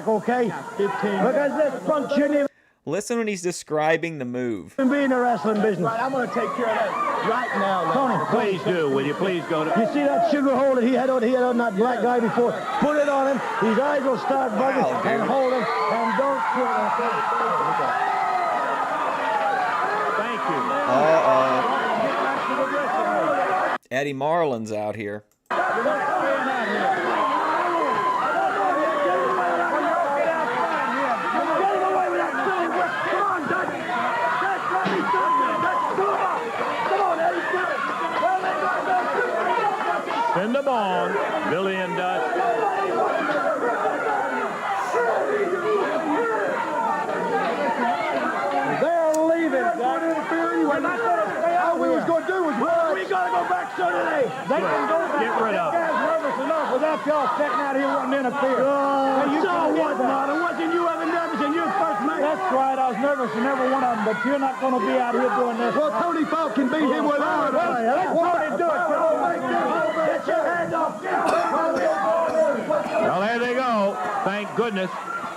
Okay? 15. Because this punk shouldn't even... Listen when he's describing the move. be in the wrestling business. Right, I'm going to take care of that right now. Tony, Please do. Will you please go to... you see that sugar hole that he had on that black guy before? Put it on him. His eyes will start bugging, and hold him, and don't... Thank you. Eddie Marlin's out here. Send them on, Billy and Dutch. They're leaving. All we was going to do was watch. We got to go back so today. They can go back. Get rid of That guy's nervous enough without y'all sitting out here wanting to interfere. So what, Martin? Wasn't you having nervous in your first match? That's right. I was nervous in every one of them, but you're not going to be out here doing this. Well, Tony Faulk can beat him without us. Let Tony do it. Get your hand off. Well, there they go. Thank goodness.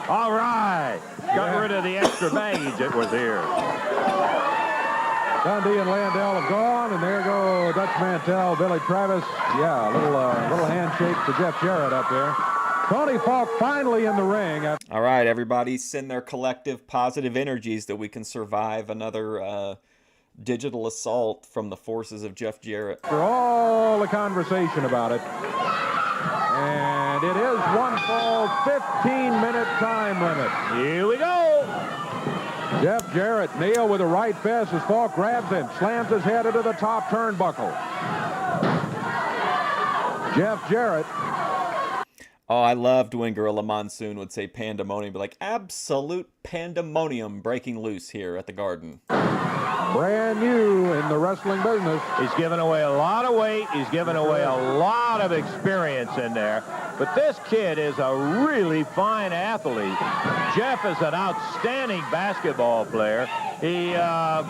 All right. Got rid of the extra baggage that was here. Dundee and Landell have gone, and there go Dutch Mantel, Billy Travis. Yeah, a little handshake to Jeff Jarrett up there. Tony Faulk finally in the ring. All right, everybody, send their collective positive energies that we can survive another digital assault from the forces of Jeff Jarrett. After all the conversation about it, and it is one fall, 15-minute time limit. Here we go. Jeff Jarrett, nail with a right fist as Faulk grabs him, slams his head into the top turnbuckle. Jeff Jarrett. Oh, I loved when Gorilla Monsoon would say pandemonium, but like absolute pandemonium breaking loose here at the Garden. Brand new in the wrestling business. He's given away a lot of weight. He's given away a lot of experience in there. But this kid is a really fine athlete. Jeff is an outstanding basketball player. He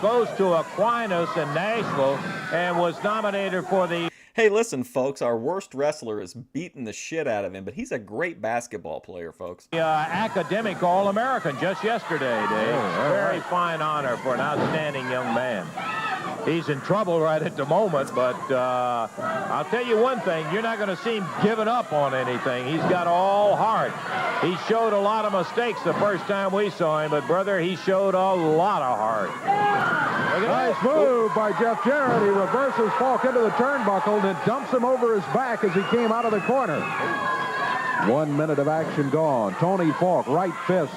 goes to Aquinas in Nashville and was nominated for the... Hey, listen, folks, our worst wrestler is beating the shit out of him, but he's a great basketball player, folks. Academic All-American just yesterday, Dave. Very fine honor for an outstanding young man. He's in trouble right at the moment, but I'll tell you one thing. You're not going to see him giving up on anything. He's got all heart. He showed a lot of mistakes the first time we saw him, but, brother, he showed a lot of heart. Nice move by Jeff Jarrett. He reverses Faulk into the turnbuckle and then dumps him over his back as he came out of the corner. 1 minute of action gone. Tony Faulk, right fist.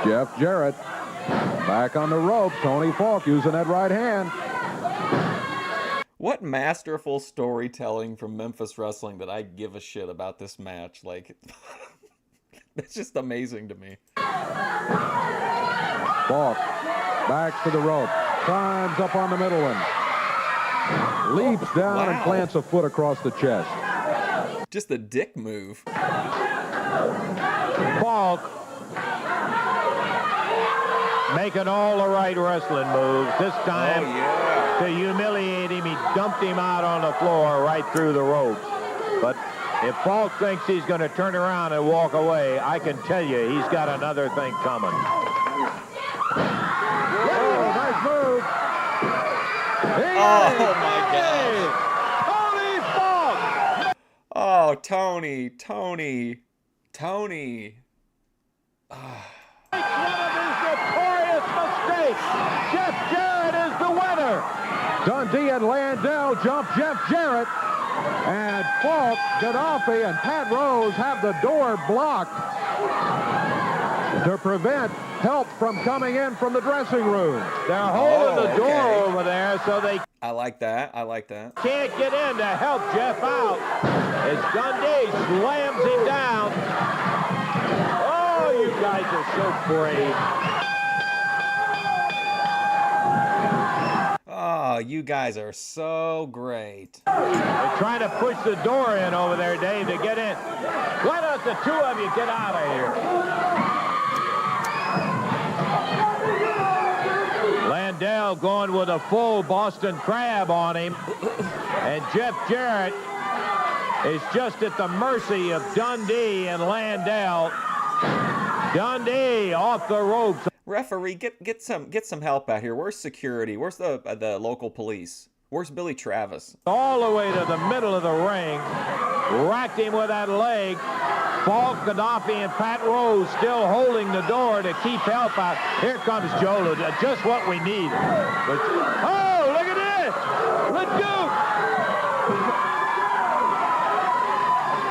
Jeff Jarrett back on the rope. Tony Faulk using that right hand. What masterful storytelling from Memphis Wrestling that I give a shit about this match. Like, it's just amazing to me. Faulk backs to the rope. Climbs up on the middle one. Leaps down and plants a foot across the chest. Just a dick move. Faulk making all the right wrestling moves. This time, to humiliate him, he dumped him out on the floor right through the ropes. But if Faulk thinks he's going to turn around and walk away, I can tell you he's got another thing coming. Oh, nice move. Oh, my Tony God. Faulk! Oh, Tony. One of his notorious mistakes. Jeff Jarrett is the winner. Dundee and Landell jump Jeff Jarrett. And Faulk, Gaddafi, and Pat Rose have the door blocked to prevent help from coming in from the dressing room. They're holding the door over there so they I like that. I like that. can't get in to help Jeff out as Dundee slams him down. Oh, you guys are so brave. Oh, you guys are so great. They're trying to push the door in over there, Dave, to get in. Why don't the two of you get out of here? Landell going with a full Boston Crab on him. And Jeff Jarrett is just at the mercy of Dundee and Landell. Dundee off the ropes. Referee, get some help out here. Where's security? Where's the local police? Where's Billy Travis? All the way to the middle of the ring. Racked him with that leg. Faulk, Gaddafi, and Pat Rose still holding the door to keep help out. Here comes Joe, just what we need. But, oh, look at this!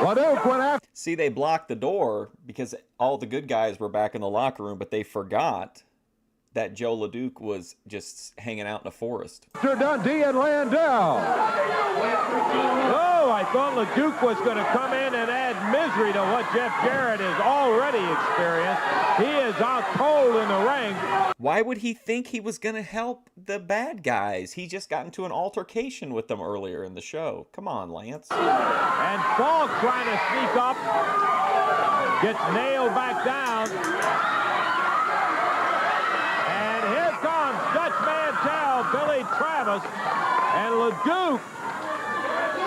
LeDuc went after. See, they blocked the door because all the good guys were back in the locker room, but they forgot that Joe LeDuc was just hanging out in the forest. Dundee and Landell. Oh, I thought LeDuc was going to come in and add misery to what Jeff Jarrett has already experienced. He is out cold in the ring. Why would he think he was going to help the bad guys? He just got into an altercation with them earlier in the show. Come on, Lance. And Faulk trying to sneak up. Gets nailed back down. And here comes Dutch Mantel, Billy Travis, and LeDuc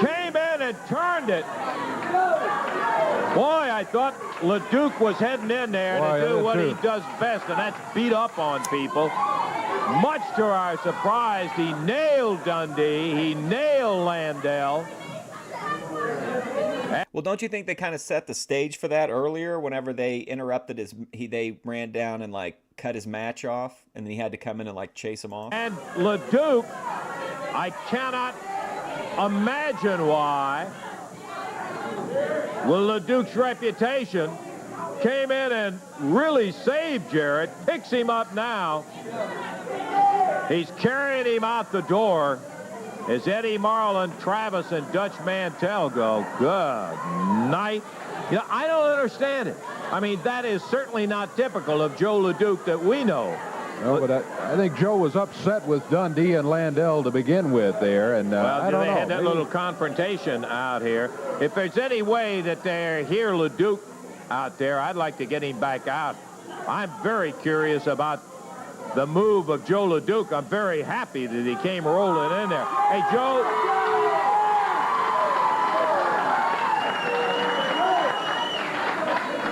came in and turned it. Boy, I thought LeDuc was heading in there to do what he does best, and that's beat up on people. Much to our surprise, he nailed Dundee, he nailed Landell. Well, don't you think they kind of set the stage for that earlier whenever they interrupted they ran down and like cut his match off, and then he had to come in and like chase him off? And LeDuc, I cannot imagine why, well, LeDuc's reputation came in and really saved Jarrett, picks him up now. He's carrying him out the door as Eddie Marlin, Travis, and Dutch Mantel go. Good night. You know, I don't understand it. I mean, that is certainly not typical of Joe LeDuc that we know. No, but I think Joe was upset with Dundee and Landell to begin with there, and well, I don't know. They had that little confrontation out here. If there's any way that they hear LeDuc out there, I'd like to get him back out. I'm very curious about the move of Joe LeDuc. I'm very happy that he came rolling in there. Hey, Joe.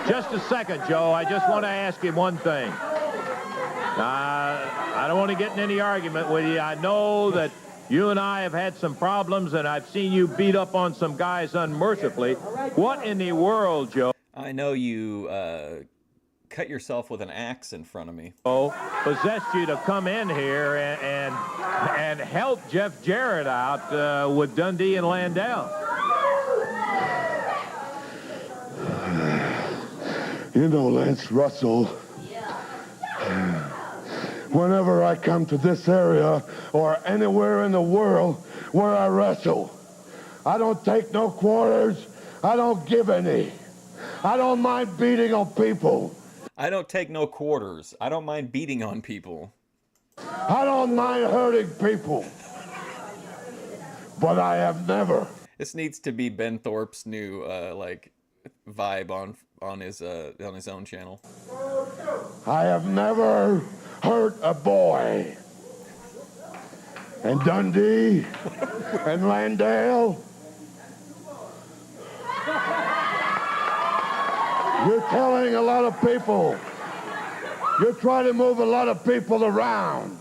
Just a second, Joe. I just want to ask you one thing. I don't want to get in any argument with you. I know that you and I have had some problems, and I've seen you beat up on some guys unmercifully. What in the world, Joe? I know you cut yourself with an axe in front of me. Oh, possessed you to come in here and help Jeff Jarrett out with Dundee and Landell. You know, Lance Russell, whenever I come to this area or anywhere in the world where I wrestle, I don't take no quarters. I don't give any. I don't mind beating on people. I don't take no quarters. I don't mind beating on people. I don't mind hurting people. But I have never. This needs to be Ben Thorpe's new like vibe on his own channel. I have never hurt a boy. And Dundee and Landell, you're telling a lot of people. You're trying to move a lot of people around.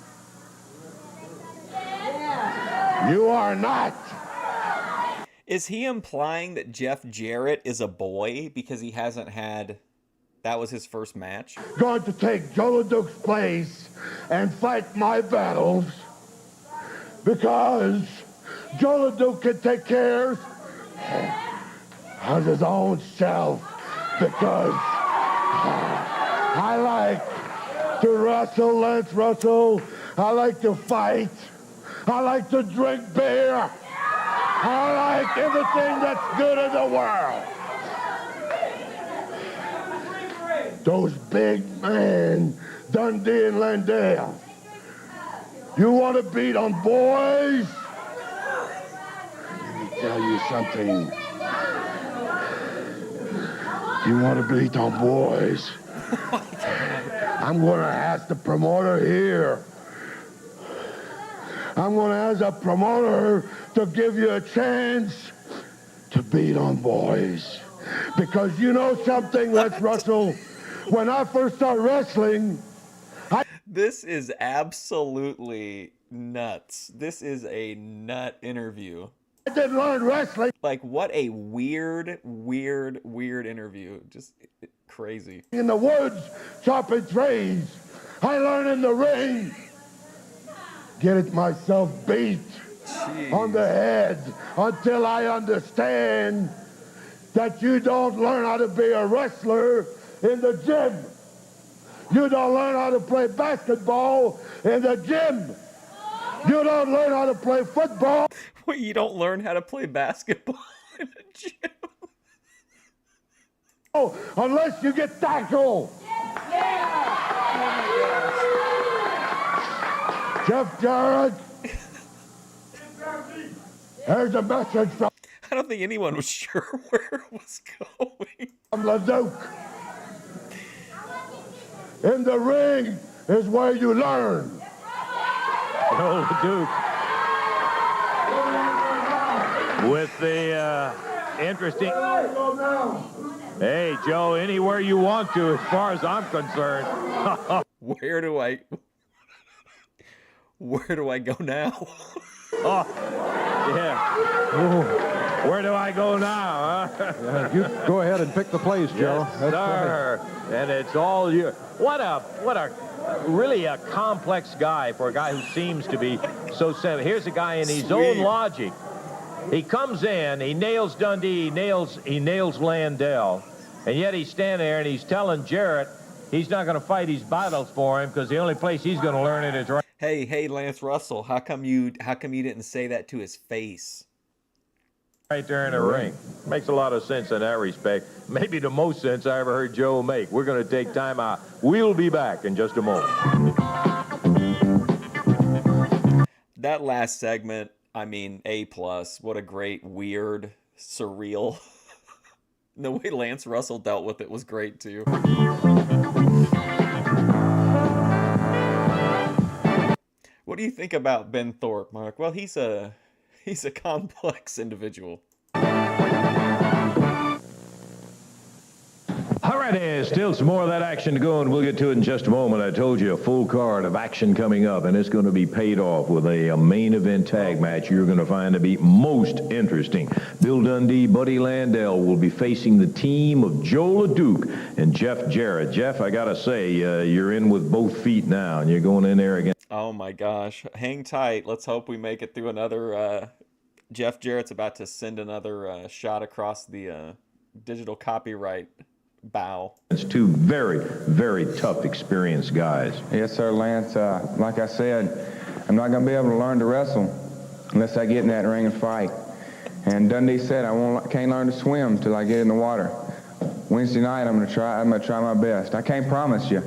You are not. Is he implying that Jeff Jarrett is a boy because he hasn't had... That was his first match? Going to take Joe LeDuc's place and fight my battles because Joe LeDuc can take care of his own self because I like to wrestle, Lance Russell. I like to fight. I like to drink beer. I like everything that's good in the world. Those big men, Dundee and Landell. You want to beat on boys? Let me tell you something. You want to beat on boys? I'm going to ask the promoter here. I'm going to ask the promoter to give you a chance to beat on boys. Because you know something, Lance Russell? When I first started wrestling, This is absolutely nuts. This is a nut interview. I didn't learn wrestling. Like, what a weird interview. Just crazy. In the woods, chopping trees. I learned in the ring. Get it myself beat on the head until I understand that you don't learn how to be a wrestler in the gym. You don't learn how to play basketball in the gym. You don't learn how to play football. Wait, you don't learn how to play basketball in the gym? Oh, unless you get tackled. Jeff Jarrett. Here's a message from... I don't think anyone was sure where it was going. From Leduc. In the ring is where you learn. Oh, Duke. With the interesting... Hey, Joe, anywhere you want to, as far as I'm concerned. Where do I go now? Oh, yeah. Ooh. Where do I go now, huh? You go ahead and pick the place, Joe. Yes, sir. And it's all you. What a really a complex guy for a guy who seems to be so simple. Here's a guy in his own logic. He comes in, he nails Dundee, he nails Landell, and yet he's standing there and he's telling Jarrett he's not going to fight his battles for him because the only place he's going to learn it is right. Hey, Lance Russell, how come you didn't say that to his face? Right there in the ring. Makes a lot of sense in that respect. Maybe the most sense I ever heard Joe make. We're going to take time out. We'll be back in just a moment. That last segment, I mean, A+. What a great, weird, surreal. The way Lance Russell dealt with it was great, too. What do you think about Ben Thorpe, Mark? Well, he's a complex individual. All right, still some more of that action to go, and we'll get to it in just a moment. I told you a full card of action coming up, and it's going to be paid off with a main event tag match you're going to find to be most interesting. Bill Dundee, Buddy Landell will be facing the team of Joe LeDuc and Jeff Jarrett. Jeff, I got to say, you're in with both feet now, and you're going in there again. Oh, my gosh. Hang tight. Let's hope we make it through another... Jeff Jarrett's about to send another shot across the digital copyright bow. It's two very, very tough, experienced guys. Yes, sir, Lance. Like I said, I'm not going to be able to learn to wrestle unless I get in that ring and fight. And Dundee said can't learn to swim till I get in the water. Wednesday night, I'm gonna try my best. I can't promise you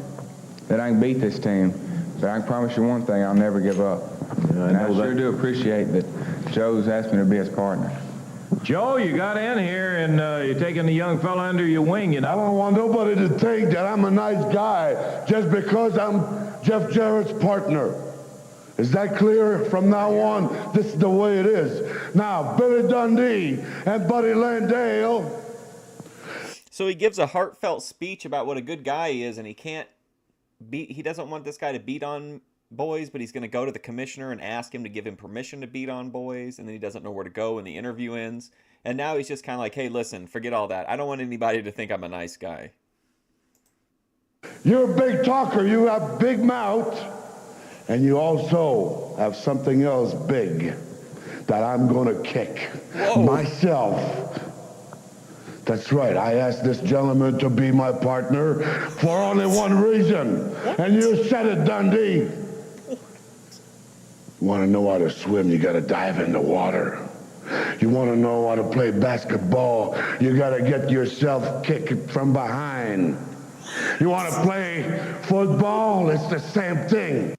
that I can beat this team, but I can promise you one thing: I'll never give up. And I sure do appreciate that Joe's asked me to be his partner. Joe, you got in here and you're taking the young fella under your wing, you know. I don't want nobody to think that I'm a nice guy just because I'm Jeff Jarrett's partner. Is that clear? From now on, this is the way it is. Now, Billy Dundee and Buddy Landell. So he gives a heartfelt speech about what a good guy he is, and he doesn't want this guy to beat on boys, but he's going to go to the commissioner and ask him to give him permission to beat on boys, and then he doesn't know where to go when the interview ends. And now he's just kind of like, hey, listen, forget all that. I don't want anybody to think I'm a nice guy. You're a big talker. You have big mouth, and you also have something else big that I'm going to kick myself. That's right. I asked this gentleman to be my partner for only one reason. And you said it, Dundee. You want to know how to swim, you got to dive in the water. You want to know how to play basketball, you got to get yourself kicked from behind. You want to play football, it's the same thing.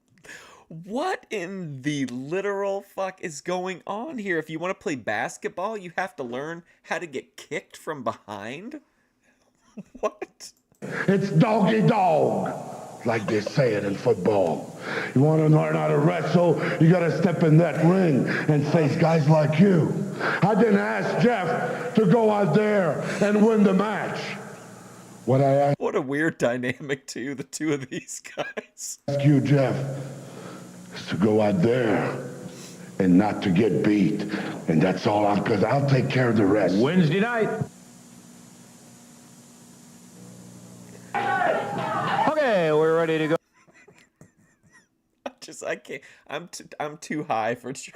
What in the literal fuck is going on here? If you want to play basketball, you have to learn how to get kicked from behind? What? It's doggy dog, like they say it in football. You want to learn how to wrestle, you got to step in that ring and face guys like you. I didn't ask Jeff to go out there and win the match. What I asked... What a weird dynamic, too, the two of these guys. Ask you, Jeff, is to go out there and not to get beat. And that's all because I'll take care of the rest. Wednesday night. Okay, we're ready to go. I can't. I'm too high for Joe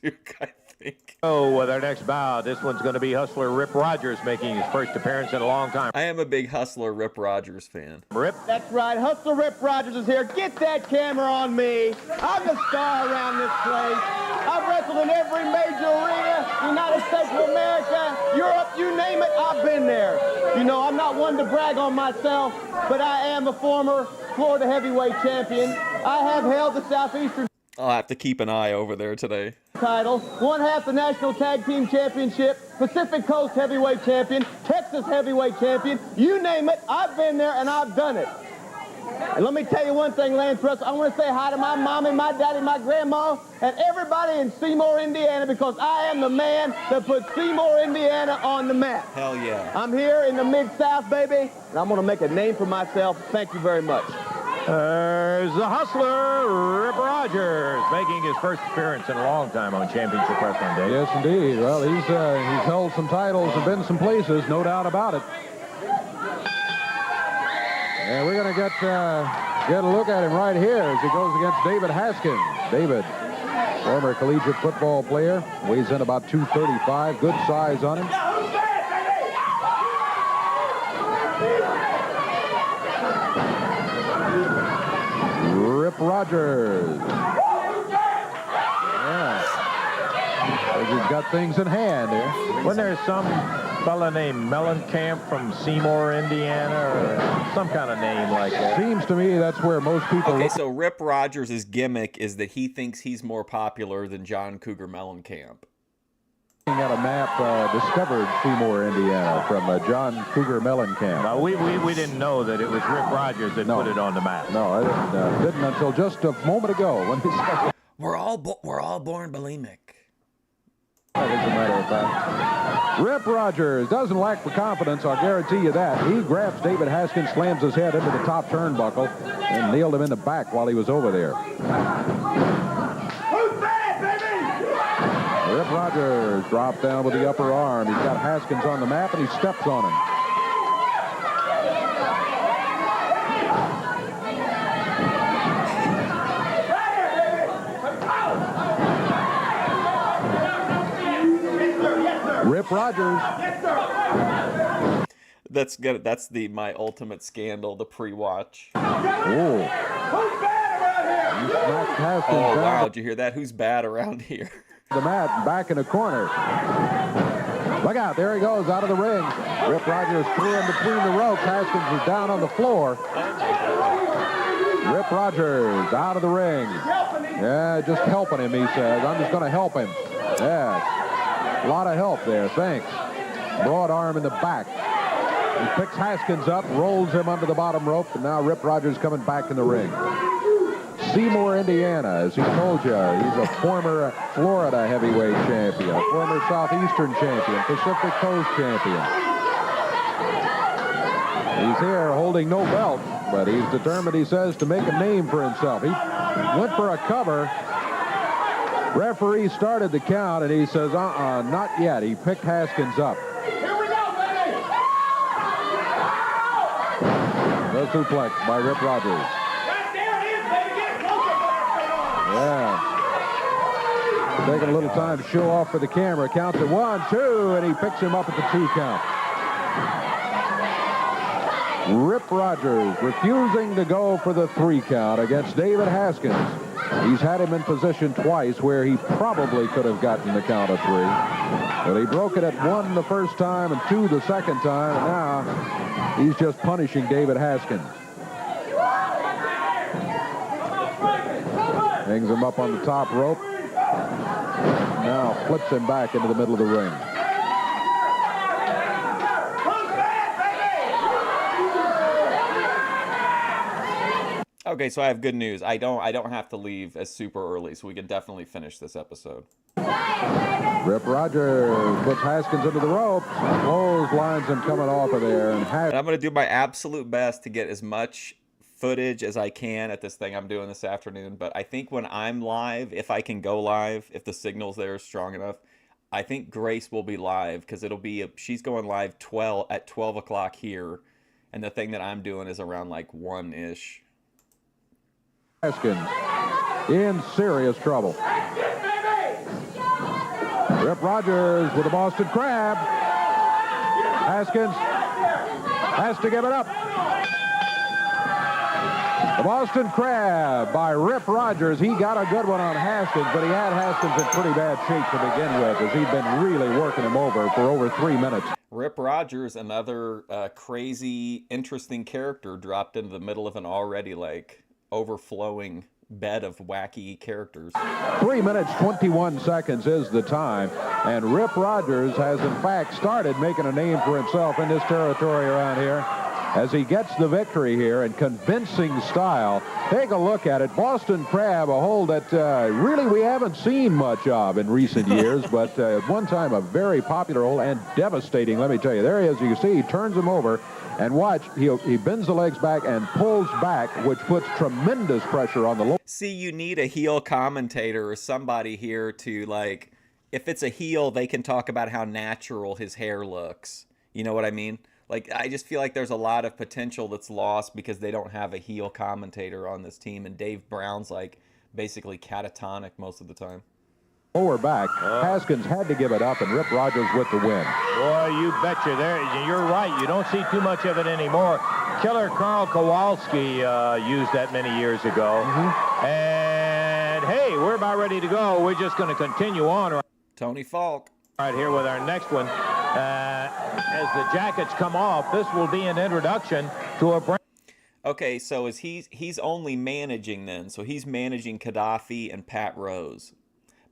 Duke, I think. Oh, with our next bout, this one's going to be Hustler Rip Rogers making his first appearance in a long time. I am a big Hustler Rip Rogers fan. Rip? That's right. Hustler Rip Rogers is here. Get that camera on me. I'm the star around this place. I've wrestled in every major arena, United States of America, Europe, you name it, I've been there. You know, I'm not one to brag on myself, but I am a former Florida heavyweight champion. I have held the Southeastern I'll have to keep an eye over there today. title, one half the National Tag Team Championship, Pacific Coast Heavyweight Champion, Texas Heavyweight Champion, you name it, I've been there and I've done it. And let me tell you one thing, Lance Russell, I want to say hi to my mommy, my daddy, my grandma, and everybody in Seymour, Indiana, because I am the man that put Seymour, Indiana on the map. Hell yeah. I'm here in the Mid-South, baby, and I'm going to make a name for myself. Thank you very much. There's the Hustler, Rip Rogers, making his first appearance in a long time on Championship Wrestling Day. Yes, indeed. Well, he's held some titles and been some places, no doubt about it. And we're going to get a look at him right here as he goes against David Haskins. David, former collegiate football player, weighs in about 235, good size on him. Rip Rogers. Yeah. He's got things in hand here. Wasn't there some fella named Mellencamp from Seymour, Indiana, or some kind of name like that? Seems to me that's where most people... Okay, so Rip Rogers' gimmick is that he thinks he's more popular than John Cougar Mellencamp. At a map discovered Seymour, Indiana from John Cougar Mellencamp. Now, we didn't know that it was Rip Rogers that put it on the map. No, I didn't until just a moment ago when he said... We're all born bulimic. As a matter of fact. Rip Rogers doesn't lack for confidence, I'll guarantee you that. He grabs David Haskins, slams his head into the top turnbuckle, and nailed him in the back while he was over there. Rip Rogers dropped down with the upper arm. He's got Haskins on the map, and he steps on him. Rip Rogers. That's good. That's my ultimate scandal, the pre-watch. Oh. Oh, wow. Did you hear that? Who's bad around here? The mat back in the corner. Look out, there he goes out of the ring. Rip Rogers threw him between the ropes. Haskins is down on the floor. Rip Rogers out of the ring. Yeah, just helping him, he says. I'm just going to help him. Yeah, a lot of help there, thanks. Broad arm in the back. He picks Haskins up, rolls him under the bottom rope, and now Rip Rogers coming back in the ring. Seymour, Indiana, as he told you, he's a former Florida heavyweight champion, a former Southeastern champion, Pacific Coast champion. He's here holding no belt, but he's determined, he says, to make a name for himself. He went for a cover. Referee started the count, and he says, not yet. He picked Haskins up. Here we go, baby! The suplex by Rip Rogers. Yeah. Taking a little time to show off for the camera. Counts at 1, 2, and he picks him up at the 2 count. Rip Rogers refusing to go for the 3 count against David Haskins. He's had him in position twice where he probably could have gotten the count of 3. But he broke it at 1 the first time and 2 the second time. And now he's just punishing David Haskins. Hangs him up on the top rope. Now flips him back into the middle of the ring. Okay, so I have good news. I don't have to leave as super early, so we can definitely finish this episode. Rip Rogers puts Haskins into the ropes. Clotheslines him coming off of there. And I'm going to do my absolute best to get as much footage as I can at this thing I'm doing this afternoon. But I think when I'm live, if I can go live, if the signal's there is strong enough, I think Grace will be live because it'll be she's going live at 12 o'clock here, and the thing that I'm doing is around like 1-ish. Haskins in serious trouble. Rip Rogers with the Boston Crab. Haskins has to give it up. The Boston Crab by Rip Rogers. He got a good one on Haskins, but he had Haskins in pretty bad shape to begin with as he'd been really working him over for over 3 minutes. Rip Rogers, another crazy, interesting character dropped into the middle of an already like overflowing bed of wacky characters. 3 minutes, 21 seconds is the time. And Rip Rogers has, in fact, started making a name for himself in this territory around here as he gets the victory here in convincing style. Take a look at it. Boston Crab, a hold that really we haven't seen much of in recent years, but at one time a very popular hold and devastating, let me tell you. There he is. You can see he turns him over. And watch, he bends the legs back and pulls back, which puts tremendous pressure on the lower. See, you need a heel commentator or somebody here to, like, if it's a heel, they can talk about how natural his hair looks. You know what I mean? Like, I just feel like there's a lot of potential that's lost because they don't have a heel commentator on this team. And Dave Brown's, like, basically catatonic most of the time. Lower back. Haskins had to give it up, and Rip Rogers with the win. Boy, you betcha. You're right. You don't see too much of it anymore. Killer Carl Kowalski used that many years ago. And, hey, we're about ready to go. We're just going to continue on. Tony Faulk. Right here with our next one. As the jackets come off, this will be an introduction to a brand. Okay, so he's only managing then. So he's managing Gaddafi and Pat Rose.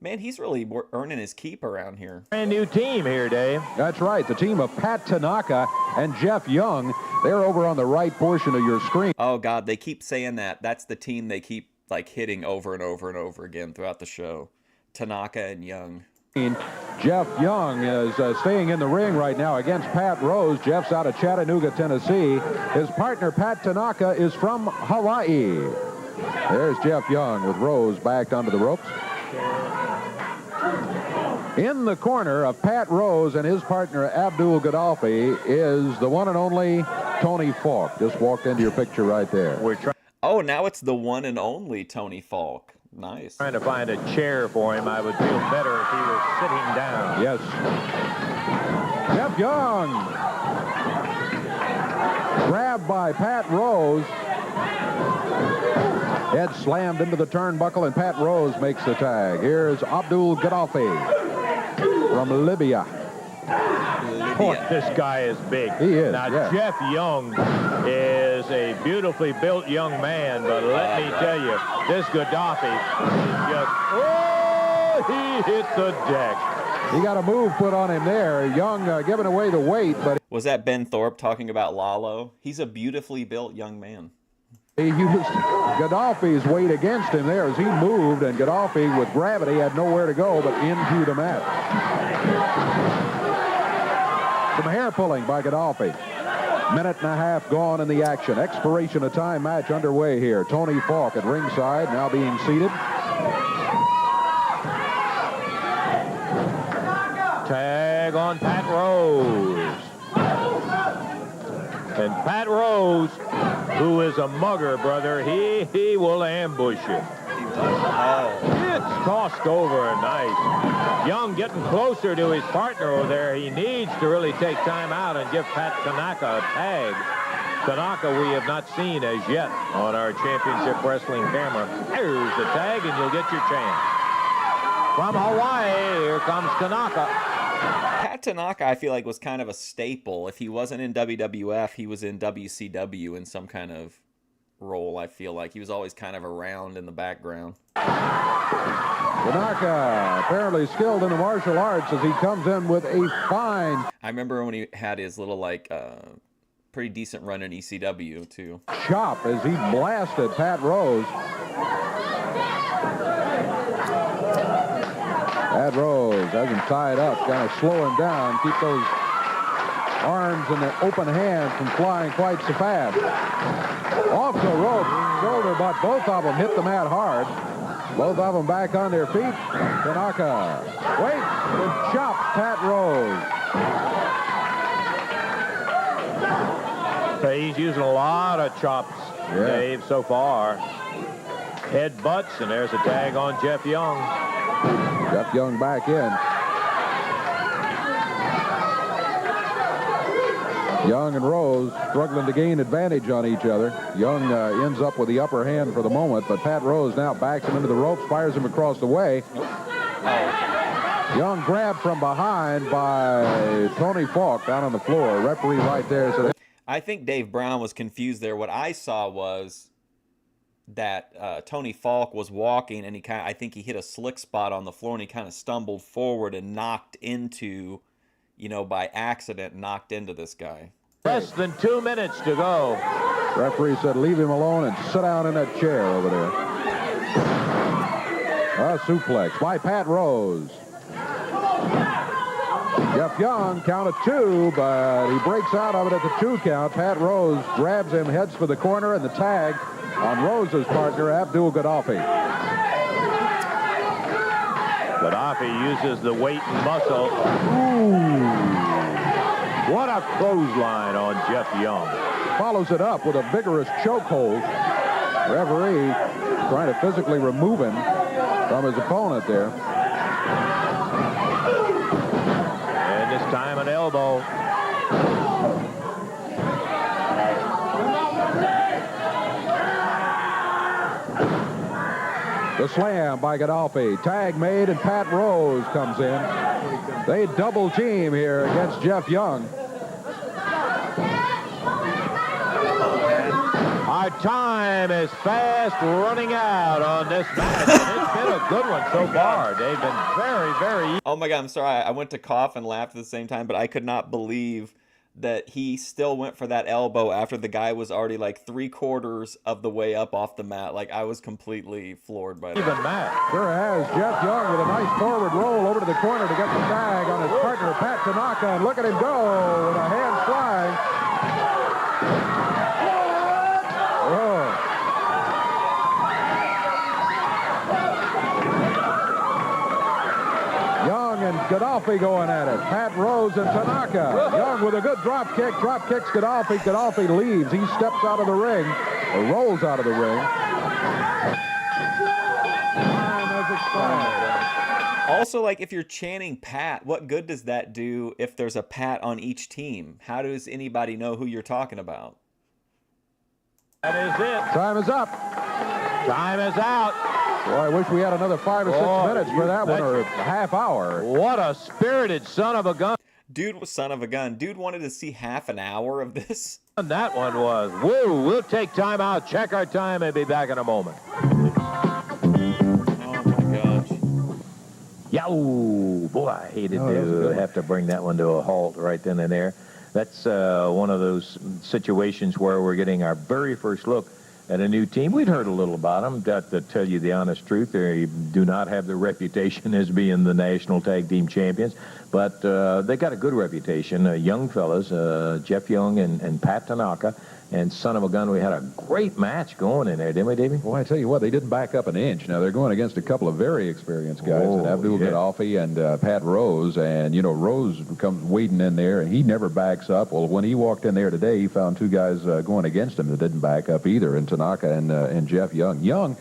Man, he's really earning his keep around here. Brand new team here, Dave. That's right. The team of Pat Tanaka and Jeff Young. They're over on the right portion of your screen. Oh, God, they keep saying that. That's the team they keep, like, hitting over and over and over again throughout the show. Tanaka and Young. Jeff Young is staying in the ring right now against Pat Rose. Jeff's out of Chattanooga, Tennessee. His partner, Pat Tanaka, is from Hawaii. There's Jeff Young with Rose backed onto the ropes. In the corner of Pat Rose and his partner Abdul Gaddafi is the one and only Tony Faulk. Just walked into your picture right there. Oh, now it's the one and only Tony Faulk. Nice. Trying to find a chair for him. I would feel better if he was sitting down. Yes. Jeff Young. Grabbed by Pat Rose. Head slammed into the turnbuckle, and Pat Rose makes the tag. Here's Abdul Gaddafi from Libya. Boy, this guy is big. He is. Now, yes. Jeff Young is a beautifully built young man, but let me tell you, this Gaddafi is just, he hit the deck. He got a move put on him there. Young giving away the weight, but... Was that Ben Thorpe talking about Lalo? He's a beautifully built young man. He used Gaddafi's weight against him there as he moved, and Gaddafi, with gravity, had nowhere to go but into the mat. Some hair pulling by Gaddafi. Minute and a half gone in the action. Expiration of time match underway here. Tony Faulk at ringside, now being seated. Tag on Pat Rose. And Pat Rose, who is a mugger, brother, he will ambush you. It's tossed over nice. Young getting closer to his partner over there. He needs to really take time out and give Pat Tanaka a tag. Tanaka we have not seen as yet on our championship wrestling camera. There's the tag, and you'll get your chance. From Hawaii, here comes Tanaka. Pat Tanaka, I feel like, was kind of a staple. If he wasn't in WWF, he was in WCW in some kind of role, I feel like. He was always kind of around in the background. Tanaka, apparently skilled in the martial arts as he comes in with a fine... I remember when he had his little, like, pretty decent run in ECW, too. Chop as he blasted Pat Rose. Pat Rose has him tied up, kind of slow him down, keep those arms and the open hands from flying quite so fast. Off the rope, shoulder, but both of them hit the mat hard. Both of them back on their feet. Tanaka waits and chops Pat Rose. He's using a lot of chops, Dave, so far. Headbutts, and there's a tag on Jeff Young. Jeff Young back in. Young and Rose struggling to gain advantage on each other. Young ends up with the upper hand for the moment, but Pat Rose now backs him into the ropes, fires him across the way. Young grabbed from behind by Tony Faulk down on the floor. Referee right there. So I think Dave Brown was confused there. What I saw was that Tony Faulk was walking, and I think he hit a slick spot on the floor, and he kind of stumbled forward and knocked into, by accident, knocked into this guy. Less than 2 minutes to go. Referee said, leave him alone and sit down in that chair over there. A suplex by Pat Rose. Jeff Young counted 2, but he breaks out of it at the 2 count. Pat Rose grabs him, heads for the corner, and the tag on Rose's partner, Abdul Gaddafi. Gaddafi uses the weight and muscle. Ooh. What a clothesline on Jeff Young. Follows it up with a vigorous chokehold. Referee trying to physically remove him from his opponent there. And this time an elbow. The slam by Gaddafi. Tag made, and Pat Rose comes in. They double team here against Jeff Young. Our time is fast running out on this match. And it's been a good one so far. They've been very, very... Oh, my God, I'm sorry. I went to cough and laugh at the same time, but I could not believe that he still went for that elbow after the guy was already like 3/4 of the way up off the mat. Like, I was completely floored by that. Even Matt. Sure has. Jeff Young with a nice forward roll over to the corner to get the tag on his partner, Pat Tanaka, and look at him go with a hand flying. Oh. Young and Gaddafi going at it. Pat Rose and Tanaka. Young with a good drop kick. Drop kicks Gaddafi. Gaddafi leaves. He steps out of the ring, or rolls out of the ring. Time has expired. Also, like, if you're chanting Pat, what good does that do if there's a Pat on each team? How does anybody know who you're talking about? That is it. Time is up. Time is out. Boy, I wish we had another 5 or 6 minutes for that one, or a half hour. What a spirited son of a gun. Dude was son of a gun. Dude wanted to see half an hour of this. And that one was. Woo, we'll take time out, check our time, and be back in a moment. Oh, my gosh. Yow, boy, I hated to have to bring that one to a halt right then and there. That's one of those situations where we're getting our very first look at a new team. We'd heard a little about them. To tell you the honest truth, they do not have the reputation as being the national tag team champions, but they got a good reputation. Young fellas, Jeff Young and Pat Tanaka, and son of a gun, we had a great match going in there, didn't we, Davey? Well, I tell you what, they didn't back up an inch. Now, they're going against a couple of very experienced guys, Abdul Gaddafi and Pat Rose, and, Rose comes wading in there, and he never backs up. Well, when he walked in there today, he found 2 guys going against him that didn't back up either, and Tanaka and Jeff Young. Young,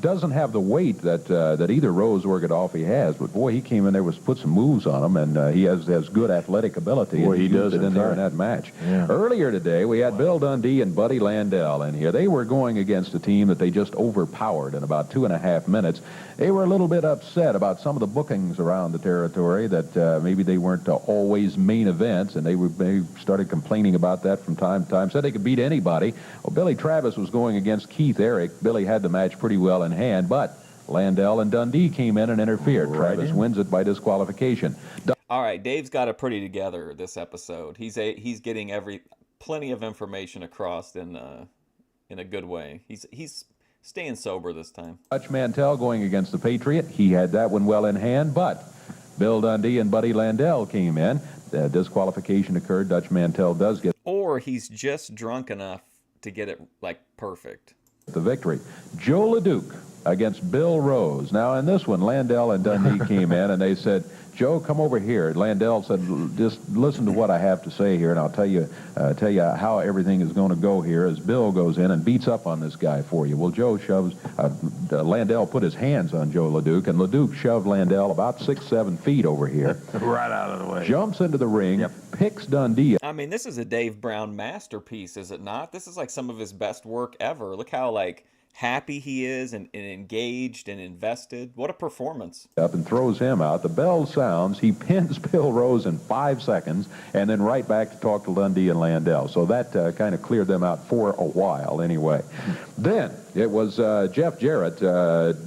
doesn't have the weight that either Rose or Gaddafi has, but boy, he came in there, put some moves on him, and he has good athletic ability. Boy, and he does it in there in that match. Yeah. Earlier today, we had Bill Dundee and Buddy Landell in here. They were going against a team that they just overpowered in about 2.5 minutes. They were a little bit upset about some of the bookings around the territory, that maybe they weren't always main events, and they started complaining about that from time to time. Said they could beat anybody. Well, Billy Travis was going against Keith Eric. Billy had the match pretty well in hand, but Landell and Dundee came in and interfered. Travis wins it by disqualification. All right, Dave's got it pretty together this episode. He's getting plenty of information across in a good way. He's staying sober this time. Dutch Mantel going against the Patriot. He had that one well in hand, but Bill Dundee and Buddy Landell came in. The disqualification occurred. Dutch Mantel does get... Or he's just drunk enough to get it, like, perfect. The victory. Joe LeDuc against Bill Rose. Now, in this one, Landell and Dundee came in, and they said, Joe, come over here. Landell said, just listen to what I have to say here, and I'll tell you how everything is going to go here as Bill goes in and beats up on this guy for you. Well, Joe shoves... Landell put his hands on Joe LeDuc, and LeDuc shoved Landell about 6-7 feet over here. Right out of the way. Jumps into the ring, picks Dundee. I mean, this is a Dave Brown masterpiece, is it not? This is like some of his best work ever. Look how, like, happy he is and engaged and invested. What a performance. Up and throws him out. The bell sounds. He pins Bill Rose in 5 seconds, and then right back to talk to Dundee and Landell. So that kind of cleared them out for a while anyway. Then it was Jeff Jarrett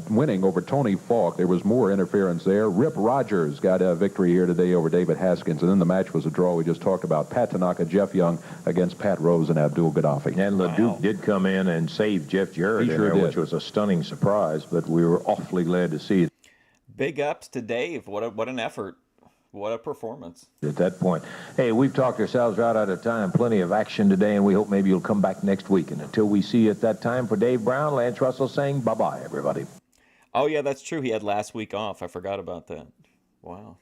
winning over Tony Faulk. There was more interference there. Rip Rogers got a victory here today over David Haskins, and then the match was a draw. We just talked about Pat Tanaka, Jeff Young against Pat Rose and Abdul Gaddafi. And LeDuc did come in and save Jeff Jarrett in there, which was a stunning surprise, but we were awfully glad to see it. Big ups to Dave. What an effort. What a performance. At that point. Hey, we've talked ourselves right out of time. Plenty of action today, and we hope maybe you'll come back next week. And until we see you at that time, for Dave Brown, Lance Russell saying bye-bye, everybody. Oh, yeah, that's true. He had last week off. I forgot about that. Wow.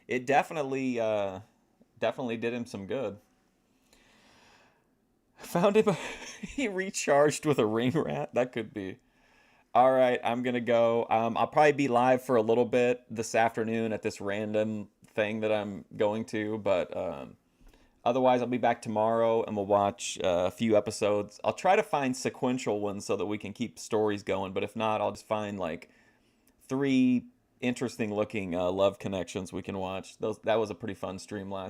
It definitely did him some good. Found him. He recharged with a ring rat. That could be. All right, I'm going to go. I'll probably be live for a little bit this afternoon at this random thing that I'm going to, but otherwise I'll be back tomorrow and we'll watch a few episodes. I'll try to find sequential ones so that we can keep stories going, but if not, I'll just find like 3 interesting looking love connections we can watch. That was a pretty fun stream last